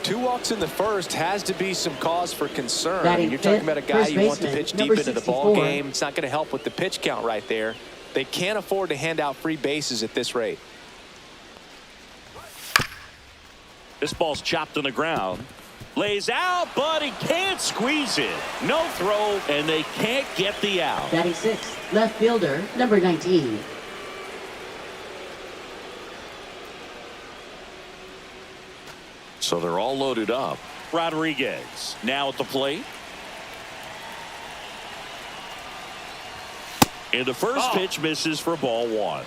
2 walks in the first has to be some cause for concern. Batting You're talking fifth, about a guy first you want to baseman, pitch deep number into the 64. ball game. It's not going to help with the pitch count right there. They can't afford to hand out free bases at this rate. This ball's chopped on the ground. Lays out, but he can't squeeze it. No throw, and they can't get the out. Batting sixth, left fielder, number 19. So they're all loaded up. Rodriguez now at the plate. And the first pitch misses for ball 1.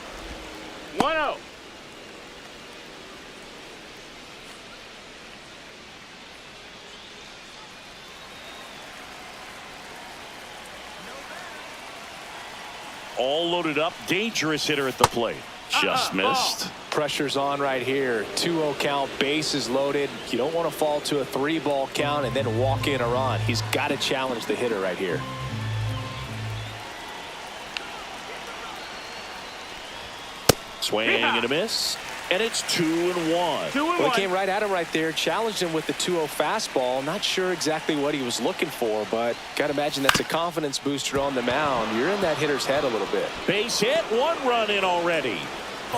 1-0. All loaded up. Dangerous hitter at the plate. Just missed. Pressure's on right here. 2-0 count, bases loaded. You don't want to fall to a 3-ball count and then walk in a run. He's got to challenge the hitter right here. Swing and a miss. And it's 2-1. 2-1. Well, he came right at him right there, challenged him with the 2-0 fastball. Not sure exactly what he was looking for, but got to imagine that's a confidence booster on the mound. You're in that hitter's head a little bit. Base hit, 1 run in already.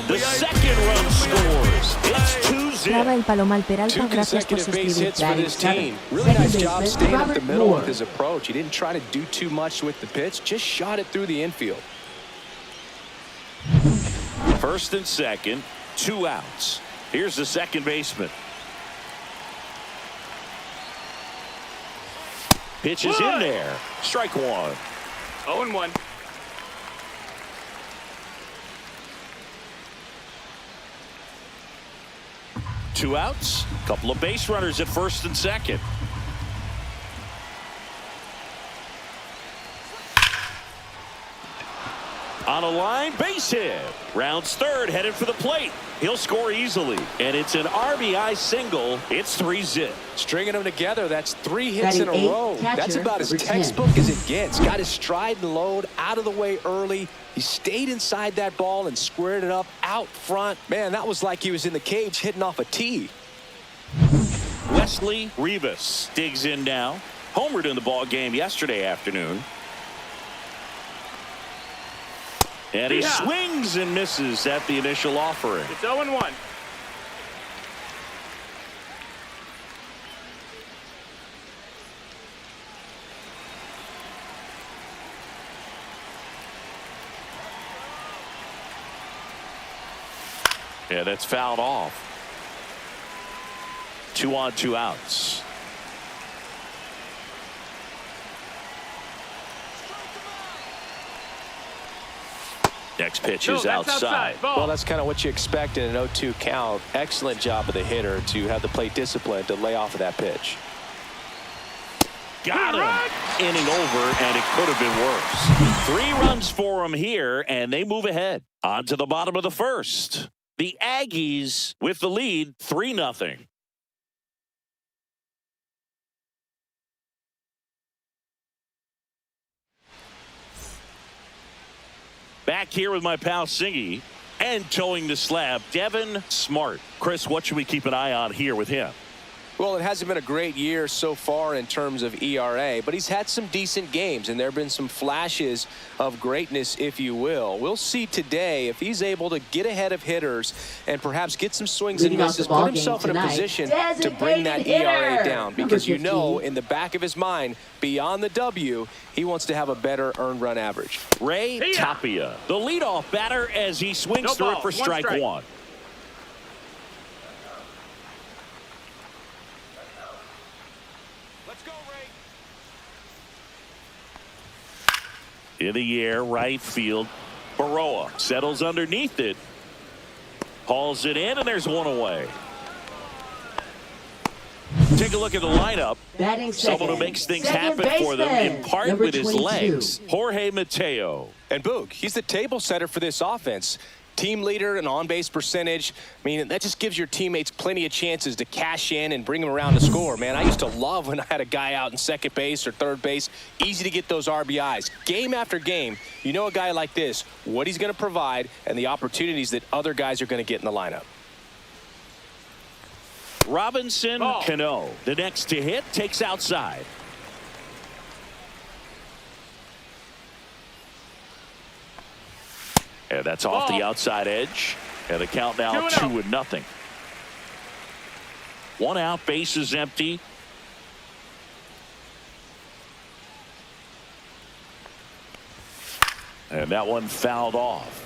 The second run scores. It's Clava 2-0. el Palomal Peralta, 2 gracias por consecutive base hits suscribirte. for this team. Really Second nice job baseman, staying up the Robert middle Moore. with his approach. He didn't try to do too much with the pitch, just shot it through the infield. First and second, 2 outs. Here's the second baseman. Pitch is in there. Strike 1. 0-1. Two outs. Couple of base runners at first and second. On a line, base hit. Rounds third, headed for the plate. He'll score easily. And it's an RBI single. It's 3-zip. Stringing them together, that's 3 hits in Batting a row. eighth, catcher, That's about as number 10. textbook as it gets. Got his stride and load out of the way early. He stayed inside that ball and squared it up out front. Man, that was like he was in the cage hitting off a tee. Wesley Rivas digs in now. Homered in the ball game yesterday afternoon. And he swings and misses at the initial offering. It's 0-1. Yeah, that's fouled off. 2 on, 2 outs. Next pitch is outside. Well, that's kind of what you expect in an 0-2 count. Excellent job of the hitter to have the plate discipline to lay off of that pitch. Got him. Inning over, and it could have been worse. 3 runs for him here, and they move ahead. On to the bottom of the first. The Aggies with the lead, 3-0. Back here with my pal Singy, and towing the slab, Devin Smart. Chris, what should we keep an eye on here with him? Well, it hasn't been a great year so far in terms of ERA, but he's had some decent games, and there have been some flashes of greatness, if you will. We'll see today if he's able to get ahead of hitters and perhaps get some swings and misses, put himself in a position to bring that ERA down. Because you know, in the back of his mind, beyond the W, he wants to have a better earned run average. Ray Tapia, the leadoff batter, as he swings through it for strike 1. In the air, right field. Baroa settles underneath it. Hauls it in, and there's 1 away. Take a look at the lineup. Someone who makes things happen for them, in part with his legs. Jorge Mateo. And Boog, he's the table setter for this offense. Team leader and on-base percentage. I mean, that just gives your teammates plenty of chances to cash in and bring them around to score, man. I used to love when I had a guy out in second base or third base. Easy to get those RBIs. Game after game, you know a guy like this, what he's going to provide and the opportunities that other guys are going to get in the lineup. Robinson Cano, the next to hit, takes outside. And that's off the outside edge. And the count now 2-0. One out, base is empty. And that one fouled off.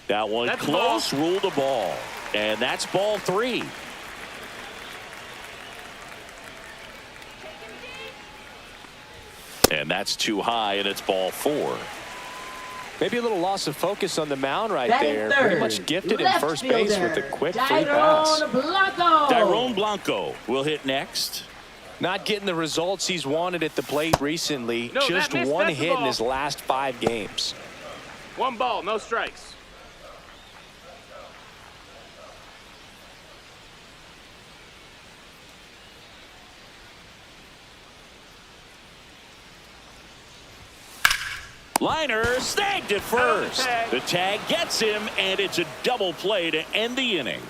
That one close, ruled a ball. And that's ball 3. And that's too high, and it's ball 4. Maybe a little loss of focus on the mound right there. Pretty much gifted in first base with a quick free pass. Tyrone Blanco will hit next. Not getting the results he's wanted at the plate recently. Just one hit in his last 5 games. 1 ball, no strikes. Liner snagged at first. The tag gets him, and it's a double play to end the inning.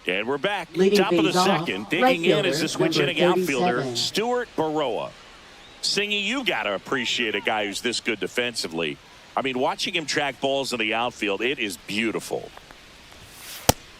And we're back. Top of the second. Digging in is the switch hitting outfielder, Stuart Baroa. Singy, you got to appreciate a guy who's this good defensively. I mean, watching him track balls in the outfield, it is beautiful.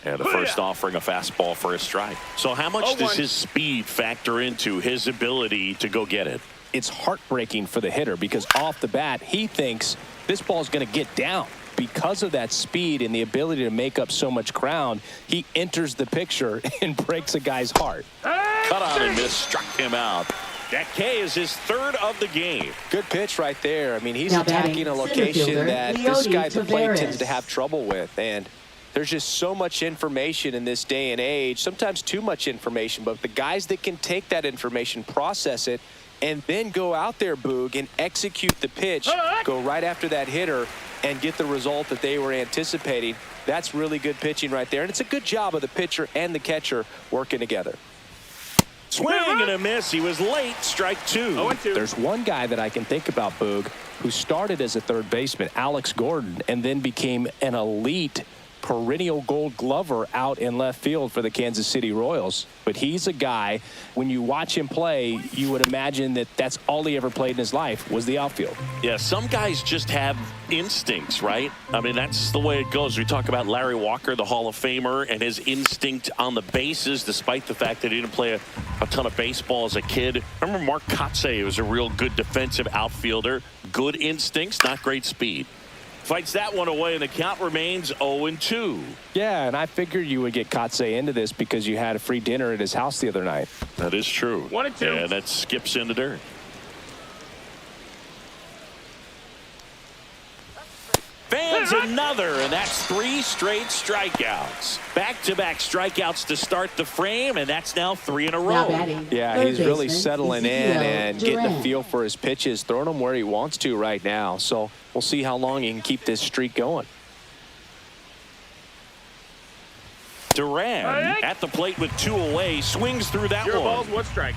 And the first offering a fastball for a strike. So how much does his speed factor into his ability to go get it? It's heartbreaking for the hitter because off the bat, he thinks this ball is going to get down. Because of that speed and the ability to make up so much ground, he enters the picture and breaks a guy's heart. Cut on and miss, struck him out. That K is his 3rd of the game. Good pitch right there. I mean, he's attacking a location that this guy at the plate tends to have trouble with. And there's just so much information in this day and age, sometimes too much information, but the guys that can take that information, process it, and then go out there, Boog, and execute the pitch, go right after that hitter, and get the result that they were anticipating. That's really good pitching right there, and it's a good job of the pitcher and the catcher working together. Swing and a miss. He was late. Strike 2. There's one guy that I can think about, Boog, who started as a third baseman, Alex Gordon, and then became an elite perennial Gold Glover out in left field for the Kansas City Royals. But he's a guy, when you watch him play, you would imagine that that's all he ever played in his life was the outfield. Yeah, some guys just have instincts, right? I mean, that's the way it goes. We talk about Larry Walker, the Hall of Famer, and his instinct on the bases, despite the fact that he didn't play a ton of baseball as a kid. Remember Mark Kotsay was a real good defensive outfielder. Good instincts, not great speed. Fights that one away, and the count remains 0-2. Yeah, and I figured you would get Kotsay into this because you had a free dinner at his house the other night. That is true. 1-2. And that skips in the dirt. Fans another, and that's 3 straight strikeouts. Back-to-back strikeouts to start the frame, and that's now 3 in a row. Yeah, he's really settling in and getting a feel for his pitches, throwing them where he wants to right now. So we'll see how long he can keep this streak going. Duran at the plate with 2 away, swings through that 0 one. balls, 1 strike.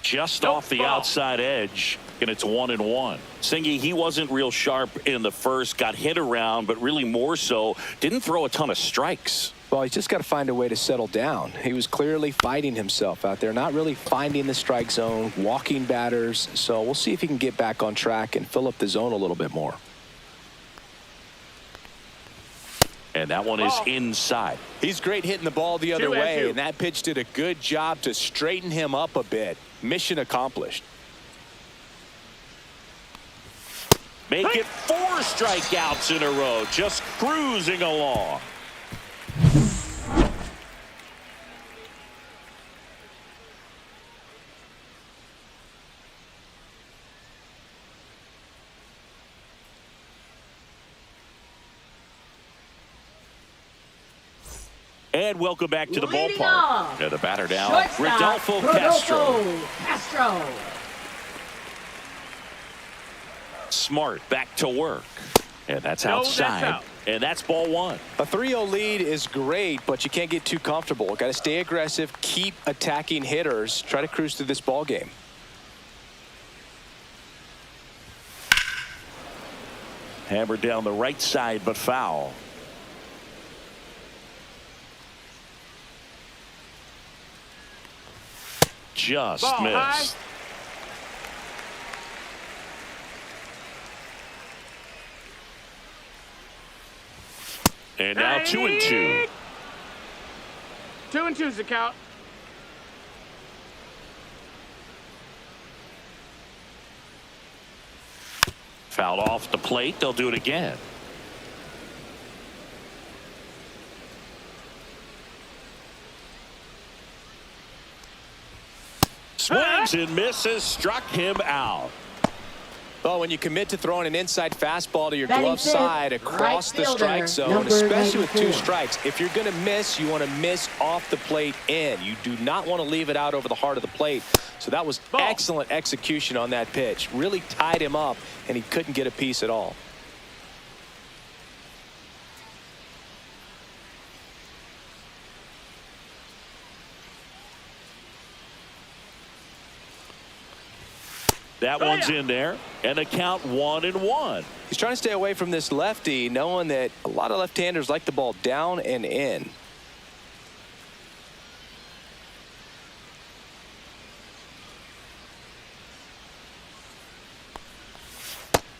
Just off the outside edge, and it's 1-1. Singy, he wasn't real sharp in the first, got hit around, but really more so, didn't throw a ton of strikes. Well, he's just got to find a way to settle down. He was clearly fighting himself out there, not really finding the strike zone, walking batters. So we'll see if he can get back on track and fill up the zone a little bit more. And that one is inside. He's great hitting the ball the other way, and that pitch did a good job to straighten him up a bit. Mission accomplished. Make it 4 strikeouts in a row, just cruising along. And welcome back to the Leading ballpark. off, The batter down, shortstop, Rodolfo Castro. Castro. Smart back to work. And that's No, outside. that's out. And that's ball one. A 3-0 lead is great, but you can't get too comfortable. Got to stay aggressive, keep attacking hitters, try to cruise through this ball game. Hammered down the right side, but foul. Just Ball missed. high. And now 2-2. 2-2's the count. Fouled off the plate. They'll do it again. Swings and misses. Struck him out. Well, when you commit to throwing an inside fastball to your Batting glove fifth, side across right the fielder, strike zone, number especially with 2 94. strikes, if you're going to miss, you want to miss off the plate in. You do not want to leave it out over the heart of the plate. So that was Ball. excellent execution on that pitch. Really tied him up, and he couldn't get a piece at all. That one's in there. And the count 1-1. He's trying to stay away from this lefty, knowing that a lot of left-handers like the ball down and in.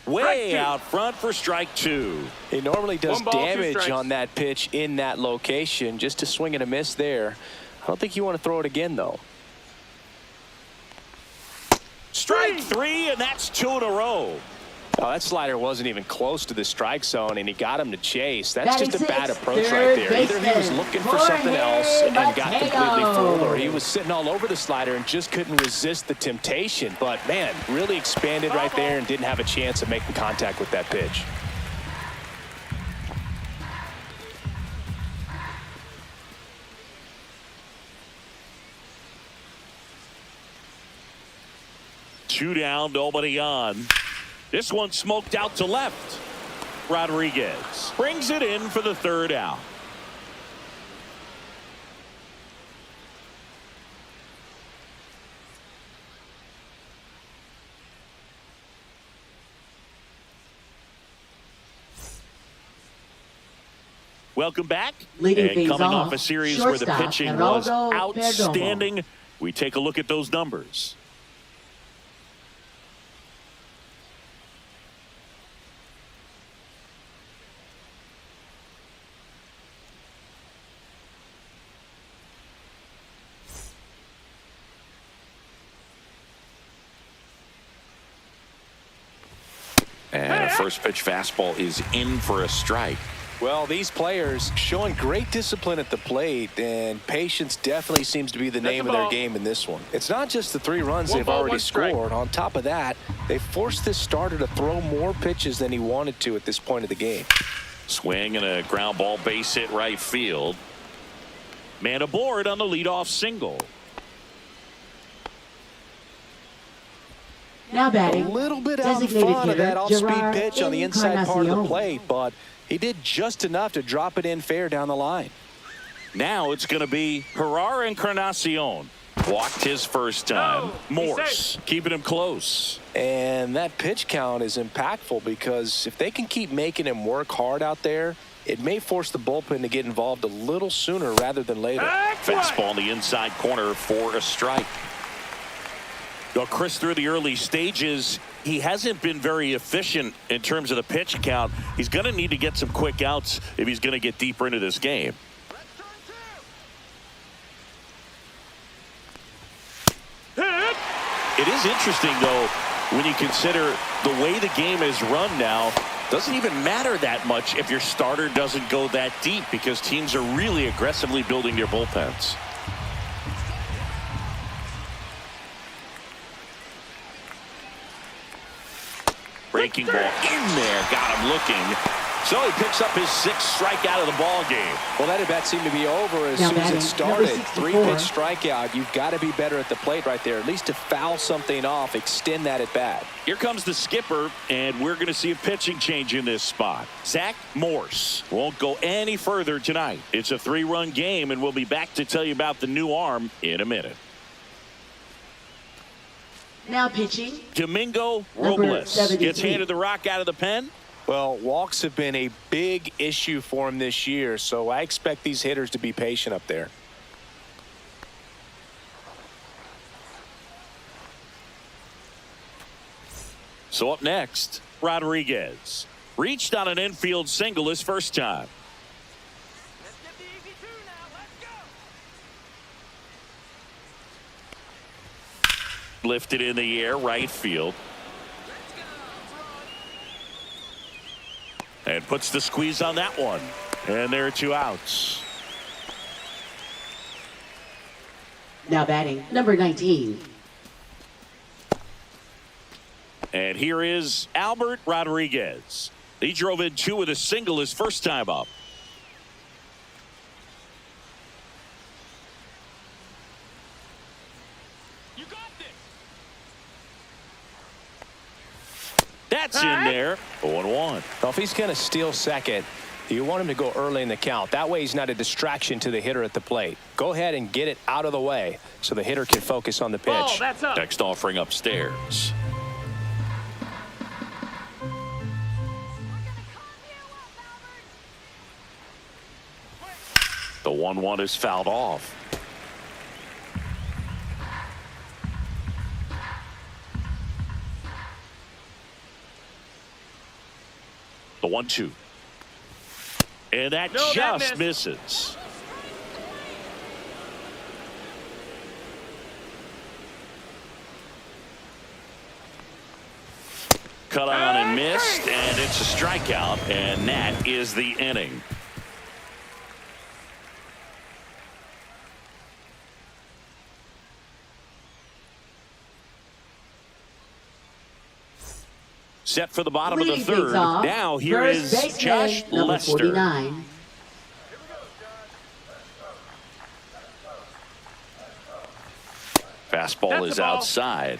Way out front for strike 2. He normally does 1 ball, 2 damage strikes. on that pitch in that location. Just to swing and a miss there. I don't think you want to throw it again, though. Strike 3, and that's 2 in a row. Oh, that slider wasn't even close to the strike zone, and he got him to chase. That's Batting just a bad sixth, approach third right there. Either he was baseman, looking for something else and got Mateo. completely fooled, or he was sitting all over the slider and just couldn't resist the temptation. But, man, really expanded right there and didn't have a chance of making contact with that pitch. Two down, nobody on. This one smoked out to left. Rodriguez brings it in for the 3rd out. Welcome back. Leading And things coming off off, a series where the shortstop, pitching was Geraldo outstanding, we take a look at those numbers. And a first pitch fastball is in for a strike. Well, these players showing great discipline at the plate, and patience definitely seems to be the name of their game in this one. It's not just the 3 runs 1 they've ball, already 1 strike. scored. On top of that, they forced this starter to throw more pitches than he wanted to at this point of the game. Swing and a ground ball, base hit right field. Man aboard on the leadoff single. Now A batting, little bit out in designated front of hitter, that off-speed Gerard pitch on the inside part of the Encarnacion. plate, but he did just enough to drop it in fair down the line. Now it's going to be Gerard Encarnacion. Walked his first time. No, he's Morse safe. keeping him close. And that pitch count is impactful because if they can keep making him work hard out there, it may force the bullpen to get involved a little sooner rather than later. Fastball in the inside corner for a strike. Well, Chris, through the early stages, he hasn't been very efficient in terms of the pitch count. He's going to need to get some quick outs if he's going to get deeper into this game. It is interesting, though, when you consider the way the game is run now. Doesn't even matter that much if your starter doesn't go that deep because teams are really aggressively building their bullpens. Breaking ball in there, got him looking. So he picks up his 6th strikeout of the ball game. Well, that at bat seemed to be over as soon as it started. 3-pitch strikeout. You've got to be better at the plate right there, at least to foul something off, extend that at bat. Here comes the skipper, and we're going to see a pitching change in this spot. Zach Morse won't go any further tonight. It's a 3-run game, and we'll be back to tell you about the new arm in a minute. Now pitching, Domingo number Robles 73. gets handed the rock out of the pen. Well, walks have been a big issue for him this year, so I expect these hitters to be patient up there. So up next, Rodriguez reached on an infield single his first time. Let's get the easy 2 now. Let's go. Lifted in the air, right field. And puts the squeeze on that one. And there are 2 outs. now batting, number 19. And here is Albert Rodriguez. He drove in 2 with a single his first time up. You got this. That's in there. 0-1. Well, if he's going to steal second, you want him to go early in the count. That way he's not a distraction to the hitter at the plate. Go ahead and get it out of the way so the hitter can focus on the pitch. Ball, that's up. Next offering upstairs. The 1-1 is fouled off. The 1-2. And that No, that just missed. misses. Cut on and missed, and it's a strikeout, and that is the inning. Set for the bottom of the Leading things third. off, Now here first is baseman, Josh number Lester. 49. Fastball That's is the ball. outside.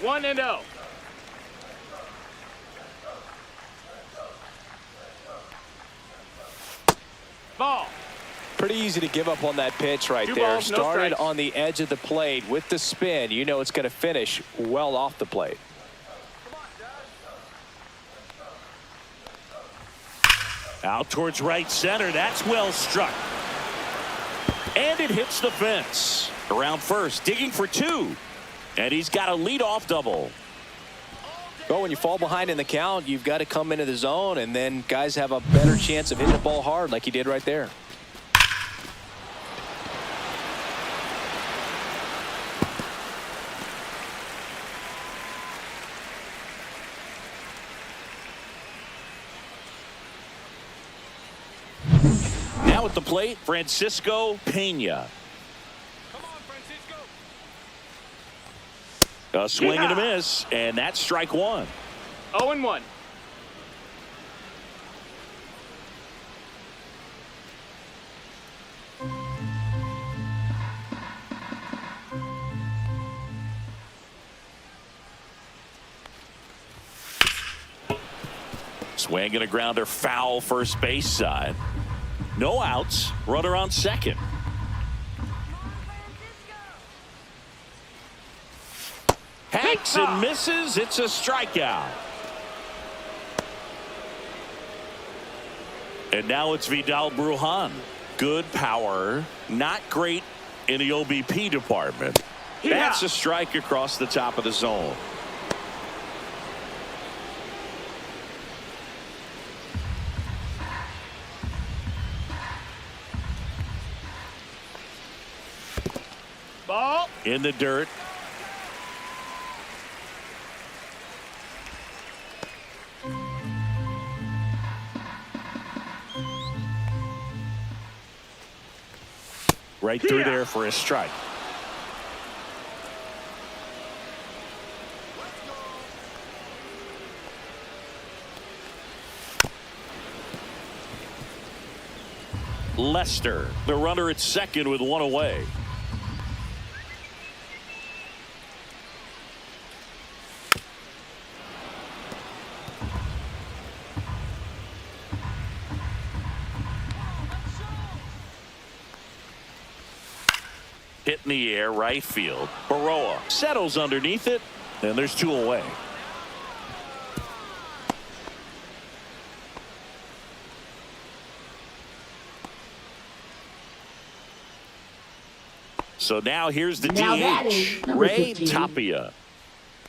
1-0. Ball. Pretty easy to give up on that pitch right 2 there. balls, no Started strikes. on the edge of the plate with the spin. You know it's going to finish well off the plate. Out towards right center. That's well struck. And it hits the fence. Around first, digging for 2. And he's got a leadoff double. Well, when you fall behind in the count, you've got to come into the zone, and then guys have a better chance of hitting the ball hard like he did right there. Now at the plate, Francisco Pena. Come on, Francisco. A swing and a miss, and that's strike 1. 0-1. Swing and a grounder foul first base side. No outs. Runner on second. Hacks and misses. It's a strikeout. And now it's Vidal Brujan. Good power. Not great in the OBP department. That's a strike across the top of the zone. Ball. In the dirt. Right through there for a strike. Lester, the runner at second with one away. Hit in the air, right field. Baroa settles underneath it, and there's two away. So now here's the DH, Ray Tapia.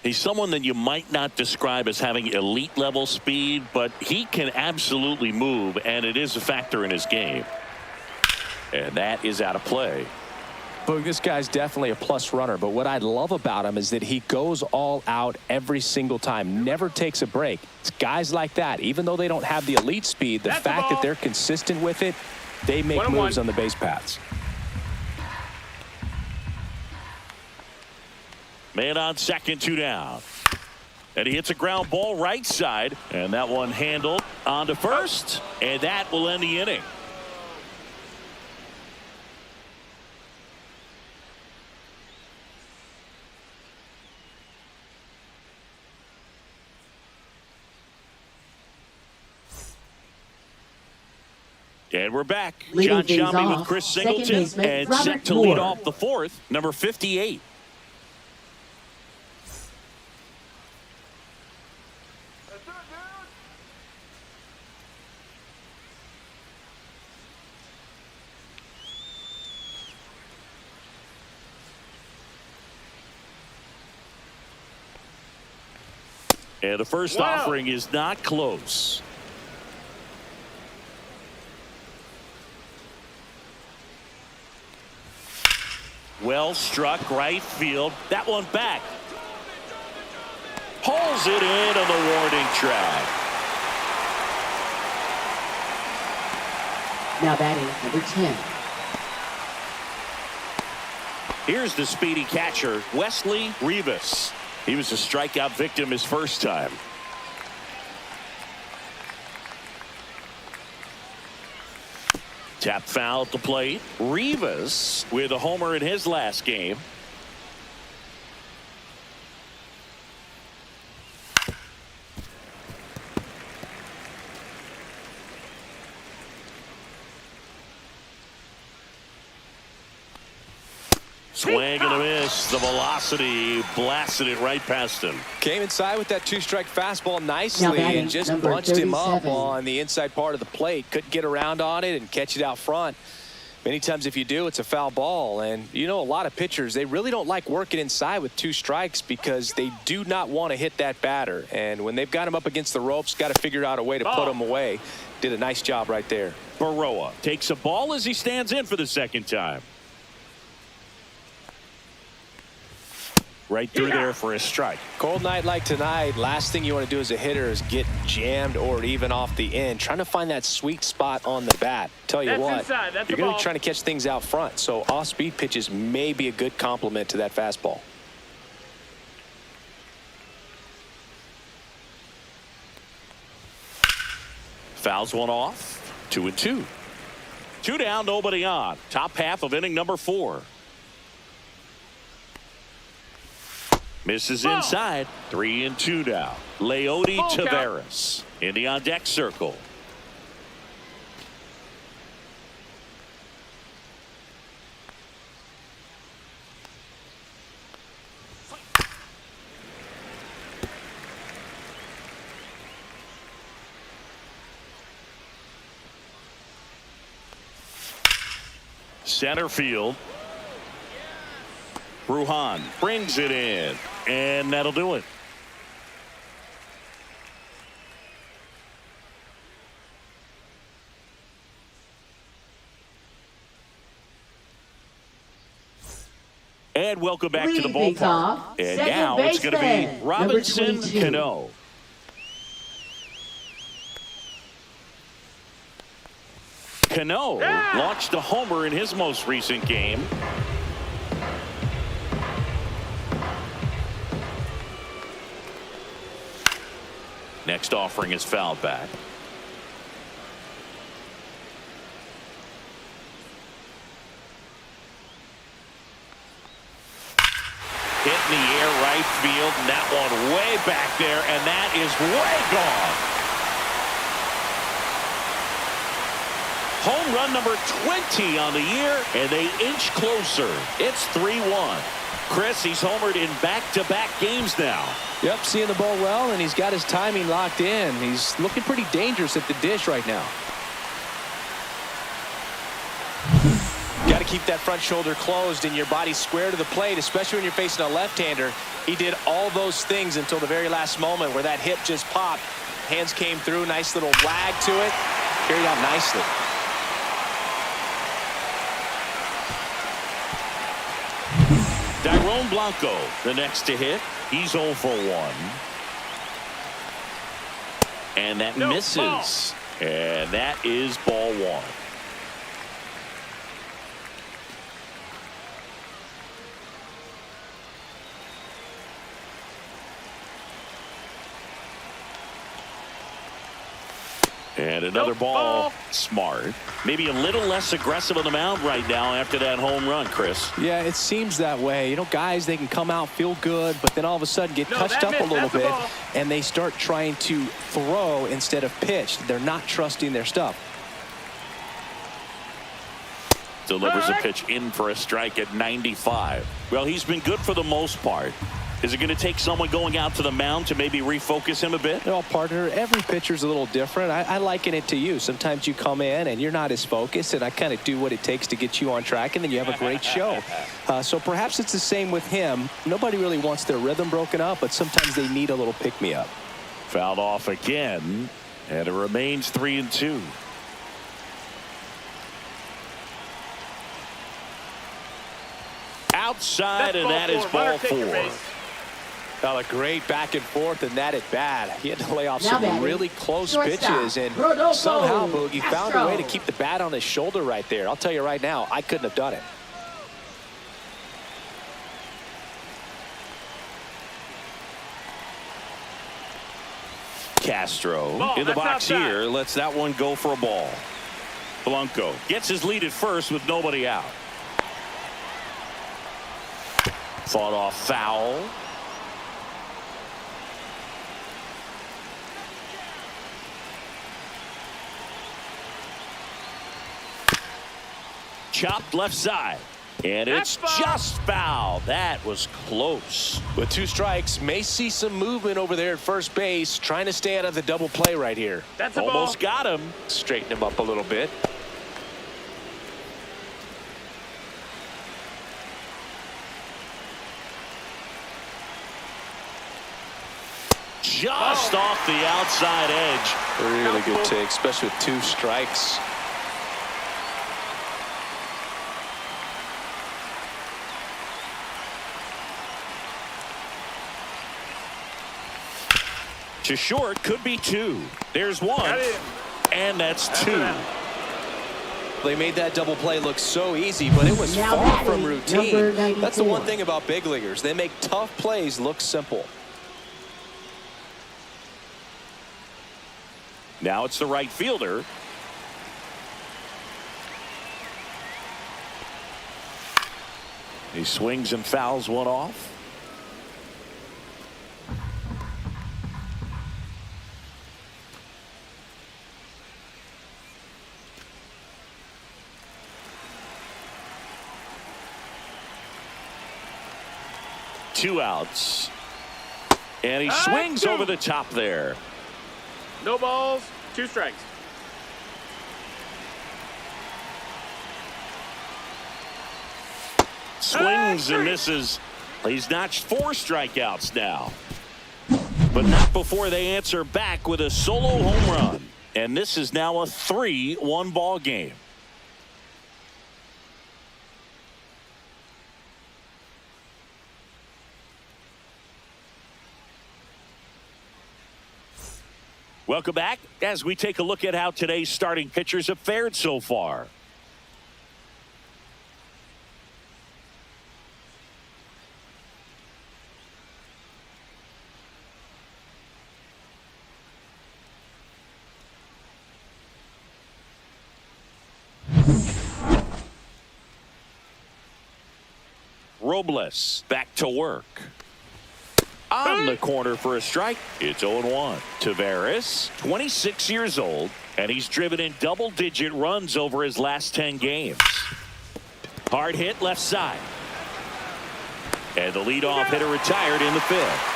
He's someone that you might not describe as having elite level speed, but he can absolutely move, and it is a factor in his game. And that is out of play. But this guy's definitely a plus runner, but what I love about him is that he goes all out every single time, never takes a break. It's guys like that, even though they don't have the elite speed, the fact that they're consistent with it, they make moves on the base paths. Man on second, two down. And he hits a ground ball right side, and that one handled on to first, and that will end the inning. And we're back. John Shambi with Chris Singleton, and set to lead off the fourth, number 58. And the first offering is not close. Well struck right field. That one back. Pulls it in on the warning track. Now batting number 10. Here's the speedy catcher, Wesley Rivas. He was a strikeout victim his first time. Tap foul at the plate. Rivas with a homer in his last game. Swing and a miss. The velocity blasted it right past him. Came inside with that two-strike fastball nicely and just bunched him up on the inside part of the plate. Couldn't get around on it and catch it out front. Many times if you do, it's a foul ball. And you know, a lot of pitchers, they really don't like working inside with two strikes because they do not want to hit that batter. And when they've got him up against the ropes, got to figure out a way to put him away. Did a nice job right there. Baroa takes a ball as he stands in for the second time. Right through there for a strike. Cold night like tonight, last thing you want to do as a hitter is get jammed or even off the end. Trying to find that sweet spot on the bat. Tell you what, you're going to be trying to catch things out front. So off-speed pitches may be a good complement to that fastball. Fouls one off. 2-2. Two down, nobody on. Top half of inning number 4. Misses inside. 3-2 now. Leody Taveras in the on deck circle. Center field. Bruhan brings it in, and that'll do it. And welcome back to the ballpark. And now it's going to be Robinson Cano. Cano launched a homer in his most recent game. Next offering is fouled back. Hit in the air right field, and that one way back there, and that is way gone. Home run number 20 on the year, and they inch closer. It's 3-1. Chris, he's homered in back-to-back games now. Yep, seeing the ball well, and he's got his timing locked in. He's looking pretty dangerous at the dish right now. Got to keep that front shoulder closed and your body square to the plate, especially when you're facing a left-hander. He did all those things until the very last moment where that hip just popped. Hands came through, nice little wag to it. Carried out nicely. Dairon Blanco, the next to hit. He's 0 for 1. And that misses. Ball. And that is ball 1. And another ball. Smart. Maybe a little less aggressive on the mound right now after that home run, Chris. Yeah, it seems that way. You know, guys, they can come out, feel good, but then all of a sudden get touched up a little bit, and they start trying to throw instead of pitch. They're not trusting their stuff. Delivers a pitch in for a strike at 95. Well, he's been good for the most part. Is it going to take someone going out to the mound to maybe refocus him a bit? Well, partner, every pitcher's a little different. I liken it to you. Sometimes you come in and you're not as focused, and I kind of do what it takes to get you on track, and then you have a great show. So perhaps it's the same with him. Nobody really wants their rhythm broken up, but sometimes they need a little pick-me-up. Fouled off again, and it remains 3-2. Outside, and that is ball 4. Well, a great back and forth, and that at bat. He had to lay off Now some batting, really close shortstop, pitches, and Rodolfo somehow Boogie found a way to Castro. keep the bat on his shoulder right there. I'll tell you right now, I couldn't have done it. Castro Ball, in the that's box outside. here, lets that one go for a ball. Blanco gets his lead at first with nobody out. Fought off foul. Chopped left side. And it's just foul. That was close. With 2 strikes, may see some movement over there at first base, trying to stay out of the double play right here. That's a Almost ball. got him. Straighten him up a little bit. Just off the outside edge. Really good take, especially with 2 strikes. To short, could be 2. There's 1. And that's 2. They made that double play look so easy, but it was Now far batting, from routine. number 94. That's the one thing about big leaguers. They make tough plays look simple. Now it's the right fielder. He swings and fouls one off. Two outs. And he swings over the top there. No balls, 2 strikes. Swings and misses. He's notched 4 strikeouts now. But not before they answer back with a solo home run. And this is now a 3-1 ball game. Welcome back as we take a look at how today's starting pitchers have fared so far. Robles back to work. On the corner for a strike. It's 0-1. Tavares, 26 years old, and he's driven in double-digit runs over his last 10 games. Hard hit left side. And the leadoff hitter retired in the fifth.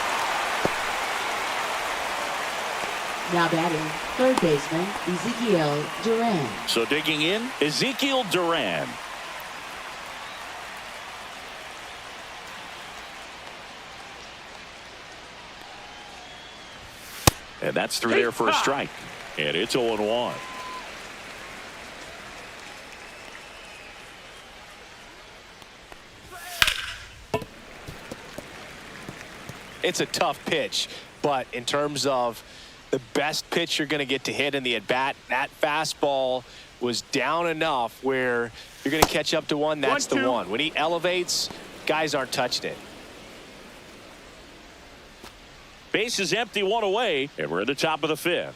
Now batting, third baseman, Ezekiel Duran. So digging in, Ezekiel Duran. And that's through there for a strike. And it's 0-1. It's a tough pitch, but in terms of the best pitch you're going to get to hit in the at-bat, that fastball was down enough where you're going to catch up to one. That's the one. When he elevates, guys aren't touching it. Base is empty, one away, and we're at the top of the fifth.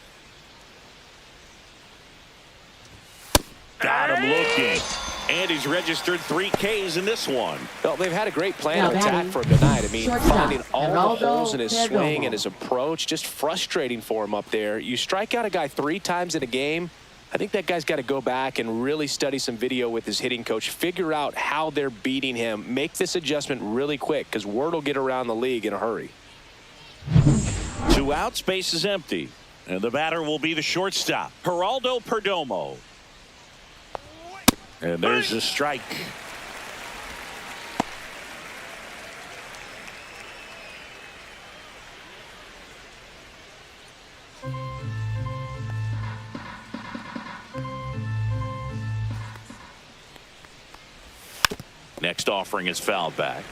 Got him looking. And he's registered 3 Ks in this one. Well, they've had a great plan of attack for him tonight. I mean, finding all the holes in his swing and his approach, just frustrating for him up there. You strike out a guy 3 times in a game, I think that guy's got to go back and really study some video with his hitting coach, figure out how they're beating him, make this adjustment really quick, because word will get around the league in a hurry. 2 outs, base is empty. And the batter will be the shortstop, Geraldo Perdomo. And there's a strike. Next offering is fouled back.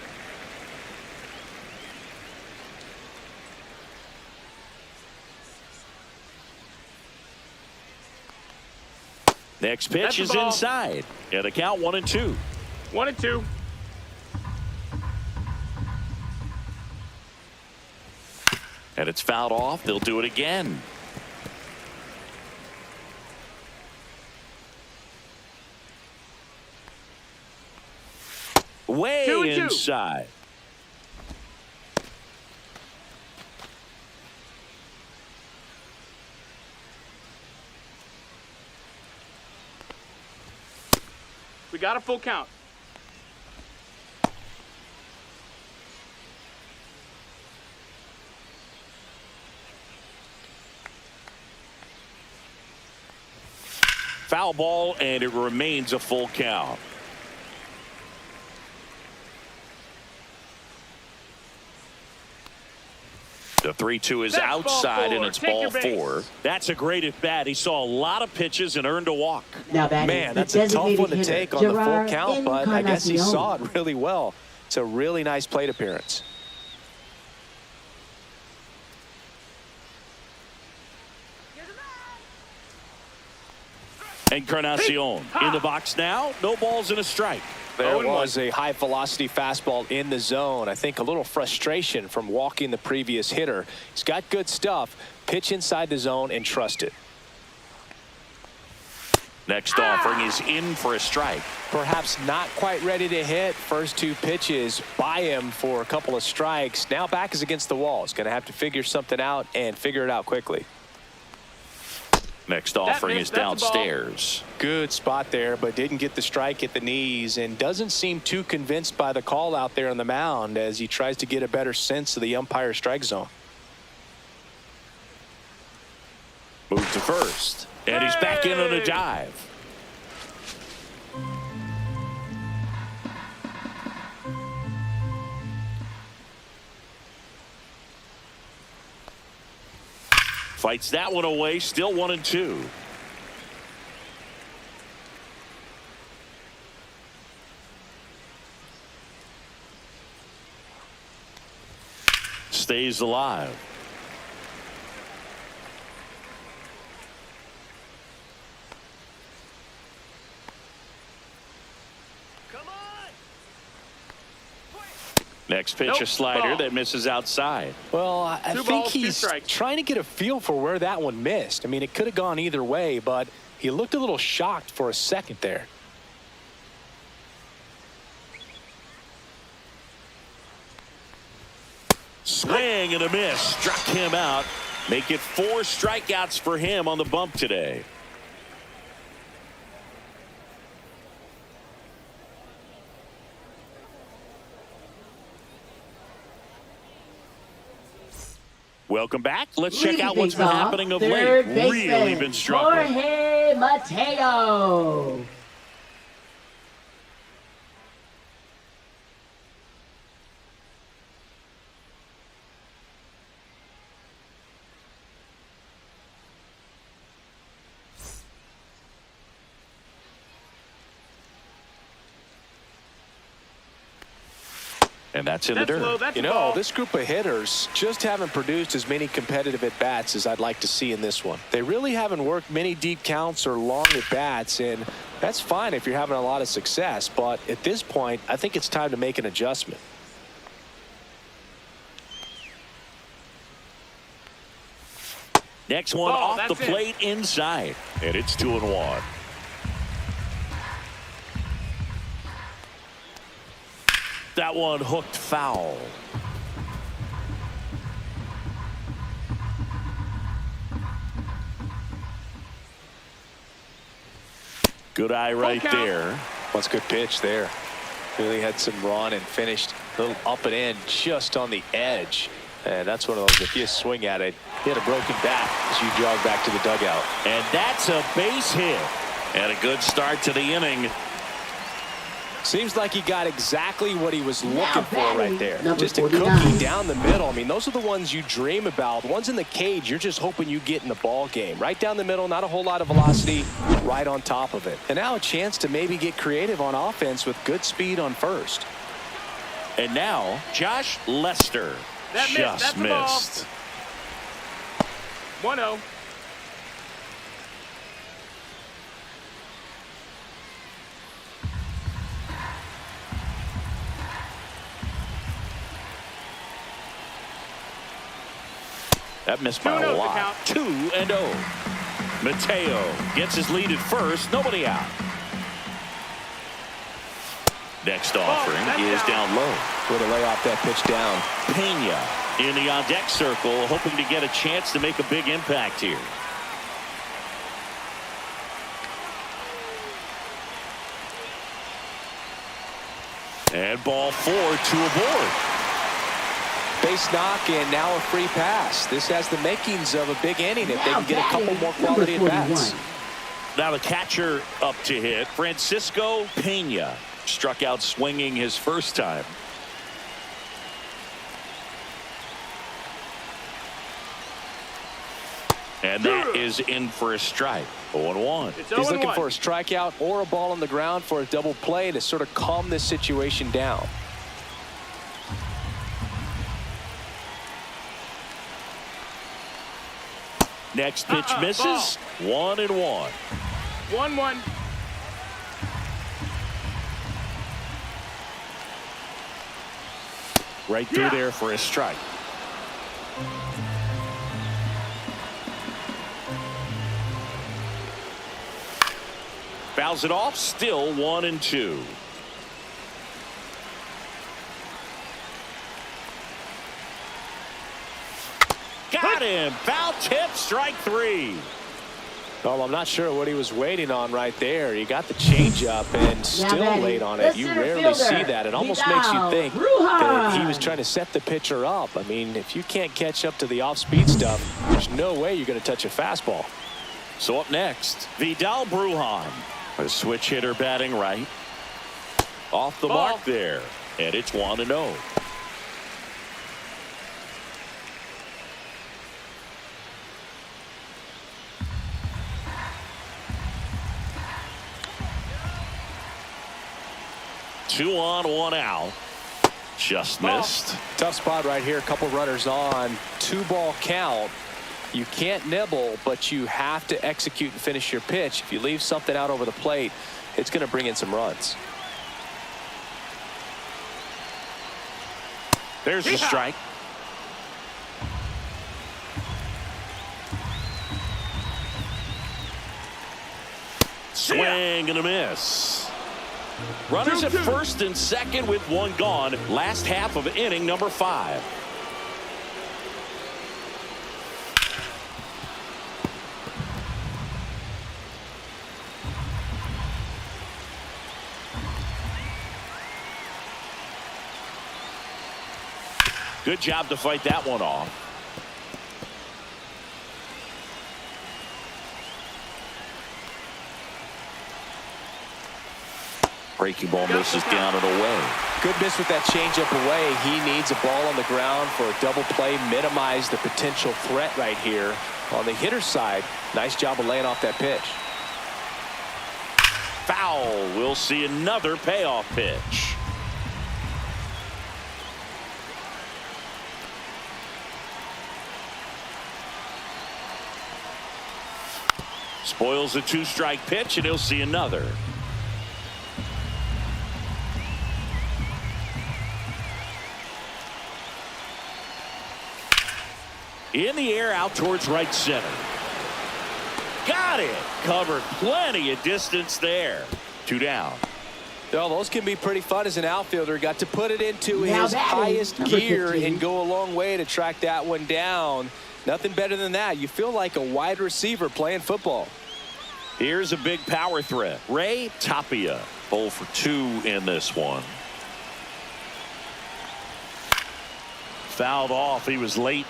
Next pitch is inside. Yeah, the count 1-2. 1-2. And it's fouled off. They'll do it again. Way inside. We got a full count. Foul ball, and it remains a full count. The 3-2 is outside, and it's ball 4. That's a great at bat. He saw a lot of pitches and earned a walk. Now man, that's a tough one to take on the full count, but I guess he saw it really well. It's a really nice plate appearance. Encarnacion in the box now. No balls and a strike. There was a high velocity fastball in the zone. I think a little frustration from walking the previous hitter. He's got good stuff. Pitch inside the zone and trust it. Next offering is in for a strike. Perhaps not quite ready to hit. First 2 pitches by him for a couple of strikes. Now back is against the wall. He's going to have to figure something out and figure it out quickly. Next offering is downstairs. Good spot there, but didn't get the strike at the knees and doesn't seem too convinced by the call out there on the mound as he tries to get a better sense of the umpire strike zone. Move to first, and he's back in on a dive. Fights that one away, still 1-2. Stays alive. Next pitch, a slider that misses outside. Well, I think he's trying to get a feel for where that one missed. I mean, it could have gone either way, but he looked a little shocked for a second there. Swing and a miss. Struck him out. Make it 4 strikeouts for him on the bump today. Welcome back. Let's check out what's been happening of late. Really been struggling. Jorge Mateo. And that's in the dirt. You know, this group of hitters just haven't produced as many competitive at-bats as I'd like to see in this one. They really haven't worked many deep counts or long at-bats, and that's fine if you're having a lot of success. But at this point, I think it's time to make an adjustment. Next one off the plate inside. And it's 2-1. That one hooked foul. Good eye right there. That's a good pitch there. Really had some run and finished a little up and in just on the edge. And that's one of those, if you swing at it, hit a broken bat as you jog back to the dugout. And that's a base hit. And a good start to the inning. Seems like he got exactly what he was looking for right there. Number Just a 49. cookie down the middle. I mean, those are the ones you dream about. The ones in the cage, you're just hoping you get in the ball game. Right down the middle, not a whole lot of velocity, right on top of it. And now a chance to maybe get creative on offense with good speed on first. And now, Josh Lester. That just missed. 1-0. That missed by a lot. 2-0. Mateo gets his lead at first. Nobody out. Next offering is down low. Way to lay off that pitch down. Pena in the on-deck circle, hoping to get a chance to make a big impact here. And ball 4, 2 aboard. Base knock and now a free pass. This has the makings of a big inning if they can get a couple more quality at bats. Now the catcher up to hit. Francisco Pena struck out swinging his first time. And that is in for a strike. 0-1. He's looking for a strikeout or a ball on the ground for a double play to sort of calm this situation down. Next pitch misses. 1-1. 1-1. Right through there for a strike. Fouls it off. Still 1-2. Got him. Foul tip. Strike 3. Well, I'm not sure what he was waiting on right there. He got the changeup and still late on it. You rarely see that. It almost makes you think that he was trying to set the pitcher up. I mean, if you can't catch up to the off-speed stuff, there's no way you're going to touch a fastball. So up next, Vidal Brujan, a switch hitter batting right. Off the mark there, and it's 1-0. Two on, 1 out. Just missed. Tough spot right here. A couple runners on. 2-ball count. You can't nibble, but you have to execute and finish your pitch. If you leave something out over the plate, it's going to bring in some runs. There's the strike. Swing and a miss. Runners at first and second with 1 gone. Last half of inning number 5. Good job to fight that one off. Breaking ball misses down and away. Good miss with that changeup away. He needs a ball on the ground for a double play. Minimize the potential threat right here on the hitter's side. Nice job of laying off that pitch. Foul. We'll see another payoff pitch. Spoils a 2-strike pitch, and he'll see another. In the air, out towards right center. Got it. Covered plenty of distance there. 2 down. Well, those can be pretty fun as an outfielder. Got to put it into Now his batting, highest number gear 15. and go a long way to track that one down. Nothing better than that. You feel like a wide receiver playing football. Here's a big power threat. Ray Tapia. 0 for 2 in this one. Fouled off. He was late.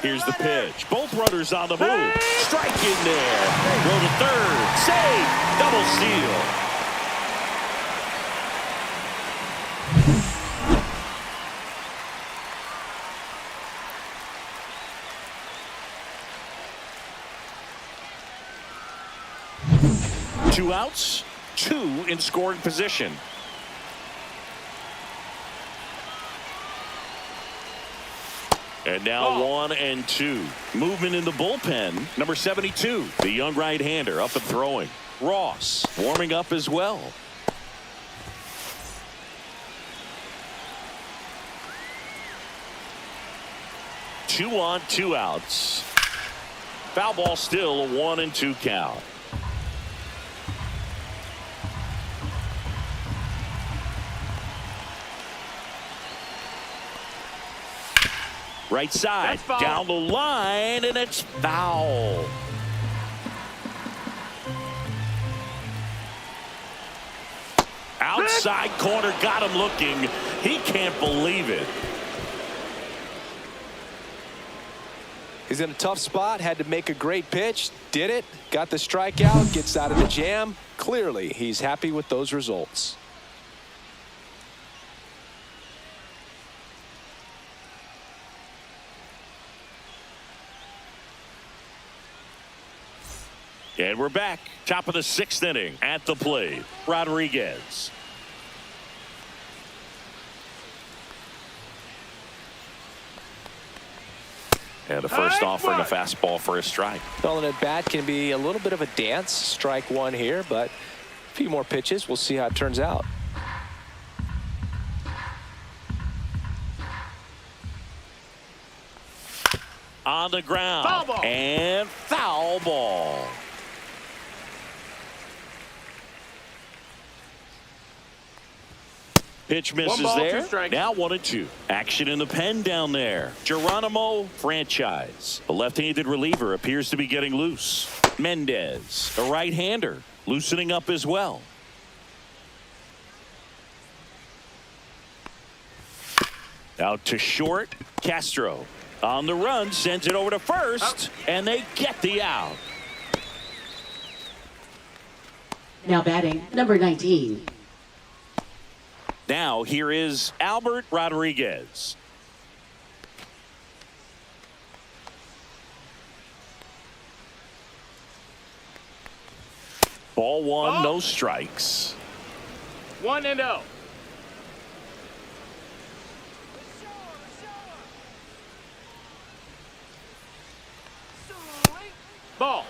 Here's the pitch. Both runners on the move. Strike in there. Go to third. Save. Double steal. Two outs. 2 in scoring position. And now 1 and 2. Movement in the bullpen. Number 72, the young right-hander, up and throwing. Ross warming up as well. Two on, 2 outs. Foul ball still, a 1 and 2 count. Right side, down the line, and it's foul. Outside corner, got him looking. He can't believe it. He's in a tough spot, had to make a great pitch, did it, got the strikeout, gets out of the jam. Clearly, he's happy with those results. And we're back. Top of the 6th inning. At the plate, Rodriguez. And the first offering, a fastball for a strike. Well, an at-bat can be a little bit of a dance. Strike 1 here, but a few more pitches. We'll see how it turns out. On the ground. Foul ball. And foul ball. Pitch misses 1 ball, 2 there. strikes. Now 1 and 2. Action in the pen down there. Geronimo Franchise. The left-handed reliever appears to be getting loose. Mendez, a right-hander, loosening up as well. Out to short. Castro on the run, sends it over to first, and they get the out. Now batting, number 19. Now here is Albert Rodriguez. Ball 1, no strikes. 1 and 0. Ball.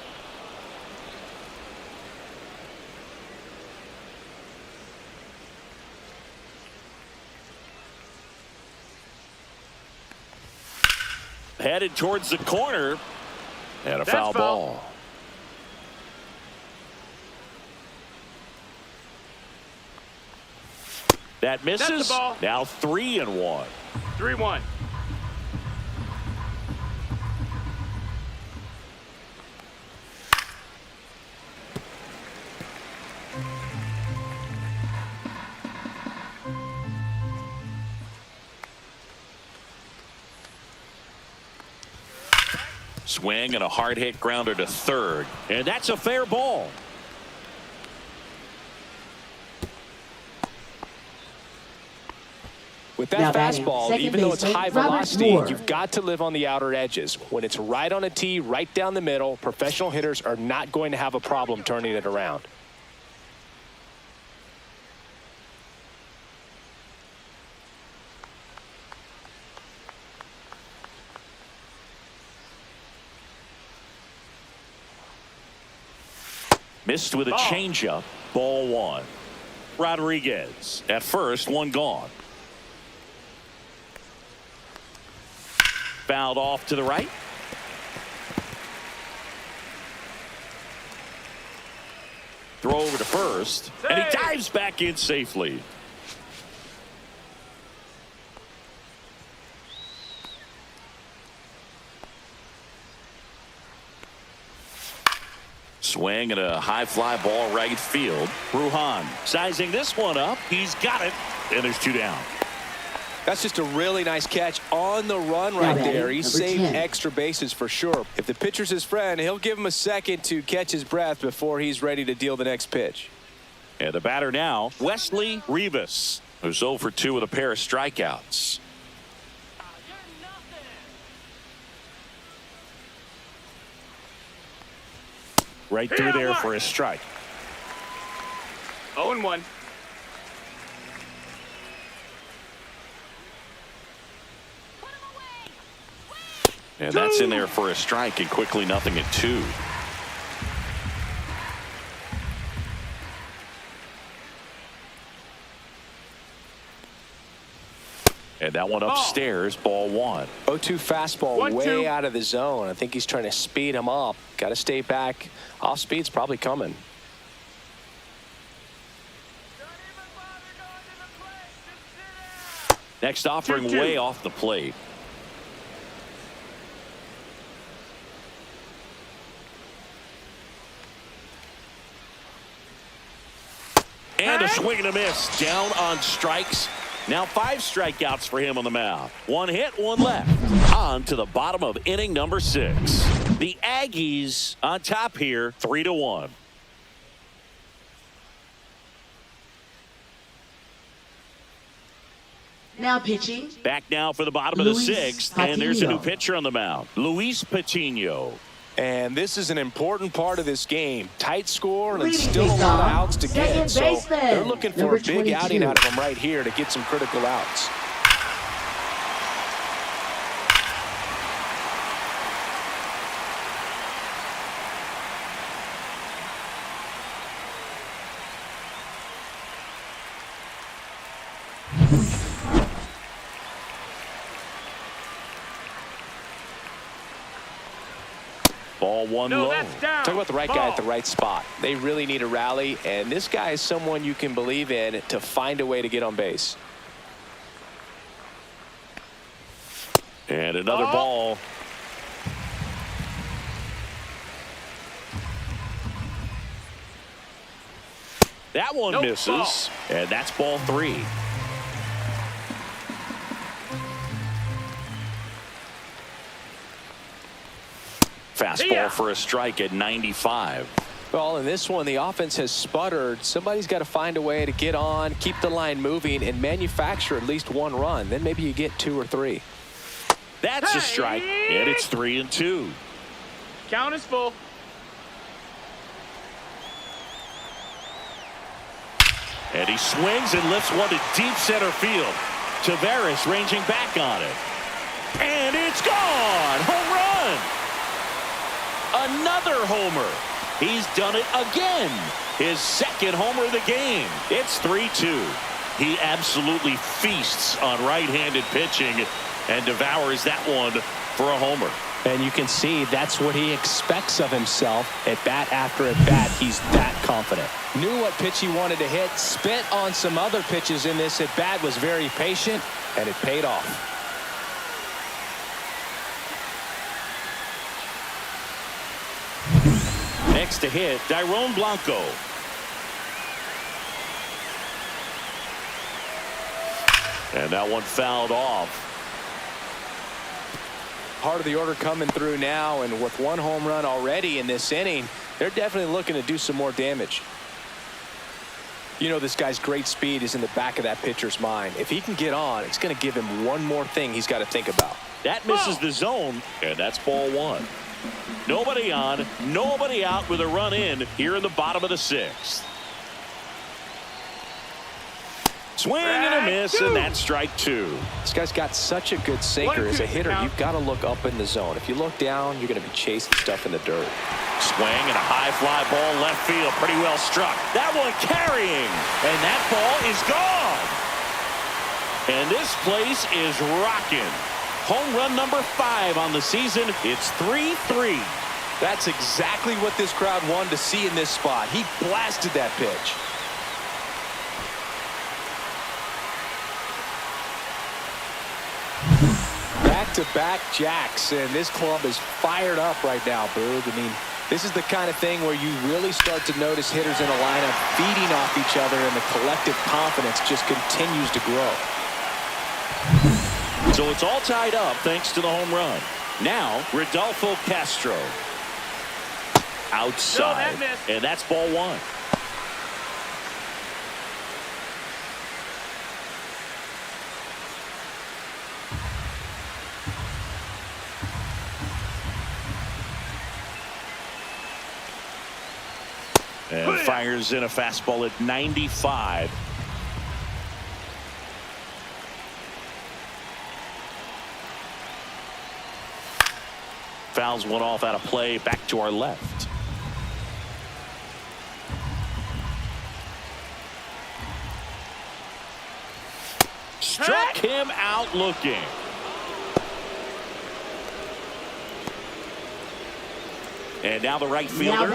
Headed towards the corner, and a That's foul foul. ball. That misses. That's the ball. Now 3 and 1. 3-1. Swing and a hard hit grounder to third. And that's a fair ball. With that fastball, even though it's high velocity, you've got to live on the outer edges. When it's right on a tee, right down the middle, professional hitters are not going to have a problem turning it around. Missed with a changeup. Ball one. Rodriguez at first, one gone. Fouled off to the right. Throw over to first, and he dives back in safely. Swing and a high fly ball right field. Ruhan sizing this one up. He's got it, and there's two down. That's just a really nice catch on the run right there. He saved extra bases for sure. If the pitcher's his friend, he'll give him a second to catch his breath before he's ready to deal the next pitch. And the batter now, Wesley Rivas, who's 0 for 2 with a pair of strikeouts. Right through there for a strike. 0-1. And that's in there for a strike, and quickly 0-2. And that one upstairs, ball one. 0-2 fastball way out of the zone. I think he's trying to speed him up. Got to stay back. Off speed's probably coming. Next offering way off the plate. And a swing and a miss. Down on strikes. Now 5 strikeouts for him on the mound. 1 hit, 1 left. On to the bottom of inning number 6. The Aggies on top here, 3-1. Now pitching. Back now for the bottom of the 6th. And there's a new pitcher on the mound. Luis Patino. And this is an important part of this game. Tight score and still a lot of outs to get. So they're looking for a big outing out of him right here to get some critical outs. Ball one low. Talk about the right guy at the right spot. They really need a rally, and this guy is someone you can believe in to find a way to get on base. And another ball. That one misses, and that's ball 3. Fastball for a strike at 95. Well, in this one, the offense has sputtered. Somebody's got to find a way to get on, keep the line moving, and manufacture at least 1 run. Then maybe you get 2 or 3. That's a strike, and it's 3-2. Count is full. And he swings and lifts one to deep center field. Tavares ranging back on it. And it's gone! Home run! Another homer. He's done it again. His 2nd homer of the game. It's 3-2. He absolutely feasts on right-handed pitching and devours that one for a homer. And you can see that's what he expects of himself at bat after at bat. He's that confident. Knew what pitch he wanted to hit. Spit on some other pitches in this at bat. Was very patient, and it paid off. Next to hit, Dairon Blanco. And that one fouled off. Heart of the order coming through now, and with one home run already in this inning, they're definitely looking to do some more damage. You know, this guy's great speed is in the back of that pitcher's mind. If he can get on, it's going to give him one more thing he's got to think about. That misses the zone, and that's ball one. Nobody on, nobody out with a run in here in the bottom of the sixth. Swing and a miss, and that's strike two. This guy's got such a good sinker. As a hitter, you've got to look up in the zone. If you look down, you're going to be chasing stuff in the dirt. Swing and a high fly ball left field. Pretty well struck. That one carrying, and that ball is gone. And this place is rocking. Home run number 5 on the season. It's 3-3. That's exactly what this crowd wanted to see in this spot. He blasted that pitch. Back-to-back jacks, and this club is fired up right now, Boog. I mean, this is the kind of thing where you really start to notice hitters in a lineup feeding off each other, and the collective confidence just continues to grow. So it's all tied up thanks to the home run. Now, Rodolfo Castro. Outside, and that's ball one. And fires in a fastball at 95. Fouls one off out of play, back to our left. Struck him out looking. And now the right fielder.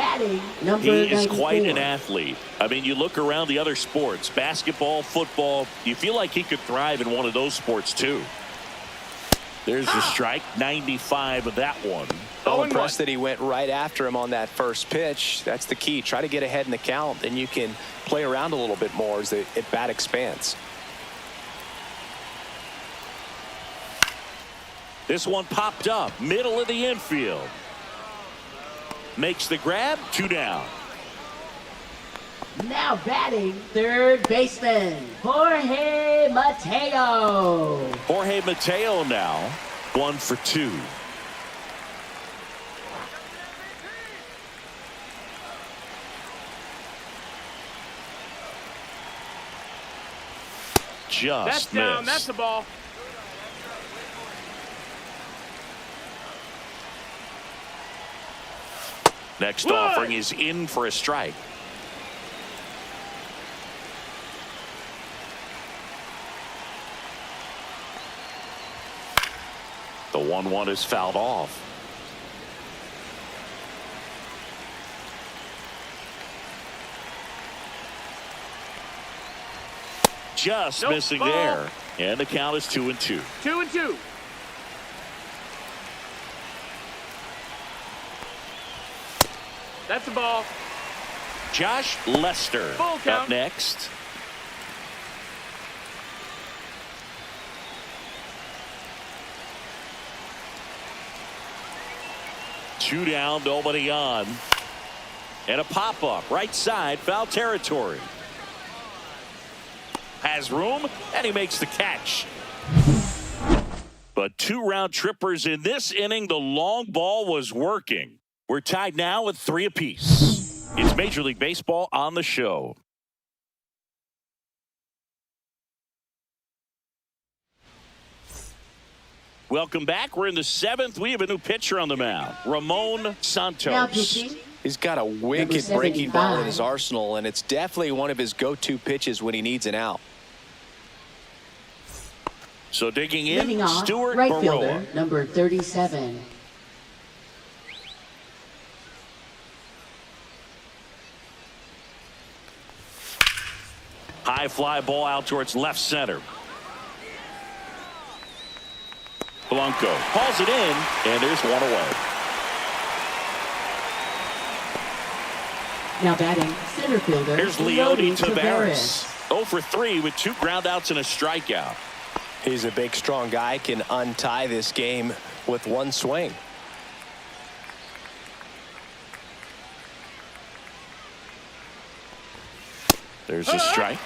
He is quite an athlete. I mean, you look around the other sports, basketball, football, you feel like he could thrive in one of those sports too. There's the strike, 95 of that one. So impressed that he went right after him on that first pitch. That's the key. Try to get ahead in the count, then you can play around a little bit more as the at-bat expands. This one popped up, middle of the infield. Makes the grab, 2 down. Now batting, third baseman, Jorge Mateo. Jorge Mateo now, 1 for 2. Just that's down. missed. That's the ball. Next offering is in for a strike. The 1-1 is fouled off. Just missing ball. there. And the count is 2-2. 2-2. That's the ball. Josh Lester Full count. up next. Two down, nobody on. And a pop-up, right side, foul territory. Has room, and he makes the catch. But 2 round trippers in this inning. The long ball was working. We're tied now with 3 apiece. It's Major League Baseball on the show. Welcome back. We're in the 7th. We have a new pitcher on the mound, Ramon Santos. Now pitching. He's got a wicked breaking ball in his arsenal, and it's definitely one of his go-to pitches when he needs an out. So digging in, Leading off, Stuart right Baroa. fielder, number 37. High fly ball out towards left center. Blanco hauls it in, and there's one away. Now batting, center fielder, Here's Leody Taveras. 0 for 3 with 2 groundouts and a strikeout. He's a big, strong guy, can untie this game with one swing. There's a strike.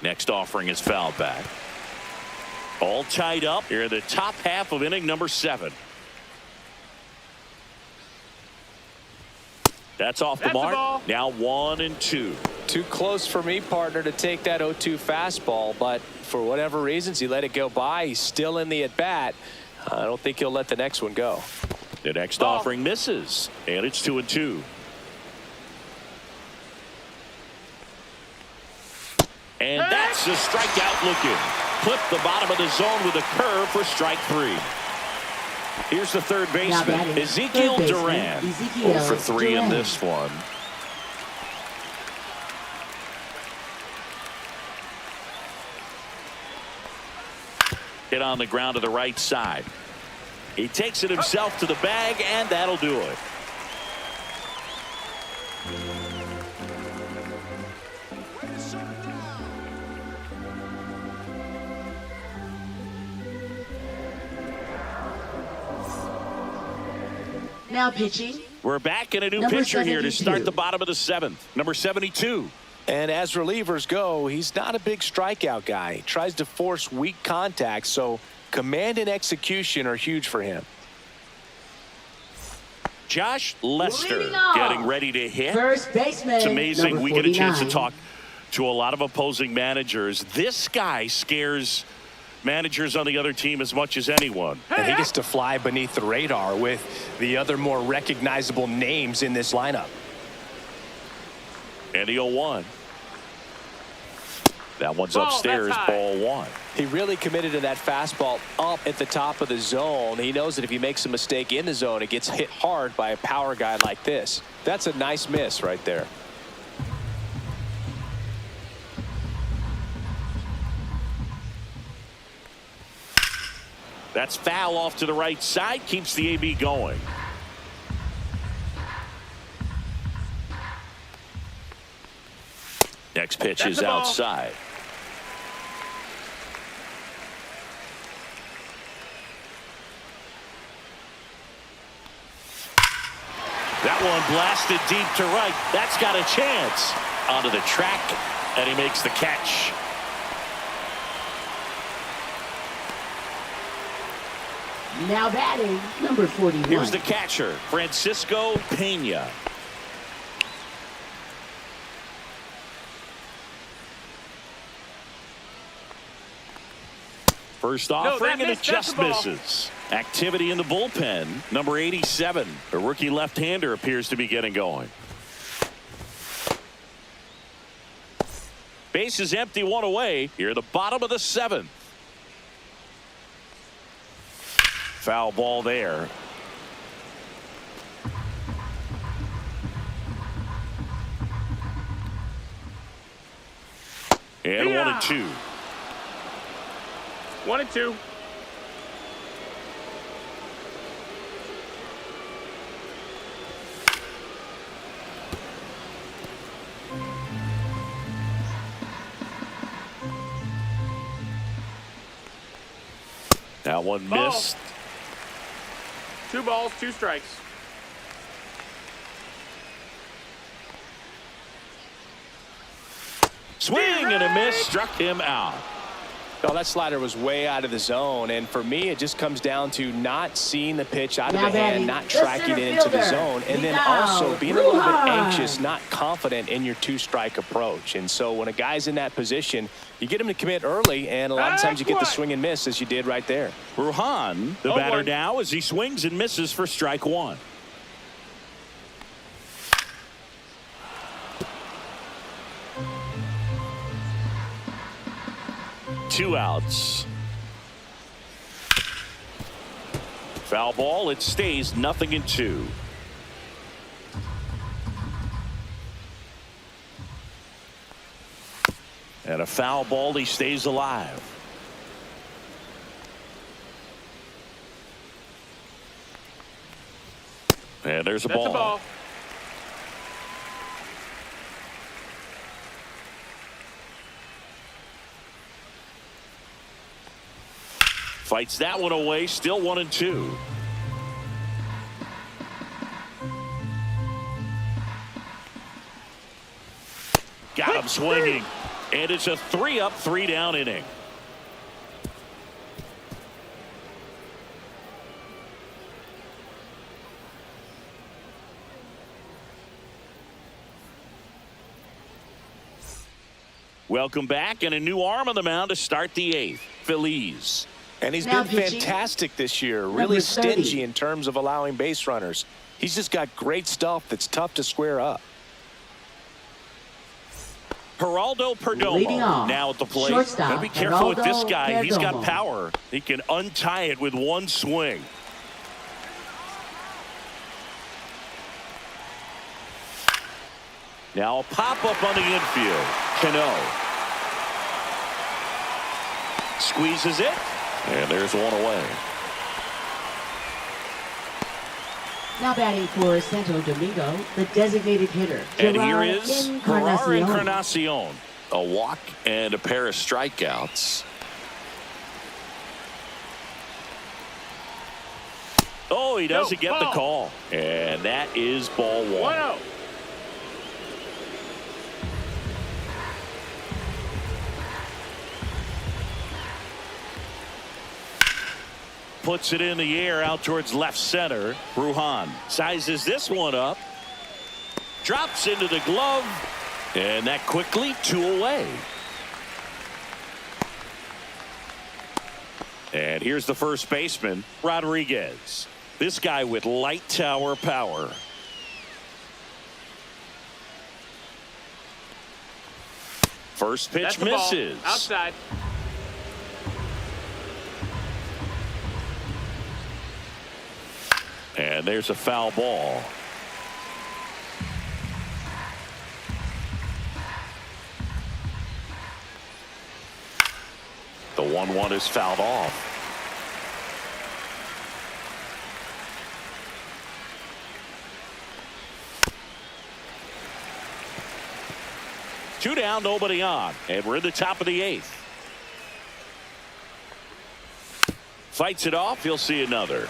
Next offering is fouled back. All tied up here in the top half of inning number 7. That's off the mark. Now 1-2. Too close for me, partner, to take that 0-2 fastball, but for whatever reasons, he let it go by. He's still in the at-bat. I don't think he'll let the next one go. The next offering misses, and it's 2-2. And that's a strikeout looking. Clip the bottom of the zone with a curve for strike 3. Here's the third baseman, Ezekiel Duran. 0 for 3 in this one. Hit on the ground to the right side. He takes it himself to the bag, and that'll do it. Now pitching. We're back in a new pitcher here to start the bottom of the 7th. Number 72. And as relievers go, he's not a big strikeout guy. He tries to force weak contact, so command and execution are huge for him. Josh Lester getting ready to hit. First baseman. It's amazing. Number We get a chance to 49. talk to a lot of opposing managers. This guy scares managers on the other team as much as anyone. And he gets to fly beneath the radar with the other more recognizable names in this lineup. And the 0-1. That one's upstairs, ball 1. He really committed to that fastball up at the top of the zone. He knows that if he makes a mistake in the zone, it gets hit hard by a power guy like this. That's a nice miss right there. That's foul off to the right side, keeps the AB going. Next pitch is outside. That one blasted deep to right. That's got a chance. Onto the track, and he makes the catch. Now batting, number 41. Here's the catcher, Francisco Pena. First offering, and it just misses. Activity in the bullpen. Number 87, the rookie left-hander, appears to be getting going. Base is empty, 1 away. Here at the bottom of the 7th. Foul ball there. And 1-2. 1-2. That one missed. 2 balls, 2 strikes. Swing and a miss, struck him out. No, that slider was way out of the zone, and for me, it just comes down to not seeing the pitch out of the hand, not tracking it into the zone, and then also being a little bit anxious, not confident in your 2-strike approach. And so when a guy's in that position, you get him to commit early, and a lot of times you get the swing and miss, as you did right there. Ruhan, the batter now, as he swings and misses for strike 1. Two outs. Foul ball. It stays 0-2. And a foul ball. He stays alive. And there's a ball. Fights that one away, still 1-2. Got him swinging. And it's a 3-up, 3-down inning. Welcome back, and a new arm on the mound to start the 8th. Feliz. And he's Now been fantastic this year. Really stingy in terms of allowing base runners. He's just got great stuff that's tough to square up. Geraldo Perdomo now at the plate. Gotta be careful with this guy. He's got power. He can untie it with one swing. Now a pop-up on the infield. Cano. Squeezes it. And there's one away. Now batting for Santo Domingo, the designated hitter. And here is Encarnacion. A walk and a pair of strikeouts. Oh, he doesn't get the call. And that is ball 1. 1-0. Puts it in the air out towards left center. Brujan sizes this one up. Drops into the glove. And that quickly 2 away. And here's the first baseman, Rodriguez. This guy with light tower power. First pitch misses. Outside. And there's a foul ball. The 1-1 is fouled off. Two down, nobody on, and we're in the top of the 8th. Fights it off. He'll see another.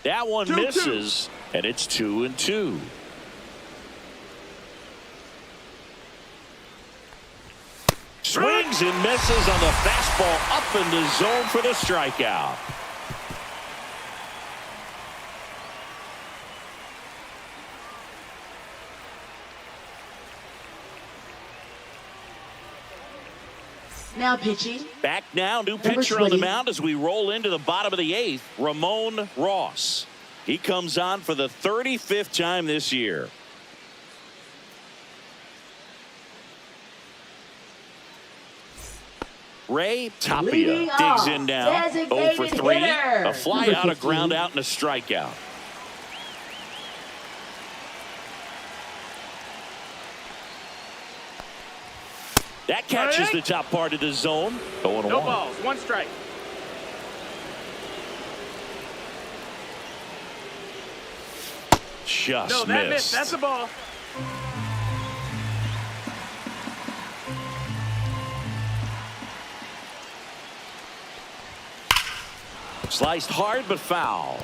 That one misses, and it's 2-2. Swings and misses on the fastball up in the zone for the strikeout. Now pitching. Back now, new pitcher on the mound as we roll into the bottom of the 8th, Ramon Ross. He comes on for the 35th time this year. Ray Tapia digs in now. 0 for 3. A fly out, a ground out, and a strikeout. That catches the top part of the zone. 0-1. No balls, 1 strike. Just that missed. missed. That's a ball. Sliced hard but foul.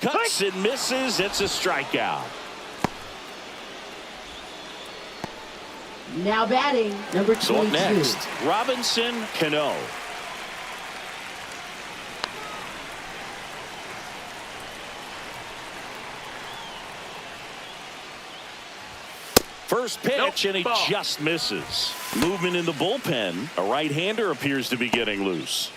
Cuts and misses. It's a strikeout. Now batting, number 22. So up next, Robinson Cano. First pitch, and he just misses. Movement in the bullpen. A right-hander appears to be getting loose.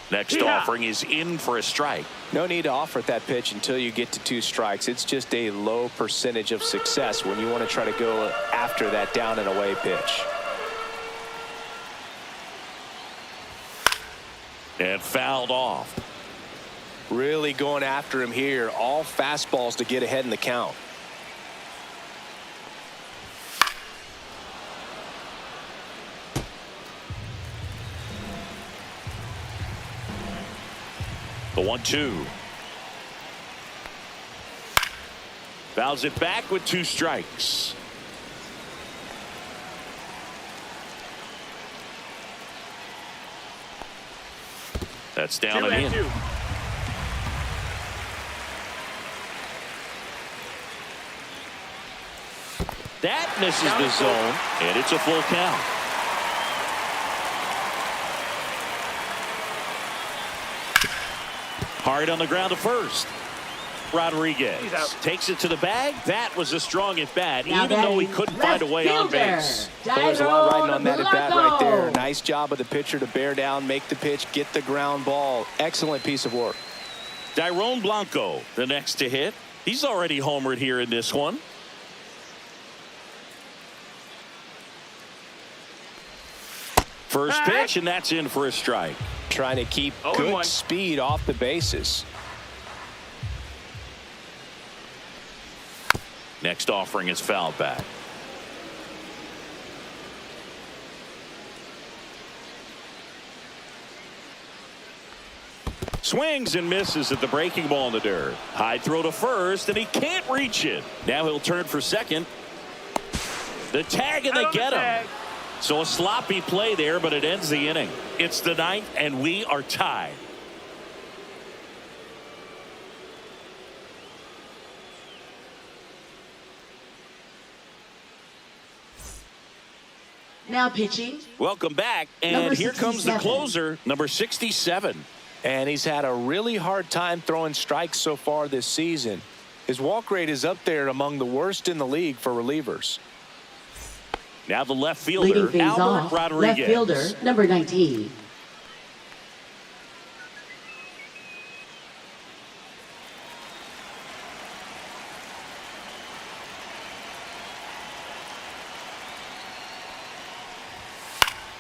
Next offering is in for a strike. No need to offer at that pitch until you get to 2 strikes. It's just a low percentage of success when you want to try to go after that down and away pitch. And fouled off. Really going after him here. All fastballs to get ahead in the count. The 1-2. Fouls it back with 2 strikes. That's down and in. 2-2. That misses the zone, and it's a full count. Hard on the ground to first. Rodriguez takes it to the bag. That was a strong at bat, even though he couldn't find a way on base. Well, there's a lot riding on that at bat right there. Nice job of the pitcher to bear down, make the pitch, get the ground ball. Excellent piece of work. Dairon Blanco, the next to hit. He's already homered here in this one. First pitch, and that's in for a strike. Trying to keep good speed off the bases. Next offering is fouled back. Swings and misses at the breaking ball in the dirt. High throw to first, and he can't reach it. Now he'll turn for second. The tag, and they get him. So a sloppy play there, but it ends the inning. It's the 9th, and we are tied. Now pitching. Welcome back, and here comes the closer, number 67. And he's had a really hard time throwing strikes so far this season. His walk rate is up there among the worst in the league for relievers. Now the left Leading fielder, things Albert off, Rodriguez. left fielder, number 19.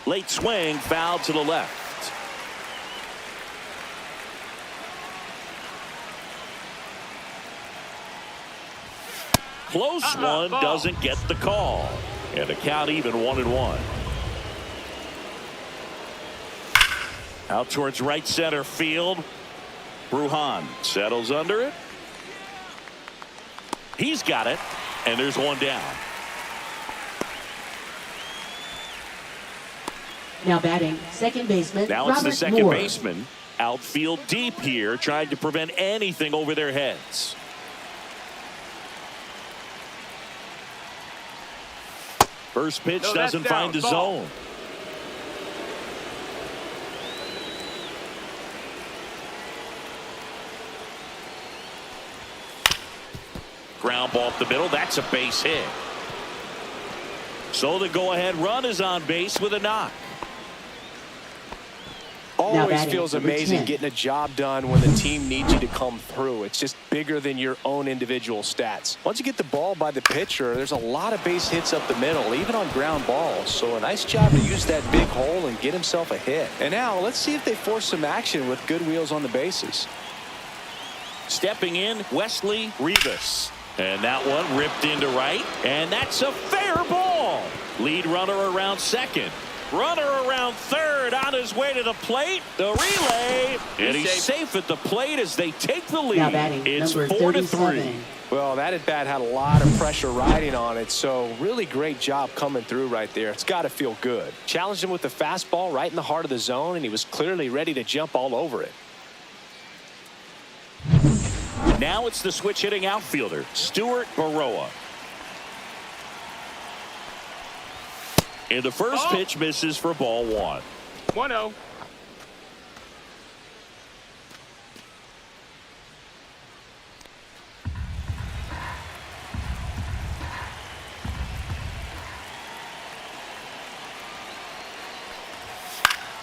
Late swing, foul to the left. Close one, doesn't get the call. And the count even 1-1. Out towards right center field. Brujan settles under it. He's got it, and there's one down. Now batting, second baseman, Now it's Robert the second Moore. baseman. Outfield deep here, trying to prevent anything over their heads. First pitch doesn't find the zone. Ground ball up the middle. That's a base hit. So the go-ahead run is on base with a knock. Always feels amazing getting a job done when the team needs you to come through. It's just bigger than your own individual stats. Once you get the ball by the pitcher, there's a lot of base hits up the middle, even on ground balls. So a nice job to use that big hole and get himself a hit. And now let's see if they force some action with good wheels on the bases. Stepping in, Wesley Rivas. And that one ripped into right. And that's a fair ball. Lead runner around second. Runner around third, on his way to the plate. The relay, and he's safe at the plate as they take the lead. Now batting, it's number 4-3. Well, that at bat had a lot of pressure riding on it, so really great job coming through right there. It's got to feel good. Challenged him with the fastball right in the heart of the zone, and he was clearly ready to jump all over it. Now it's the switch hitting outfielder, Stuart Baroa. And the first pitch misses for ball 1. 1-0.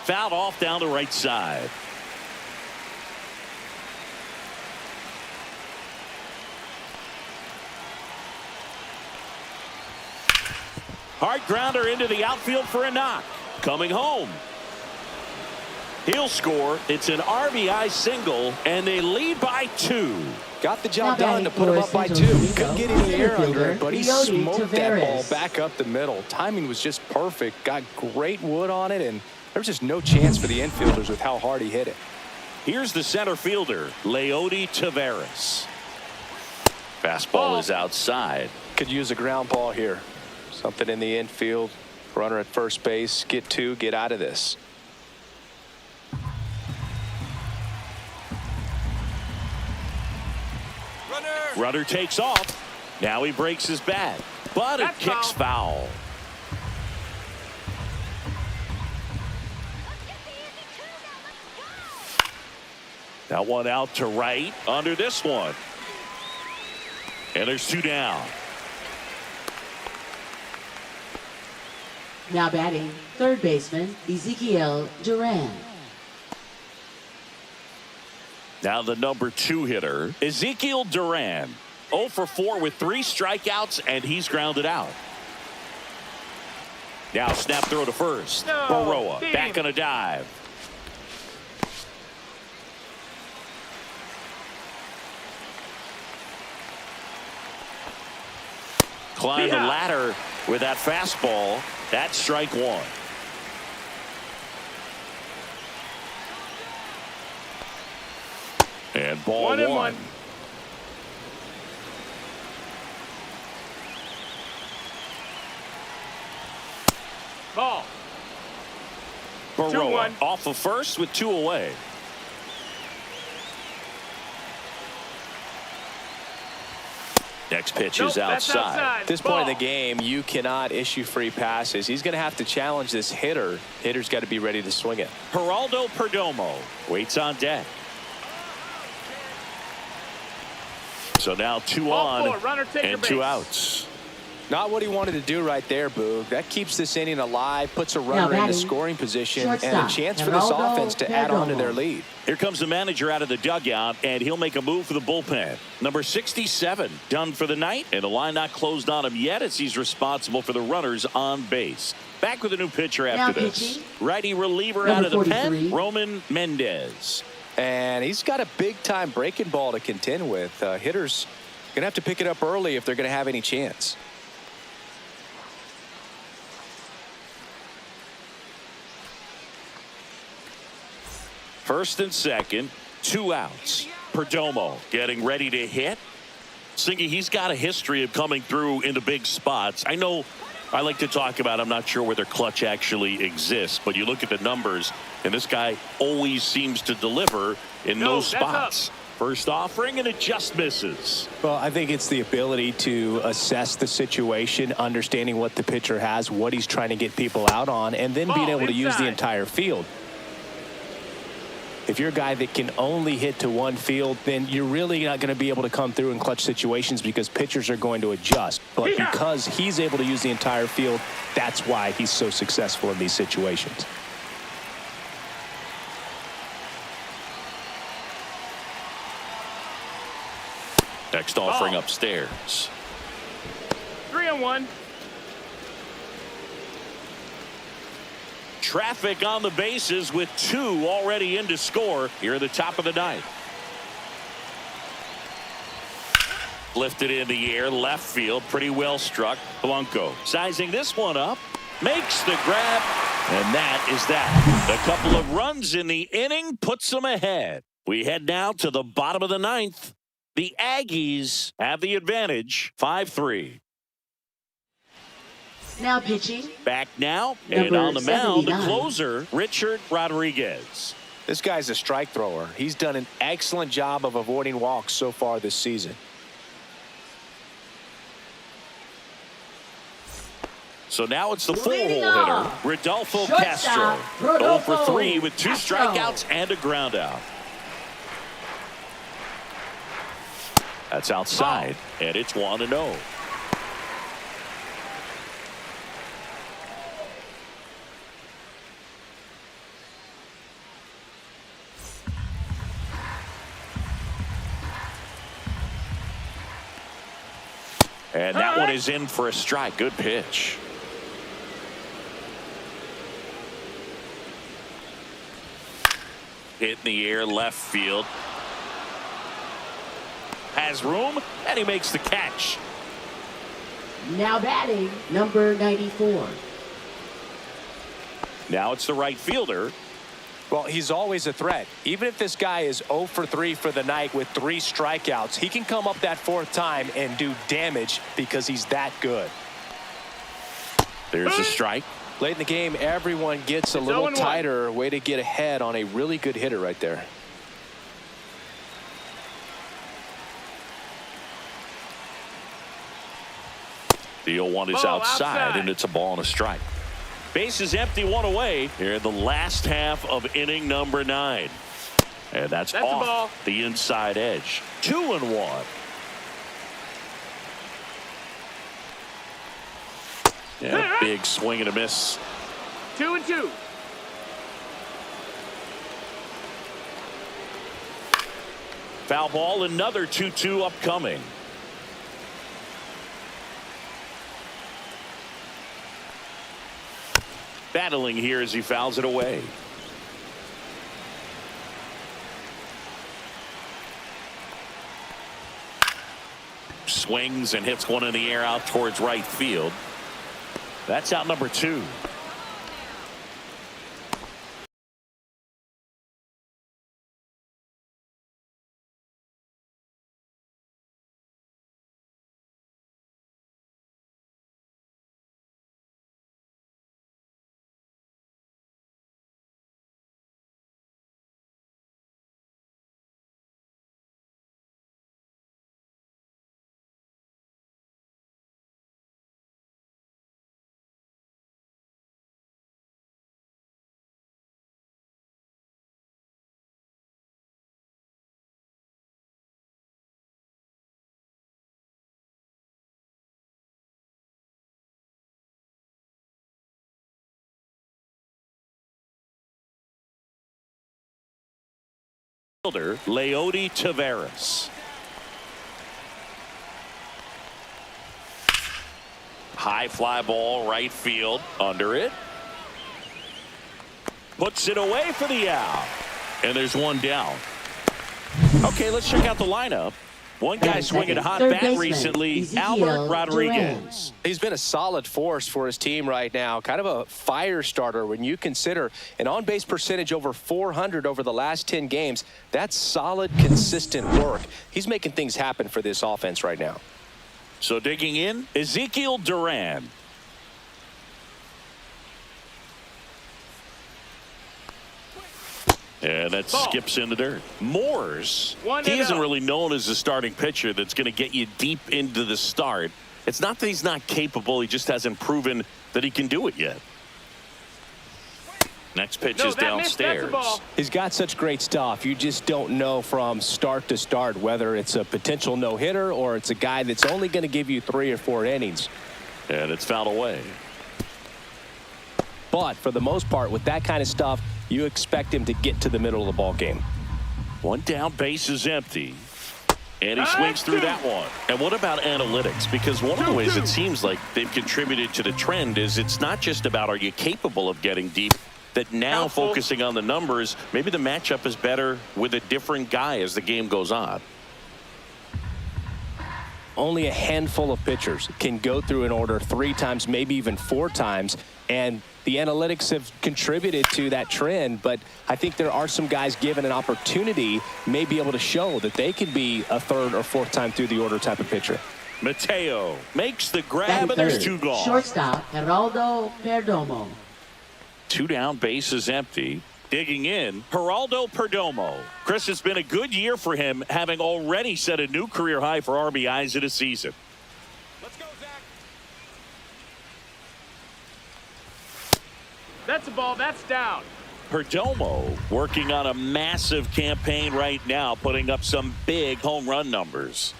Fouled off down the right side. Hard grounder into the outfield for a knock. Coming home. He'll score. It's an RBI single, and they lead by 2. Got the job done to put him up by 2. Couldn't get any air under it, but he smoked that ball back up the middle. Timing was just perfect. Got great wood on it, and there's just no chance for the infielders with how hard he hit it. Here's the center fielder, Leody Taveras. Fastball is outside. Could use a ground ball here. Something in the infield. Runner at first base. Get two. Get out of this. Runner takes off. Now he breaks his bat, but it kicks foul. That one out to right under this one. And there's two down. Now batting, third baseman, Ezekiel Duran. Now the number 2 hitter, Ezekiel Duran. 0 for 4 with 3 strikeouts, and he's grounded out. Now snap throw to first. Baroa back on a dive. Climb the ladder with that fastball. That's strike 1. And ball 1. Ball. Baroa off of first with 2 away. Next pitch is outside. At this point in the game, you cannot issue free passes. He's going to have to challenge this hitter. Hitter's got to be ready to swing it. Geraldo Perdomo waits on deck. So now 2 on and 2 outs. Not what he wanted to do right there, Boog. That keeps this inning alive, puts a runner in the scoring position, and a chance for this offense to add on to their lead. Here comes the manager out of the dugout, and he'll make a move for the bullpen. Number 67 done for the night, and the line not closed on him yet as he's responsible for the runners on base. Back with a new pitcher after this. Righty reliever out of the pen, Roman Mendez. And he's got a big-time breaking ball to contend with. Hitters going to have to pick it up early if they're going to have any chance. First and second, 2 outs. Perdomo getting ready to hit. Singy, he's got a history of coming through into big spots. I know I like to talk about, I'm not sure whether clutch actually exists, but you look at the numbers, and this guy always seems to deliver in those spots. First offering, and it just misses. Well, I think it's the ability to assess the situation, understanding what the pitcher has, what he's trying to get people out on, and then being able to use the entire field. If you're a guy that can only hit to one field, then you're really not going to be able to come through in clutch situations because pitchers are going to adjust. But because he's able to use the entire field, that's why he's so successful in these situations. Next offering upstairs. 3-1. Traffic on the bases with 2 already in to score here at the top of the 9th. Lifted in the air, left field, pretty well struck. Blanco sizing this one up, makes the grab, and that is that. A couple of runs in the inning puts them ahead. We head now to the bottom of the 9th. The Aggies have the advantage, 5-3. Now pitching. Back now, and on the mound, the closer, Richard Rodriguez. This guy's a strike thrower. He's done an excellent job of avoiding walks so far this season. So now it's the full-hole hitter, Rodolfo Castro. 0 for 3 with 2 strikeouts and a ground out. That's outside, and it's 1-0. And that one is in for a strike. Good pitch. Hit in the air, left field. Has room, and he makes the catch. Now batting, number 94. Now it's the right fielder, Well, he's always a threat. Even if this guy is 0 for 3 for the night with 3 strikeouts, he can come up that 4th time and do damage because he's that good. There's a strike. Late in the game, everyone gets a little tighter. Way to get ahead on a really good hitter right there. The 0-1 is outside, and it's a ball and a strike. Base is empty, 1 away here in the last half of inning number 9. And that's off the inside edge. 2-1. Yeah, big swing and a miss. 2-2. Foul ball, another 2-2 upcoming. Battling here as he fouls it away. Swings and hits one in the air out towards right field. That's out number 2. Leody Taveras. High fly ball right field under it. Puts it away for the out. And there's one down. Okay, let's check out the lineup. One guy swinging a hot bat recently, Albert Rodriguez. He's been a solid force for his team right now. Kind of a fire starter when you consider an on-base percentage over 400 over the last 10 games. That's solid, consistent work. He's making things happen for this offense right now. So digging in, Ezekiel Duran. And that skips in the dirt. Moores, he isn't really known as a starting pitcher that's going to get you deep into the start. It's not that he's not capable. He just hasn't proven that he can do it yet. Next pitch is downstairs. He's got such great stuff. You just don't know from start to start whether it's a potential no-hitter or it's a guy that's only going to give you 3 or 4 innings. And it's fouled away. But for the most part, with that kind of stuff, you expect him to get to the middle of the ball game. One down, base is empty. And he swings through that one. And what about analytics? Because one of the ways it seems like they've contributed to the trend is it's not just about are you capable of getting deep, that now focusing on the numbers, maybe the matchup is better with a different guy as the game goes on. Only a handful of pitchers can go through an order 3 times, maybe even 4 times, and the analytics have contributed to that trend. But I think there are some guys given an opportunity may be able to show that they can be a 3rd or 4th time through the order type of pitcher. Mateo makes the grab, and there's 2 gone. Shortstop, Geraldo Perdomo. 2 down, base is empty. Digging in, Geraldo Perdomo. Chris, it's been a good year for him, having already set a new career high for RBIs in a season. Let's go, Zach. That's a ball. That's down. Perdomo working on a massive campaign right now, putting up some big home run numbers.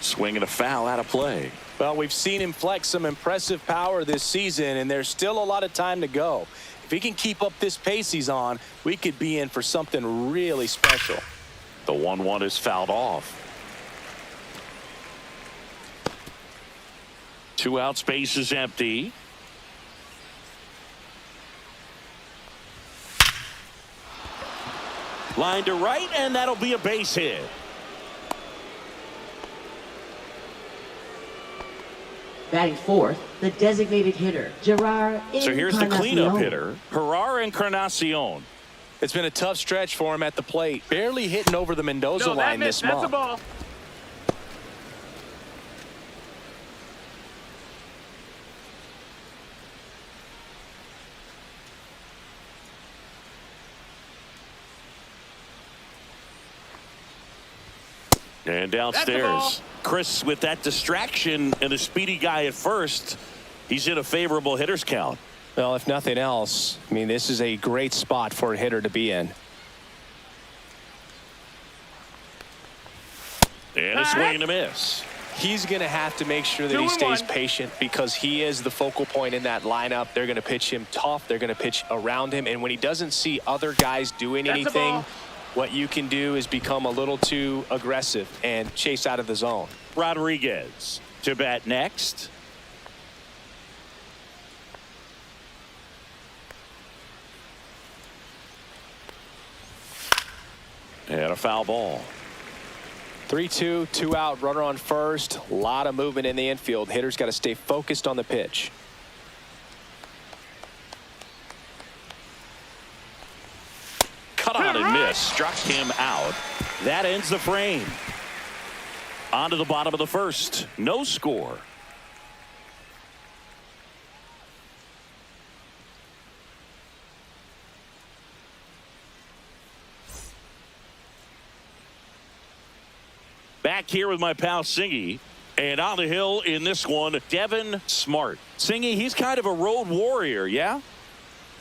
Swinging a foul out of play. Well, we've seen him flex some impressive power this season, and there's still a lot of time to go. If he can keep up this pace he's on, we could be in for something really special. The 1-1 is fouled off. 2 out, space is empty. Line to right, and that'll be a base hit. Batting fourth, the designated hitter, Gerard Encarnacion. So here's the cleanup hitter, Gerard Encarnacion. It's been a tough stretch for him at the plate. Barely hitting over the Mendoza line this That's a month. ball. And downstairs, Chris, with that distraction and a speedy guy at first, he's in a favorable hitter's count. Well, if nothing else, I mean, this is a great spot for a hitter to be in. And a swing and a miss. He's going to have to make sure that he stays patient because he is the focal point in that lineup. They're going to pitch him tough. They're going to pitch around him. And when he doesn't see other guys doing anything, what you can do is become a little too aggressive and chase out of the zone. Rodriguez to bat next. And a foul ball. 3-2, 2 out, runner on first. A lot of movement in the infield. Hitter's got to stay focused on the pitch. Cut on and miss. Struck him out. That ends the frame. On to the bottom of the first. No score. Back here with my pal Singy. And on the hill in this one, Devin Smart. Singy, he's kind of a road warrior, yeah?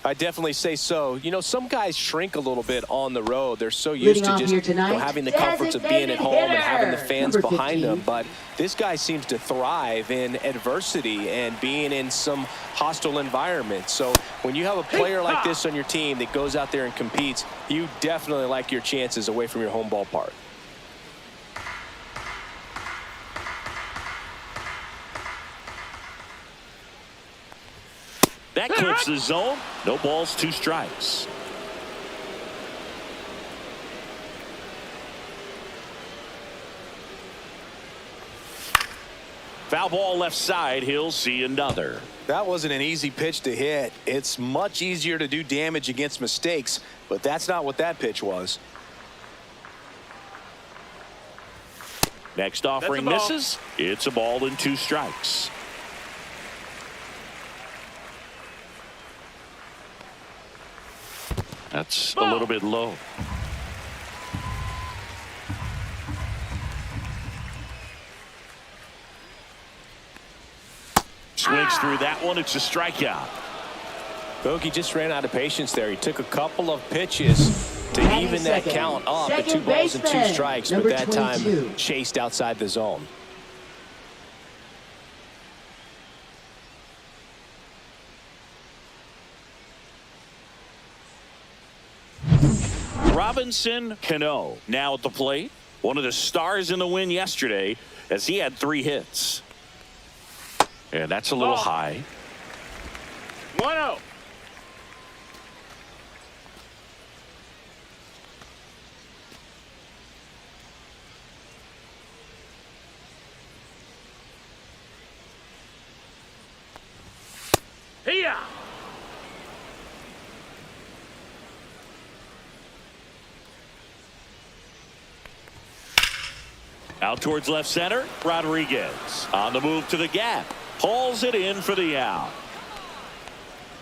I definitely say so. You know, some guys shrink a little bit on the road. They're so used to just having the comforts of being at home and having the fans behind them. But this guy seems to thrive in adversity and being in some hostile environments. So when you have a player like this on your team that goes out there and competes, you definitely like your chances away from your home ballpark. That clips the zone. No balls, 2 strikes. Foul ball left side. He'll see another. That wasn't an easy pitch to hit. It's much easier to do damage against mistakes, but that's not what that pitch was. Next offering misses. It's a ball and 2 strikes. That's a little bit low. Swings through that one. It's a strikeout. Bogey just ran out of patience there. He took a couple of pitches to even that count up at 2 balls and 2 strikes, but that time chased outside the zone. Robinson Cano now at the plate. One of the stars in the win yesterday as he had 3 hits. And that's a little high. 1-0. Here. Out towards left center. Rodriguez on the move to the gap. Hauls it in for the out.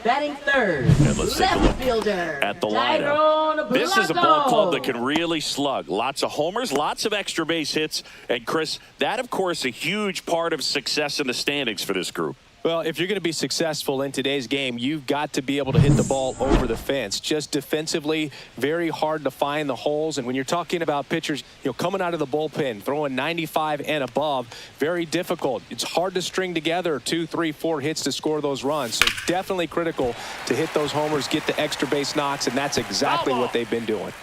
Batting third, And let's take a look left fielder at the Tyrone lineup. This is a ball club that Blanco. can really slug. Lots of homers, lots of extra base hits. And Chris, that of course a huge part of success in the standings for this group. Well, if you're going to be successful in today's game, you've got to be able to hit the ball over the fence. Just defensively, very hard to find the holes. And when you're talking about pitchers, coming out of the bullpen, throwing 95 and above, very difficult. It's hard to string together 2, 3, 4 hits to score those runs. So definitely critical to hit those homers, get the extra base knocks, and that's exactly what they've been doing.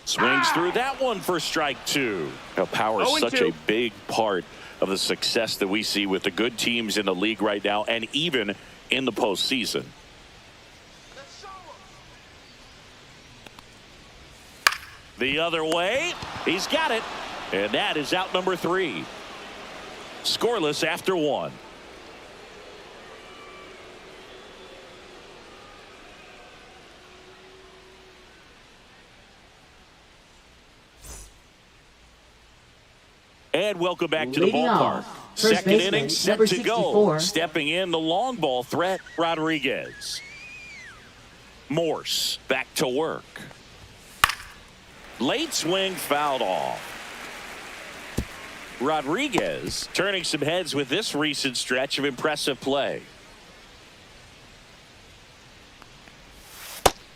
Swings through that one for strike 2. Power is such a big part of the success that we see with the good teams in the league right now and even in the postseason. The other way. He's got it. And that is out number 3. Scoreless after 1. And welcome back to the Leading ballpark. off, Second baseman, inning set number to go. 64. Stepping in the long ball threat, Rodriguez. Morse back to work. Late swing fouled off. Rodriguez turning some heads with this recent stretch of impressive play.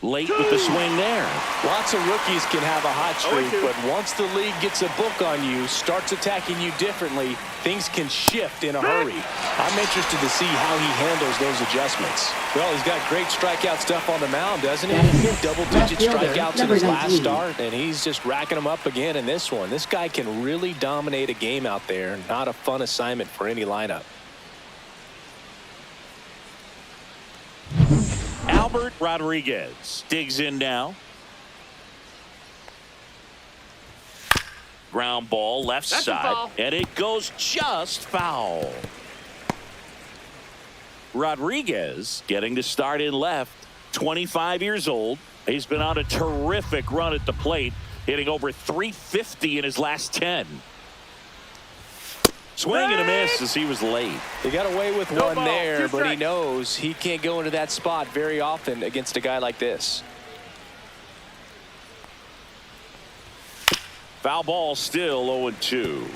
Late with the swing there. Lots of rookies can have a hot streak, but once the league gets a book on you, starts attacking you differently, things can shift in a hurry. I'm interested to see how he handles those adjustments. Well, he's got great strikeout stuff on the mound, doesn't he? Double-digit strikeouts in his last start, and he's just racking them up again in this one. This guy can really dominate a game out there. Not a fun assignment for any lineup. Albert Rodriguez digs in now. Ground ball left side, and it goes just foul. Rodriguez getting to start in left, 25 years old. He's been on a terrific run at the plate, hitting over 350 in his last 10. Swing and a miss as he was late. He got away with No one ball, there, 2 but he strikes. knows he can't go into that spot very often against a guy like this. Foul ball still 0-2.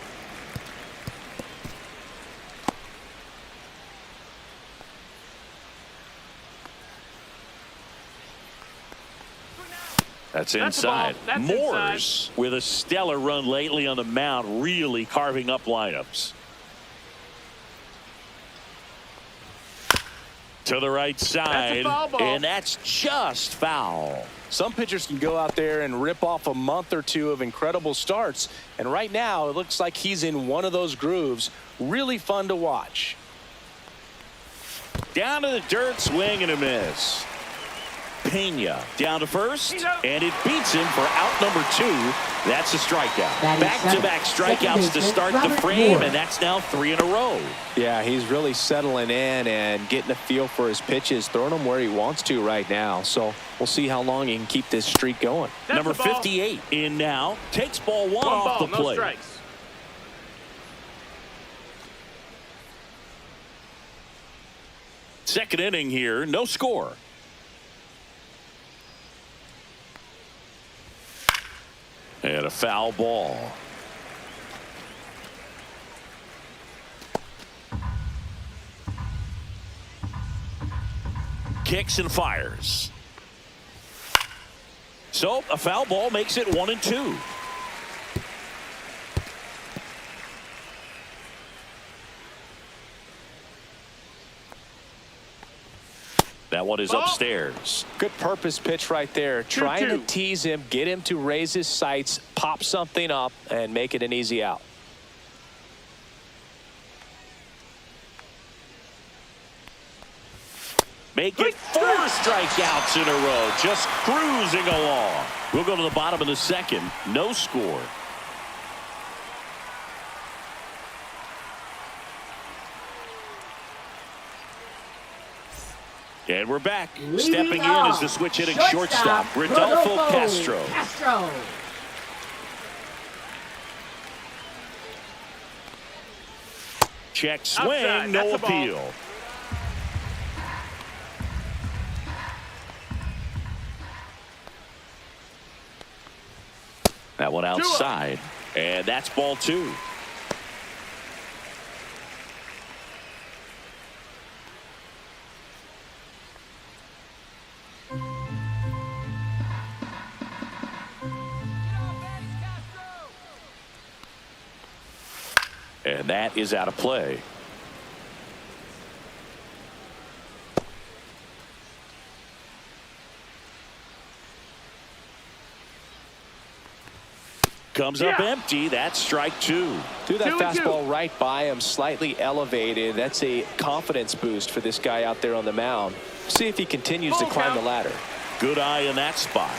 That's inside. That's Moores with a stellar run lately on the mound, really carving up lineups. To the right side, foul ball. and that's just foul. Some pitchers can go out there and rip off a month or two of incredible starts, and right now it looks like he's in one of those grooves. Really fun to watch. Down to the dirt, swing and a miss. Pena down to first, and it beats him for out number 2. That's a strikeout. Back-to-back strikeouts to start the frame, and that's now 3 in a row. Yeah, he's really settling in and getting a feel for his pitches, throwing them where he wants to right now. So we'll see how long he can keep this streak going. Number 58 in now, takes ball 1 off the no plate. strikes. Second inning here, no score. And a foul ball. Kicks and fires. So a foul ball makes it 1-2. That one is upstairs. Good purpose pitch right there. Trying to tease him, get him to raise his sights, pop something up, and make it an easy out. Make it 4 strikeouts in a row. Just cruising along. We'll go to the bottom of the second. No score. And we're back. Stepping in is the switch hitting shortstop, Rodolfo Castro. Check swing, Outside. no That's a ball. appeal. That one outside, and that's ball 2. And that is out of play. Comes up empty. That's strike 2. Threw that 2-2. fastball right by him, slightly elevated. That's a confidence boost for this guy out there on the mound. See if he continues to climb the ladder. Good eye in that spot.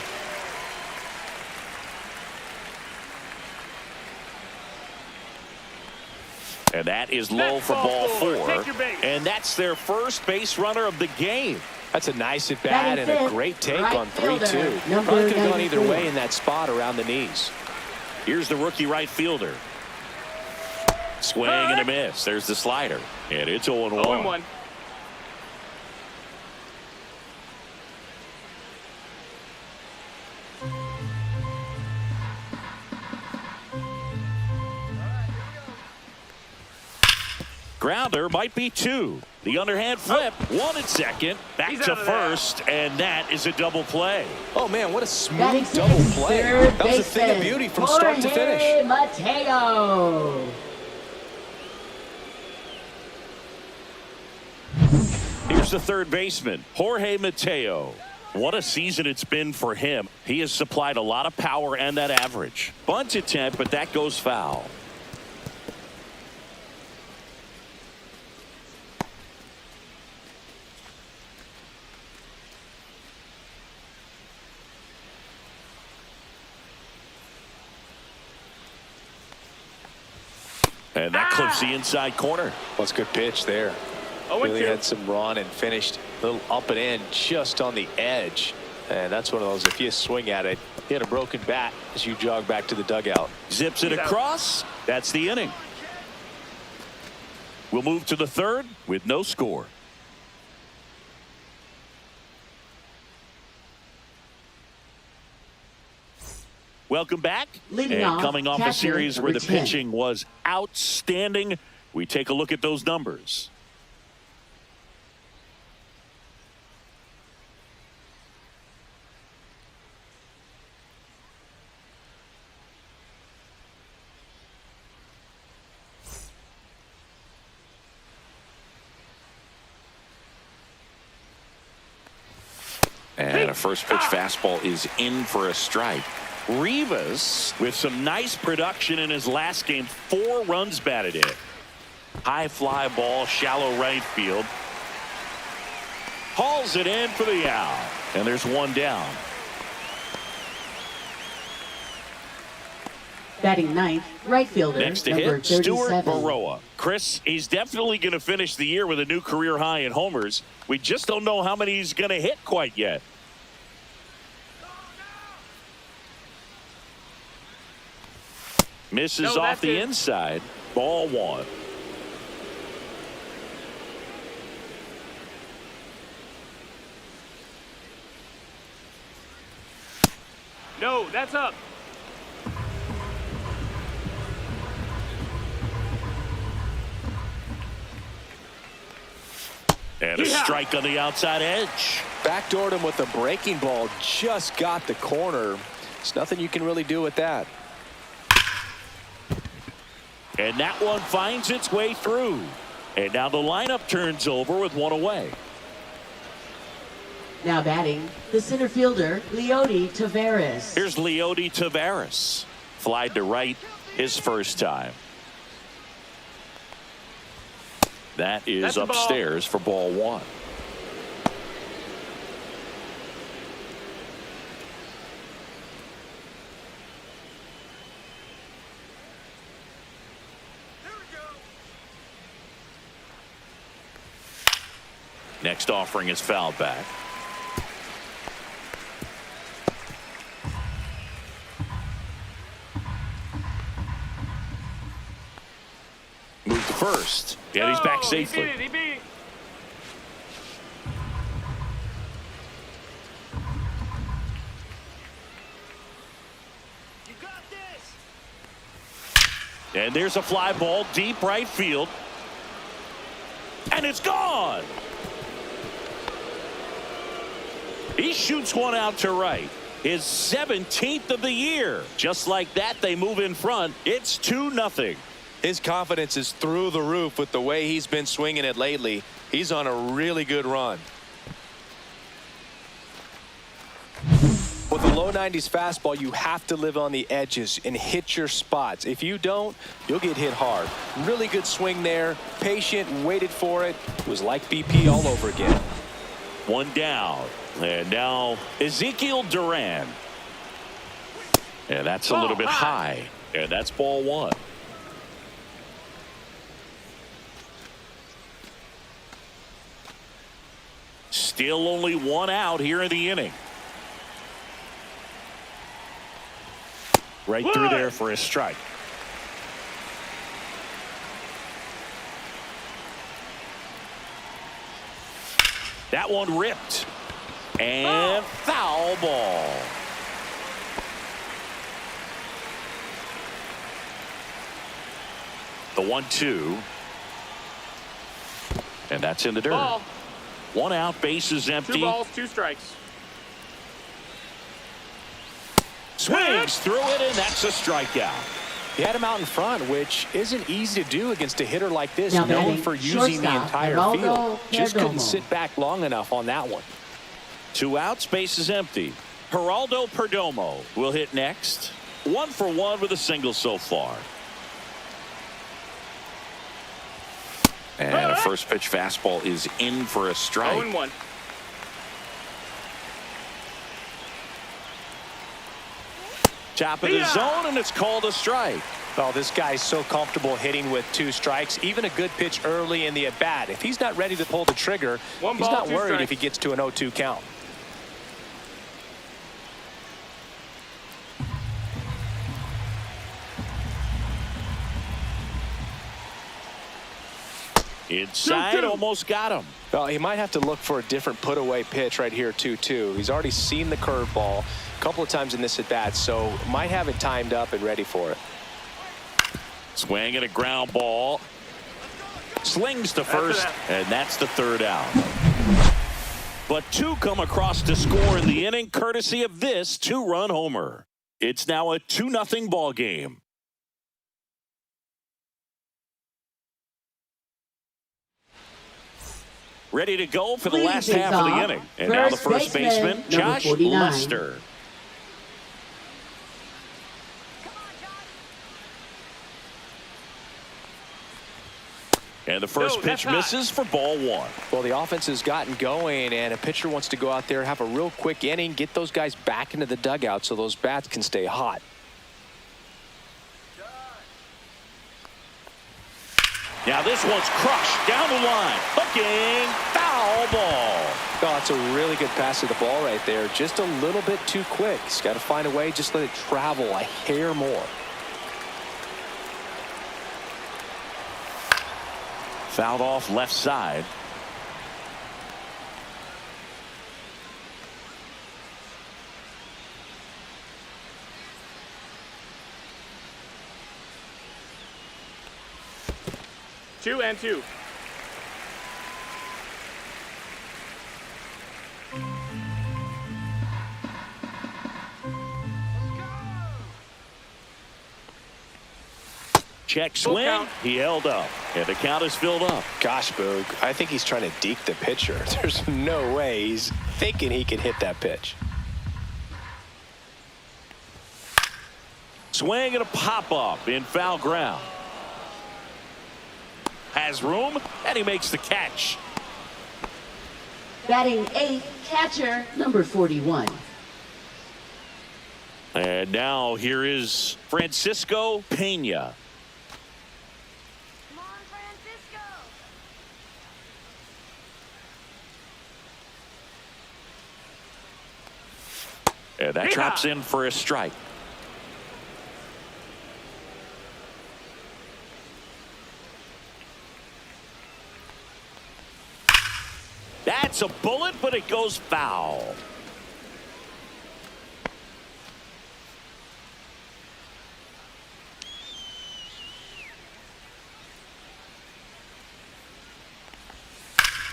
And that is low for ball 4. And that's their first base runner of the game. That's a nice at bat and a great take on 3-2. Probably could have gone either way in that spot around the knees. Here's the rookie right fielder. Swing and a miss. There's the slider. And it's 0-1. 0-1. Grounder might be 2. The underhand flip. 1 at second. Back to first. And that is a double play. Oh, man, what a smooth double play. That was a thing of beauty from start to finish. Mateo. Here's the third baseman, Jorge Mateo. What a season it's been for him. He has supplied a lot of power and that average. Bunt attempt, but that goes foul. And that clips the inside corner. What's a good pitch there. Really had some run and finished a little up and in just on the edge. And that's one of those, if you swing at it, you had a broken bat as you jog back to the dugout. Zips it across. That's the inning. We'll move to the third with no score. Welcome back. And coming off a series where the pitching was outstanding, we take a look at those numbers. And a first pitch fastball is in for a strike. Rivas with some nice production in his last game. 4 runs batted in. High fly ball, shallow right field. Hauls it in for the out. And there's 1 down. Batting ninth, right fielder, next to number hit, Stuart 37. Baroa. Chris, he's definitely going to finish the year with a new career high in homers. We just don't know how many he's going to hit quite yet. Misses off the inside. Ball 1. No, that's up. And a strike on the outside edge. Backdoored him with a breaking ball. Just got the corner. There's nothing you can really do with that. And that one finds its way through. And now the lineup turns over with 1 away. Now batting, the center fielder, Leody Taveras. Here's Leody Taveras. Flied to right his first time. That is upstairs for ball 1. Next offering is fouled back. Move to first. And he's back safely. He beat it. You got this. And there's a fly ball deep right field. And it's gone. He shoots one out to right. His 17th of the year. Just like that, they move in front. It's 2-0. His confidence is through the roof with the way he's been swinging it lately. He's on a really good run. With a low 90s fastball, you have to live on the edges and hit your spots. If you don't, you'll get hit hard. Really good swing there. Patient, waited for it. It was like BP all over again. 1 down. And now Ezekiel Duran. And that's a little bit high. And that's ball 1. Still only one out here in the inning. Right through there for a strike. That one ripped. And foul ball. The 1-2. And that's in the dirt. Ball. One out, bases empty. 2 balls, 2 strikes. Swings through it, and that's a strikeout. He had him out in front, which isn't easy to do against a hitter like this, Now known batting, for using the shortstop, entire Geraldo field. Just couldn't Perdomo. sit back long enough on that one. 2 outs, bases empty. Geraldo Perdomo will hit next. 1 for 1 with a single so far. And a first pitch fastball is in for a strike. 0-1. Top of the zone, and it's called a strike. Well, this guy's so comfortable hitting with 2 strikes. Even a good pitch early in the at-bat. If he's not ready to pull the trigger, 1 he's ball, not 2 worried strikes. if he gets to an 0-2 count. Inside, almost got him. Well, he might have to look for a different put-away pitch right here, 2-2. He's already seen the curveball a couple of times in this at-bat, so might have it timed up and ready for it. Swing and a ground ball. Slings to first, and that's the 3rd out. But 2 come across to score in the inning, courtesy of this 2-run homer. It's now a 2-0 ball game. Ready to go for the Leading last things half of the off, inning. And now the first baseman, number Josh 49. Lester. And the first pitch misses for ball 1. Well, the offense has gotten going, and a pitcher wants to go out there, have a real quick inning, get those guys back into the dugout so those bats can stay hot. Now this one's crushed down the line. Hooking, foul ball. Oh, that's a really good pass to the ball right there. Just a little bit too quick. He's got to find a way, just let it travel a hair more. Fouled off left side. 2-2. Check swing. He held up. And the count is filled up. Gosh, Boog, I think he's trying to deke the pitcher. There's no way he's thinking he can hit that pitch. Swing and a pop-up in foul ground. Has room, and he makes the catch. Batting 8th, catcher, number 41. And now here is Francisco Pena. Come on, Francisco. And that drops in for a strike. That's a bullet, but it goes foul.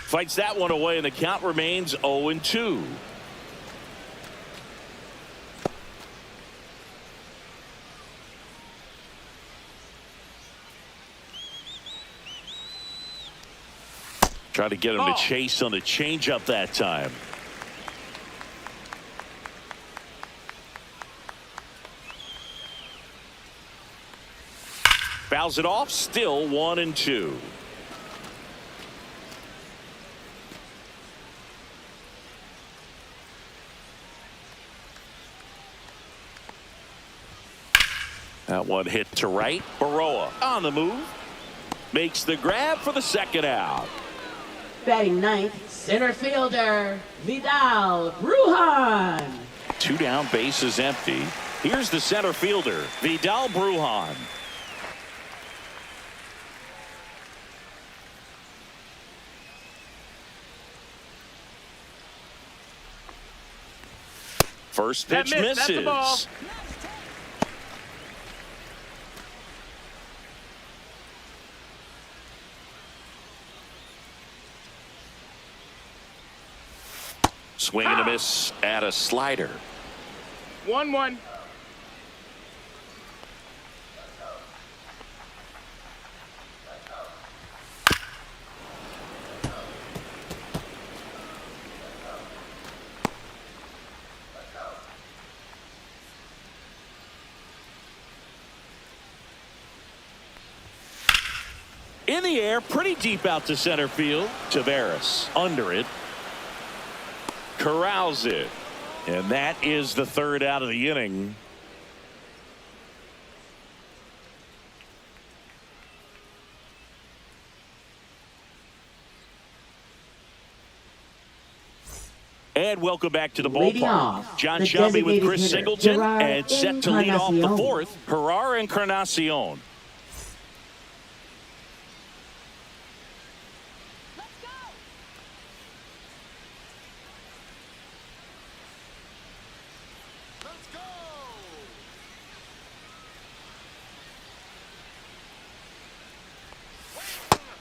Fights that one away, and the count remains 0-2. Try to get him to chase on the changeup that time. Fouls it off, still 1-2. That one hit to right. Baroa on the move. Makes the grab for the 2nd out. Batting ninth, center fielder, Vidal Brujan. 2 down, bases empty. Here's the center fielder, Vidal Brujan. First pitch misses. That's the ball. Swing and a miss at a slider. 1-1. In the air, pretty deep out to center field. Tavares under it. Corrals it. And that is the third out of the inning. And welcome back to the Leading ballpark. off, John the Shelby with designated Chris hitter, Singleton Gerard and set to lead off the Encarnacion. fourth, Gerard Encarnacion.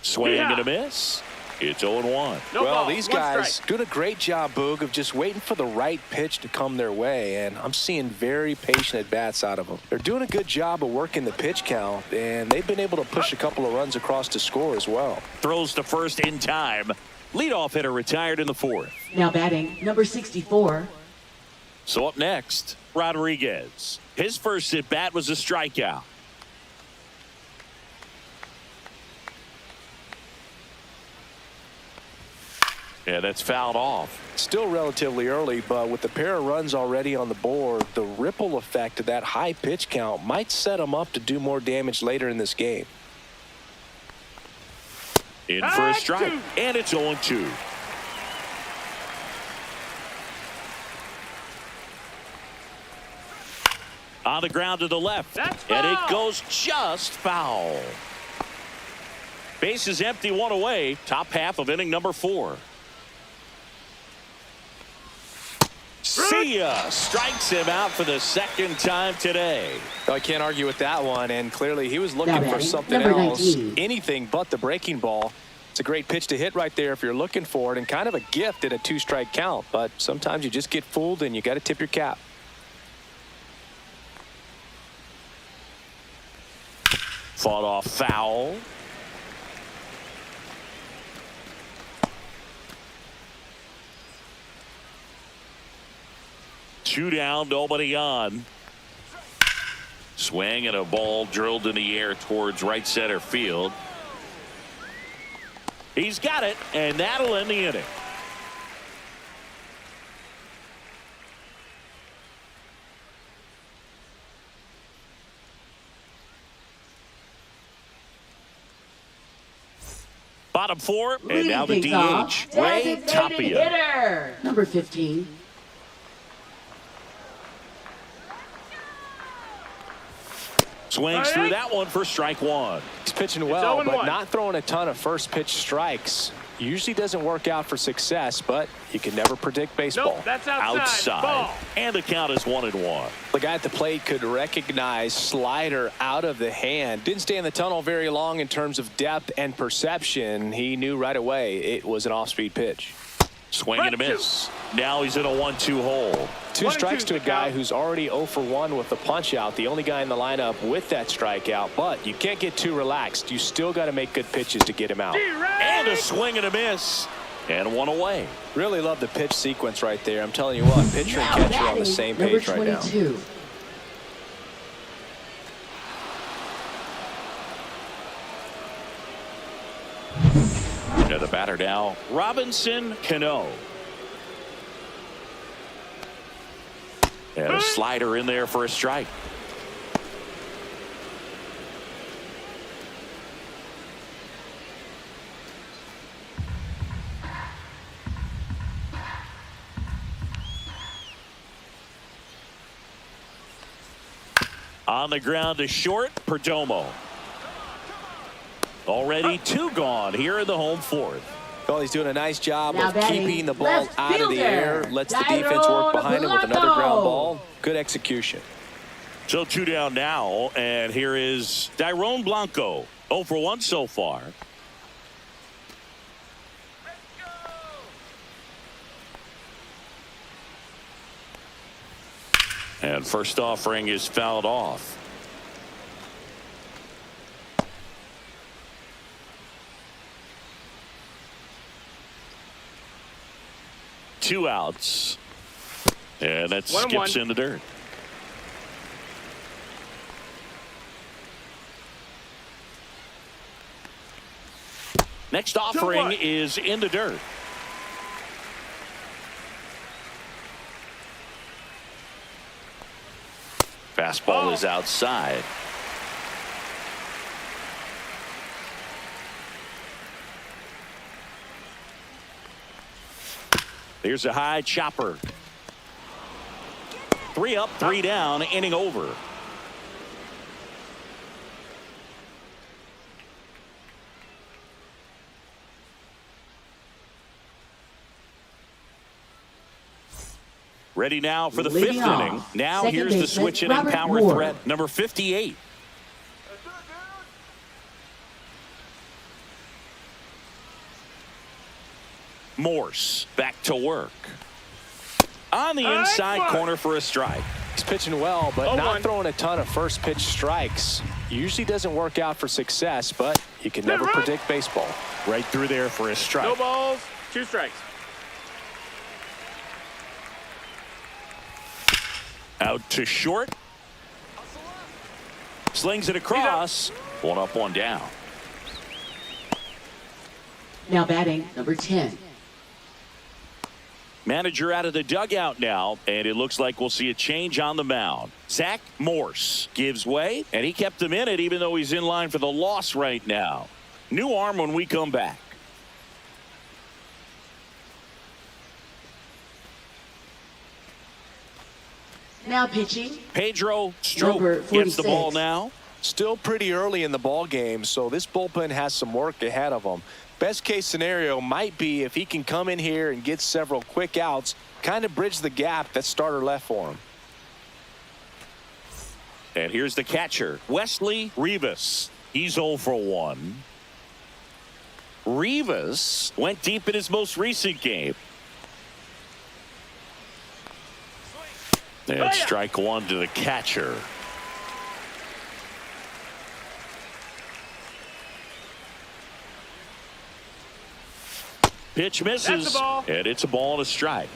Swing and a miss. It's 0-1. No Well, ball, these one guys strike. doing a great job, Boog, of just waiting for the right pitch to come their way, and I'm seeing very patient at-bats out of them. They're doing a good job of working the pitch count, and they've been able to push a couple of runs across to score as well. Throws to first in time. Leadoff hitter retired in the fourth. Now batting number 64, So up next, Rodriguez. His first at-bat was a strikeout. Yeah, that's fouled off. Still relatively early, but with the pair of runs already on the board, the ripple effect of that high pitch count might set them up to do more damage later in this game. In for a strike, and it's 0-2. On the ground to the left, That's and it foul. goes just foul. Base is empty, one away. Top half of inning number 4. See ya! Strikes him out for the second time today. I can't argue with that one, and clearly he was looking Now for batting, something number else, 19. anything but the breaking ball. It's a great pitch to hit right there if you're looking for it, and kind of a gift in a 2-strike count, but sometimes you just get fooled and you got to tip your cap. Fought off foul. Two down, nobody on. Swing and a ball drilled in the air towards right center field. He's got it, and that'll end the inning. Bottom 4, and leading now the things off, DH, Ray designated Tapia. hitter, number 15. Swings through that one for strike 1. He's pitching well, 0-1. but not throwing a ton of first pitch strikes. Usually doesn't work out for success, but you can never predict baseball. Nope, that's outside. Ball. And the count is 1-1. The guy at the plate could recognize slider out of the hand. Didn't stay in the tunnel very long in terms of depth and perception. He knew right away it was an off-speed pitch. Swing and a miss. Now he's in a 1-2 hole. 2 strikes to a guy who's already 0 for 1 with the punch out. The only guy in the lineup with that strikeout, but you can't get too relaxed. You still got to make good pitches to get him out. And a swing and a miss. And one away. Really love the pitch sequence right there. I'm telling you what, pitcher and Now catcher on the batting same number page right now. 22. To the batter now, Robinson Cano. And a slider in there for a strike. On the ground to short, Perdomo. Already 2 gone here in the home 4th. Well, he's doing a nice job Now of batting, keeping the ball left out of the fielder, air. Lets the defense work behind him with another ground ball. Good execution. So 2 down now, and here is Dairon Blanco. 0 for 1 so far. And first offering is fouled off. Two outs. And that skips in the dirt. Next offering is in the dirt. Fastball is outside. Here's a high chopper. 3 up, 3 down, inning over. Ready now for the 5th inning. Now Second here's the baseman, switch inning Robert power Moore. threat, number 58. Morse back to work. On the inside corner for a strike. He's pitching well, but not throwing a ton of first pitch strikes. Usually doesn't work out for success, but you can never predict baseball. Right through there for a strike. No balls, 2 strikes. Out to short. Slings it across. 1 up, 1 down. Now batting, number 10. Manager out of the dugout now, and it looks like we'll see a change on the mound. Zach Morse gives way, and he kept him in it even though he's in line for the loss right now. New arm when we come back. Now pitching, Pedro Number Strop gets the 46. ball now. Still pretty early in the ball game, so this bullpen has some work ahead of him. Best case scenario might be if he can come in here and get several quick outs, kind of bridge the gap that starter left for him. And here's the catcher, Wesley Rivas. He's 0 for 1. Rivas went deep in his most recent game. And strike 1 to the catcher. Pitch misses, and it's a ball and a strike.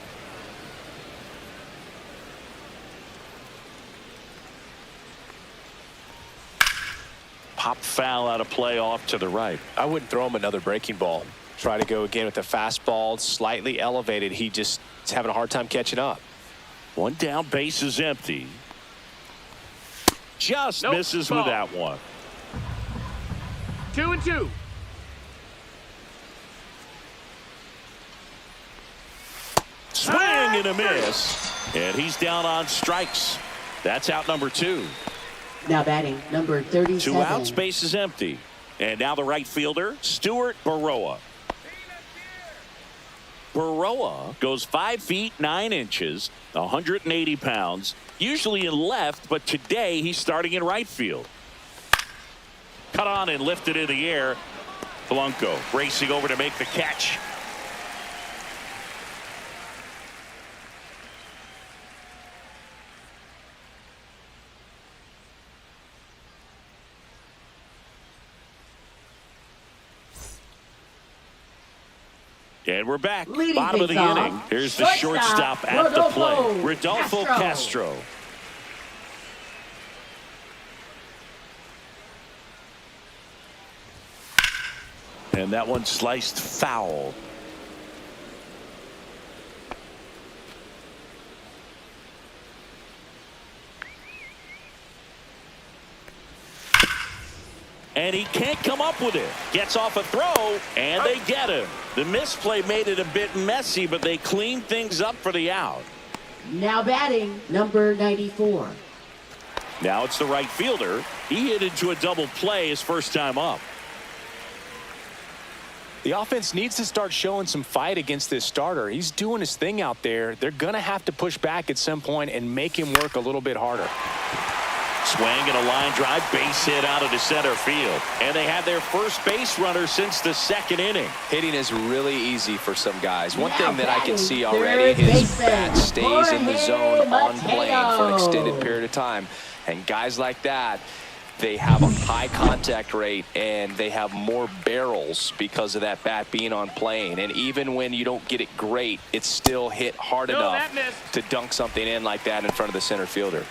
Pop foul out of play off to the right. I wouldn't throw him another breaking ball. Try to go again with the fastball, slightly elevated. He just is having a hard time catching up. 1 down, base is empty. Just misses with that one. 2-2. Swing and a miss. And he's down on strikes. That's out number 2. now batting, number 37. 2 outs, base is empty. And now the right fielder, Stuart Baroa. Baroa goes 5 feet 9 inches, 180 pounds, usually in left, but today he's starting in right field. Cut on and lifted in the air. Blanco racing over to make the catch. And we're back. Leading Bottom of the things inning. off, Here's the shortstop, shortstop at the plate. Rodolfo Rodolfo Castro. And that one sliced foul. And he can't come up with it. Gets off a throw, and they get him. The misplay made it a bit messy, but they cleaned things up for the out. Now batting, number 94. Now it's the right fielder. He hit into a double play his first time up. The offense needs to start showing some fight against this starter. He's doing his thing out there. They're going to have to push back at some point and make him work a little bit harder. Swing and a line drive, base hit out of the center field. And they have their first base runner since the second inning. Hitting is really easy for some guys. One thing that I can see already, his bat stays in the zone on plane for an extended period of time. And guys like that, they have a high contact rate and they have more barrels because of that bat being on plane. And even when you don't get it great, it's still hit hard enough to dunk something in like that in front of the center fielder.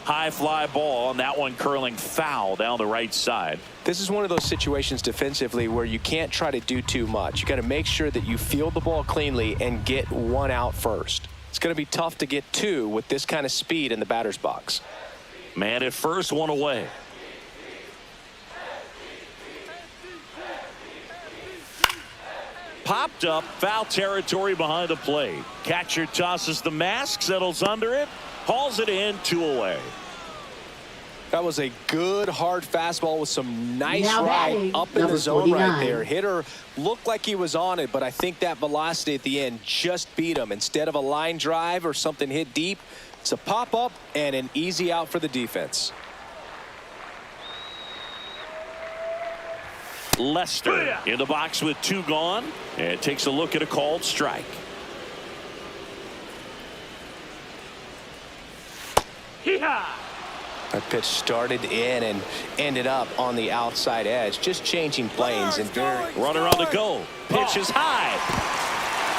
High fly ball, and that one curling foul down the right side. This is one of those situations defensively where you can't try to do too much. You got to make sure that you field the ball cleanly and get one out first. It's going to be tough to get two with this kind of speed in the batter's box. Man at first, one away. Popped up, foul territory behind the plate. Catcher tosses the mask, settles under it, hauls it in, 2 away. That was a good hard fastball with some nice Now ride batting, up in the number zone 49. right there. Hitter looked like he was on it, but I think that velocity at the end just beat him. Instead of a line drive or something hit deep, it's a pop up and an easy out for the defense. Lester in the box with 2 gone, and takes a look at a called strike. That pitch started in and ended up on the outside edge, just changing planes and very. Runner on the go. Pitch is high.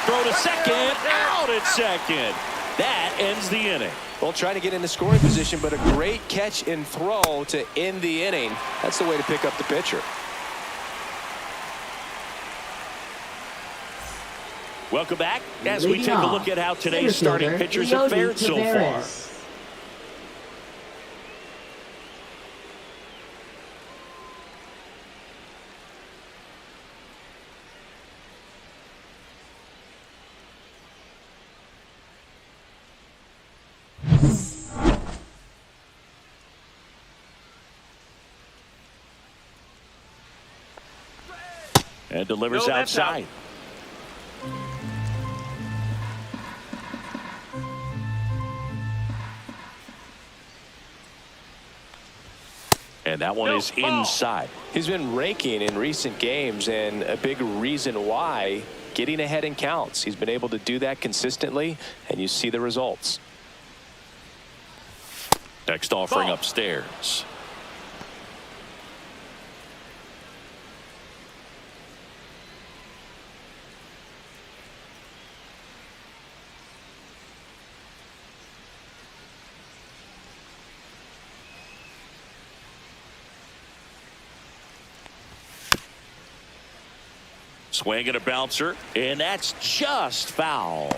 Throw to second. Out at second. That ends the inning. Well, trying to get in the scoring position, but a great catch and throw to end the inning. That's the way to pick up the pitcher. Welcome back as we take a look at how today's starting pitchers have fared so far. And delivers outside. And that one is inside. He's been raking in recent games, and a big reason why, getting ahead in counts. He's been able to do that consistently, and you see the results. Next offering upstairs. Swing and a bouncer, and that's just foul.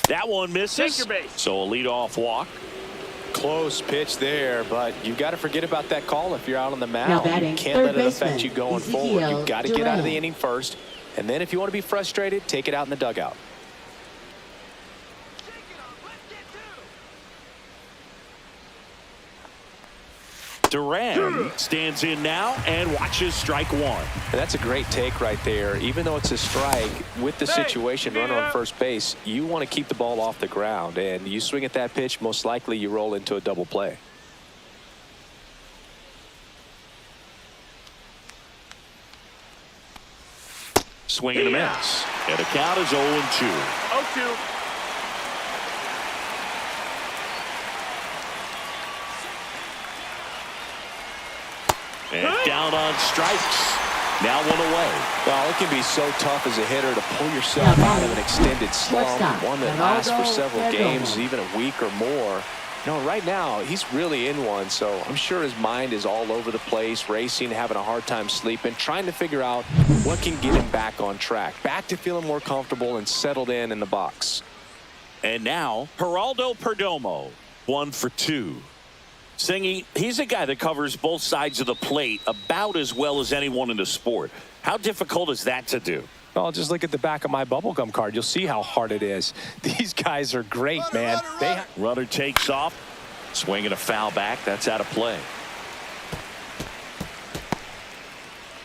That one misses. Take your base. So a leadoff walk. Close pitch there, but you've got to forget about that call if you're out on the Now mound. batting, You can't third let it affect baseman, you going Ezekiel forward. You've got to get out of the Duran. inning first, and then if you want to be frustrated, take it out in the dugout. Duran stands in now and watches strike one. And that's a great take right there. Even though it's a strike, with the situation, runner on first base, you want to keep the ball off the ground, and you swing at that pitch, most likely you roll into a double play. Swing and a miss. And the count is 0-2. 0-2. And down on strikes. Now one away. Well, it can be so tough as a hitter to pull yourself out of an extended slump, one that lasts for several games, even a week or more. No, right now, he's really in one, so I'm sure his mind is all over the place, racing, having a hard time sleeping, trying to figure out what can get him back on track, back to feeling more comfortable and settled in the box. And now, Geraldo Perdomo, 1 for 2. Singy, he's a guy that covers both sides of the plate about as well as anyone in the sport. How difficult is that to do? Well, just look at the back of my bubblegum card. You'll see how hard it is. These guys are great, man. Runner takes off. Swinging a foul back. That's out of play.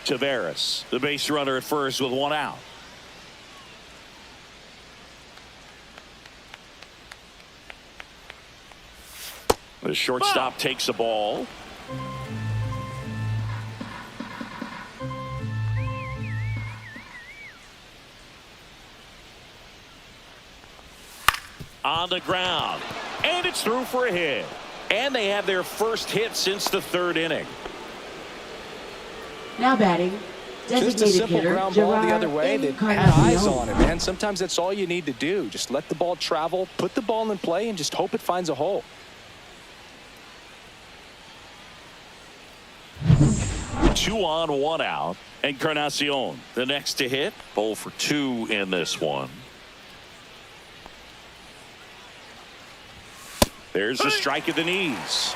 Taveras, the base runner at first with 1 out. The shortstop takes the ball. On the ground. And it's through for a hit. And they have their first hit since the 3rd inning. Now batting, designated Just a simple hitter, ground ball the other way that had eyes on it, man. Sometimes that's all you need to do. Just let the ball travel, put the ball in play, and just hope it finds a hole. 2 on, 1 out. Encarnacion, the next to hit. 0 for 2 in this one. There's a strike at the knees.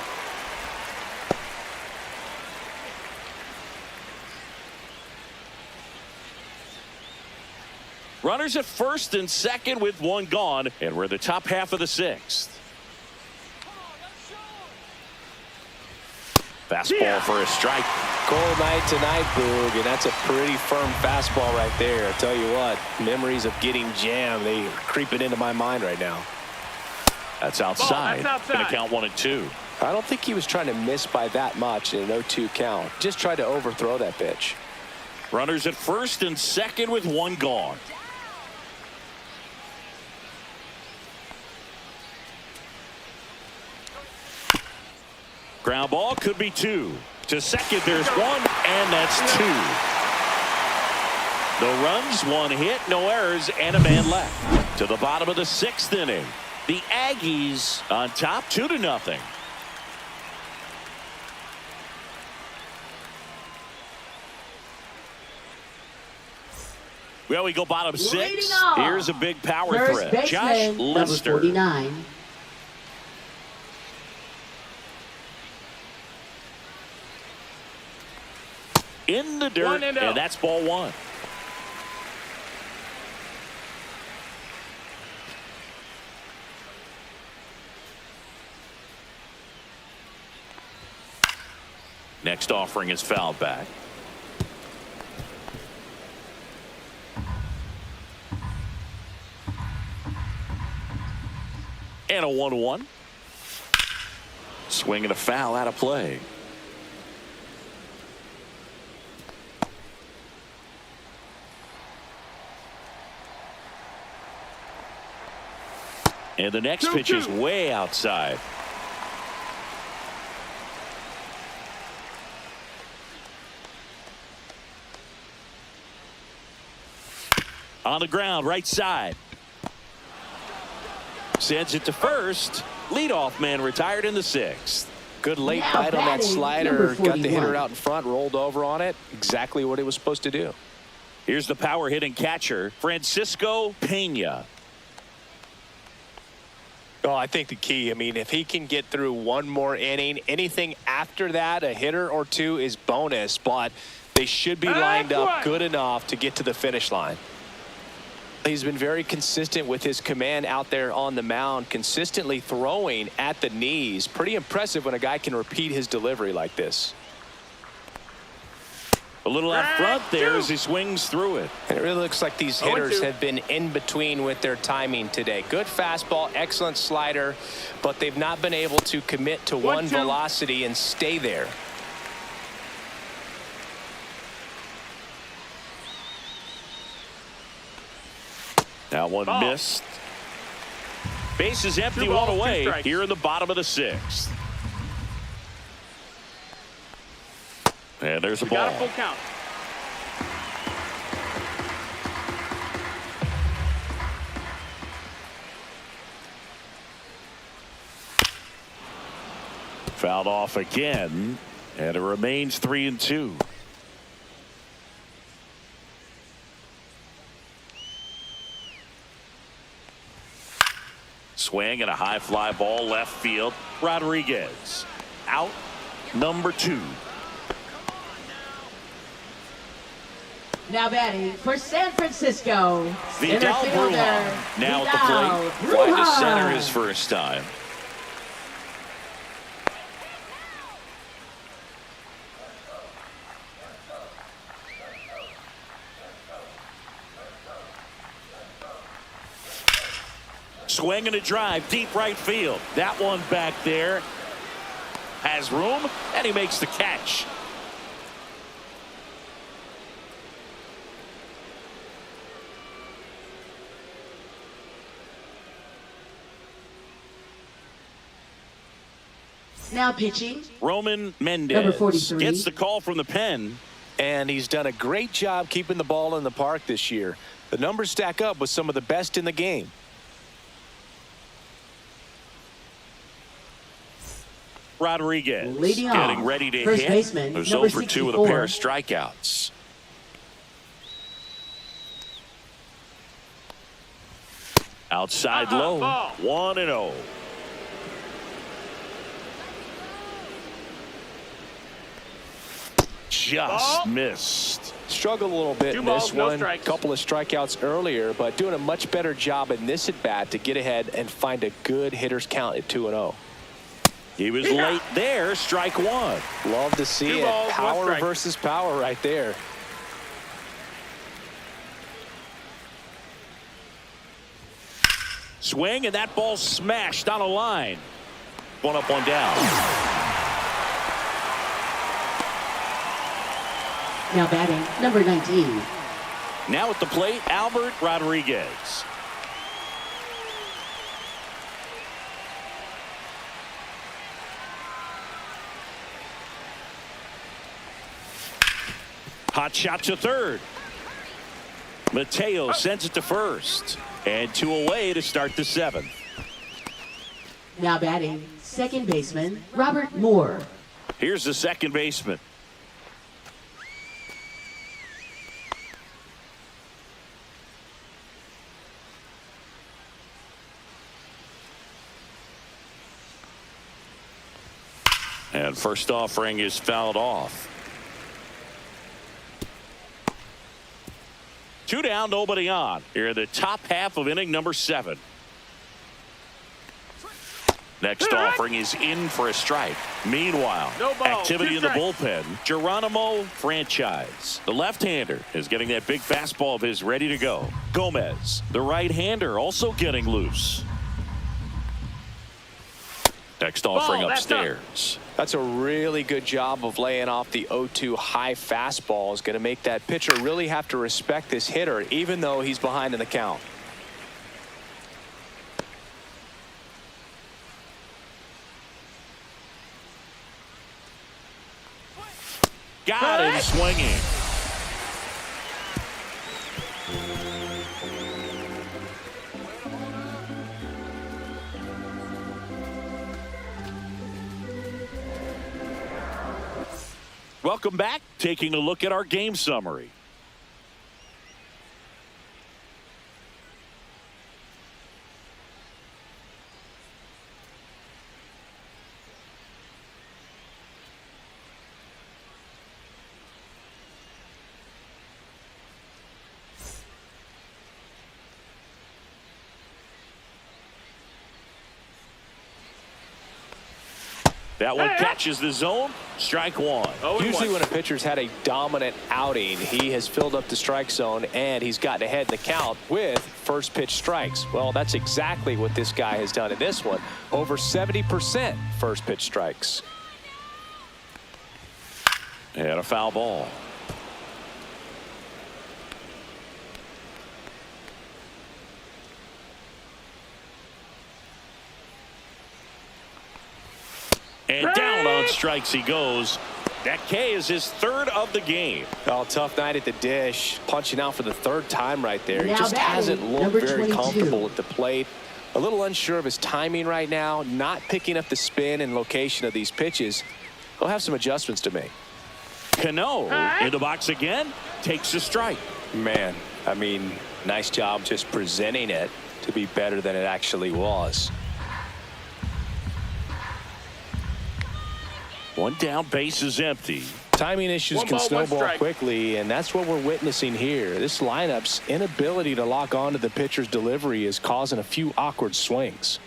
Runners at first and second with 1 gone, and we're the top half of the 6th. Fastball for a strike. Cold night tonight, Boog, and that's a pretty firm fastball right there. I tell you what, memories of getting jammed, they are creeping into my mind right now. That's outside. Gonna count 1 and 2. I don't think he was trying to miss by that much in an 0-2 count. Just tried to overthrow that pitch. Runners at first and second with 1 gone. Ground ball could be 2. To second, there's 1, and that's 2. No runs, 1 hit, no errors, and a man left. To the bottom of the 6th inning. The Aggies on top 2-0. Well, we go bottom 6. Here's a big power First threat. Josh baseman, number Lister. 49. In the dirt, and that's ball 1. Next offering is fouled back. And a 1-1. Swing and a foul out of play. And the next pitch is way outside. On the ground, right side. Sends it to first. Leadoff man retired in the 6th. Good late Now bite on that batting, slider. number Got the hitter 41. out in front, rolled over on it. Exactly what it was supposed to do. Here's the power hitting catcher, Francisco Pena. Oh, I think the key, I mean, if he can get through 1 more inning, anything after that, a hitter or 2 is bonus, but they should be lined up good enough to get to the finish line. He's been very consistent with his command out there on the mound, consistently throwing at the knees. Pretty impressive when a guy can repeat his delivery like this. A little out front there as he swings through it. And it really looks like these hitters have been in between with their timing today. Good fastball, excellent slider, but they've not been able to commit to one velocity and stay there. Now 1 missed. Base is empty, 1 away here in the bottom of the 6th. And there's a ball. Got a full count. Fouled off again, and it remains 3-2. Swing and a high fly ball left field. Rodriguez out, number 2. Now batting for San Francisco, center Vidal fielder, Brujan now at the Vidal plate. Fly to Brujan. center his first time. Swing and a drive, deep right field. That one back there has room, and he makes the catch. Now pitching, Roman Mendez number 43. gets the call from the pen. And he's done a great job keeping the ball in the park this year. The numbers stack up with some of the best in the game. Rodriguez Leading getting off, ready to first hit. baseman, There's number 0 for 2 with a pair of 64. strikeouts. Outside low, ball. 1-0. Just Ball. missed. Struggled a little bit 2 in balls, this no one. strikes. Couple of strikeouts earlier, but doing a much better job in this at bat to get ahead and find a good hitter's count at 2-0. He was late there, strike 1. Love to see 2 it. balls, 1 Power strike. versus power right there. Swing, and that ball smashed on a line. 1 up, 1 down. now batting number 19. Now at the plate, Albert Rodriguez. Hot shot to third. Mateo sends it to first. And 2 away to start the 7th. Now batting second baseman Robert Moore. Here's the second baseman. And first offering is fouled off. 2 down, nobody on. Here in the top half of inning number 7. Next offering is in for a strike. Meanwhile, No ball, activity 2 in the strikes. bullpen. Geronimo Franchise. The left-hander is getting that big fastball of his ready to go. Gomez, the right-hander, also getting loose. Next offering Ball, that's up. upstairs. That's a really good job of laying off the 0-2 high fastball. Is going to make that pitcher really have to respect this hitter, even though he's behind in the count. Got him swinging. Welcome back. Taking a look at our game summary. That one catches the zone. Strike 1. Usually when a pitcher's had a dominant outing, he has filled up the strike zone and he's gotten ahead in the count with first pitch strikes. Well, that's exactly what this guy has done in this one. Over 70% first pitch strikes. And a foul ball. And down on strikes he goes. That K is his 3rd of the game. Oh, tough night at the dish. Punching out for the 3rd time right there. He Now just batting, hasn't looked number very 22. comfortable at the plate. A little unsure of his timing right now. Not picking up the spin and location of these pitches. He'll have some adjustments to make. Cano in the box again. Takes a strike. Man, I mean, nice job just presenting it to be better than it actually was. One down, base is empty. Timing issues One can ball, one snowball strike. quickly, and that's what we're witnessing here. This lineup's inability to lock onto the pitcher's delivery is causing a few awkward swings.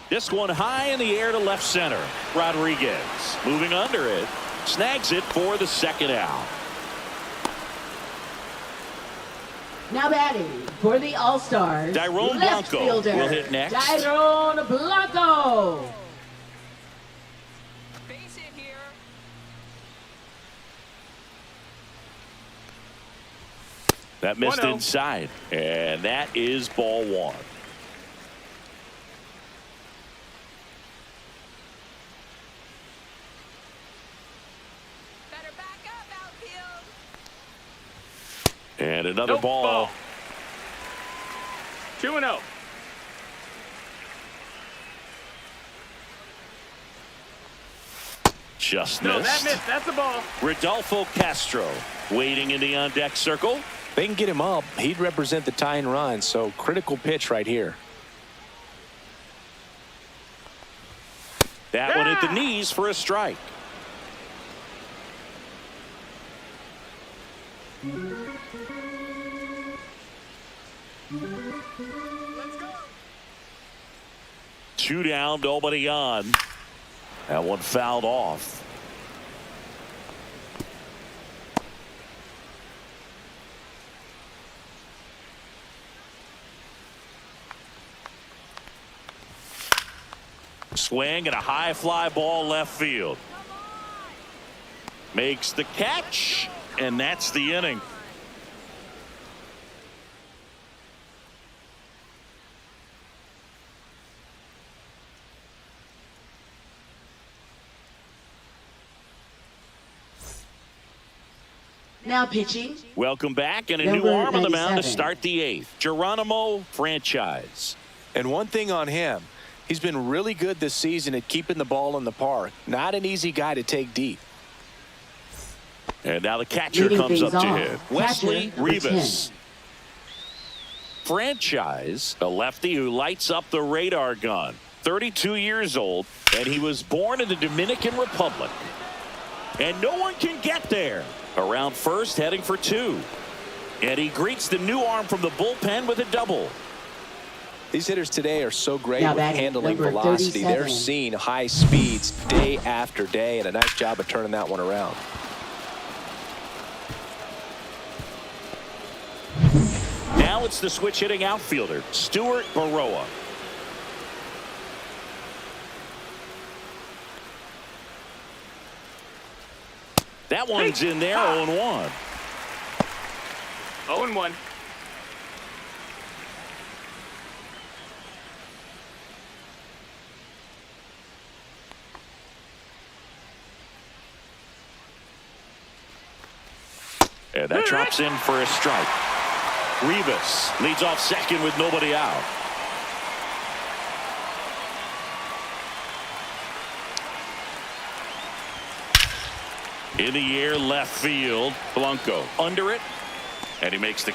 This one high in the air to left center. Rodriguez moving under it. Snags it for the second out. Now batting for the All-Stars, Dyrone left Blanco fielder, will hit next. Dyrone Blanco. Base hit here. That missed 1-0. inside, and that is ball one. Better back up, outfield. And another Nope, ball. 2-0. Just No, missed. that missed. That's a ball. Rodolfo Castro waiting in the on-deck circle. They can get him up. He'd represent the tying run, so critical pitch right here. That one at the knees for a strike. Two down, nobody on. That one fouled off. Swing and a high fly ball left field. Makes the catch, and that's the inning. Now pitching, Welcome back, and a new Number arm on the mound to 97. start the eighth. Geronimo Franchise. And one thing on him, he's been really good this season at keeping the ball in the park. Not an easy guy to take deep. And now the catcher Leading comes up things to off, hit. catcher, Wesley number Rivas. 10. Franchise, a lefty who lights up the radar gun. 32 years old, and he was born in the Dominican Republic. And no one can get there. Around first, heading for two. And he greets the new arm from the bullpen with a double. These hitters today are so great Now with batting, handling number velocity. 37. They're seeing high speeds day after day, and a nice job of turning that one around. Now it's the switch hitting outfielder, Stuart Baroa. That one's in there, 0-1. 0-1. And that drops in for a strike. Rivas leads off second with nobody out. In the air, left field. Blanco under it, and he makes the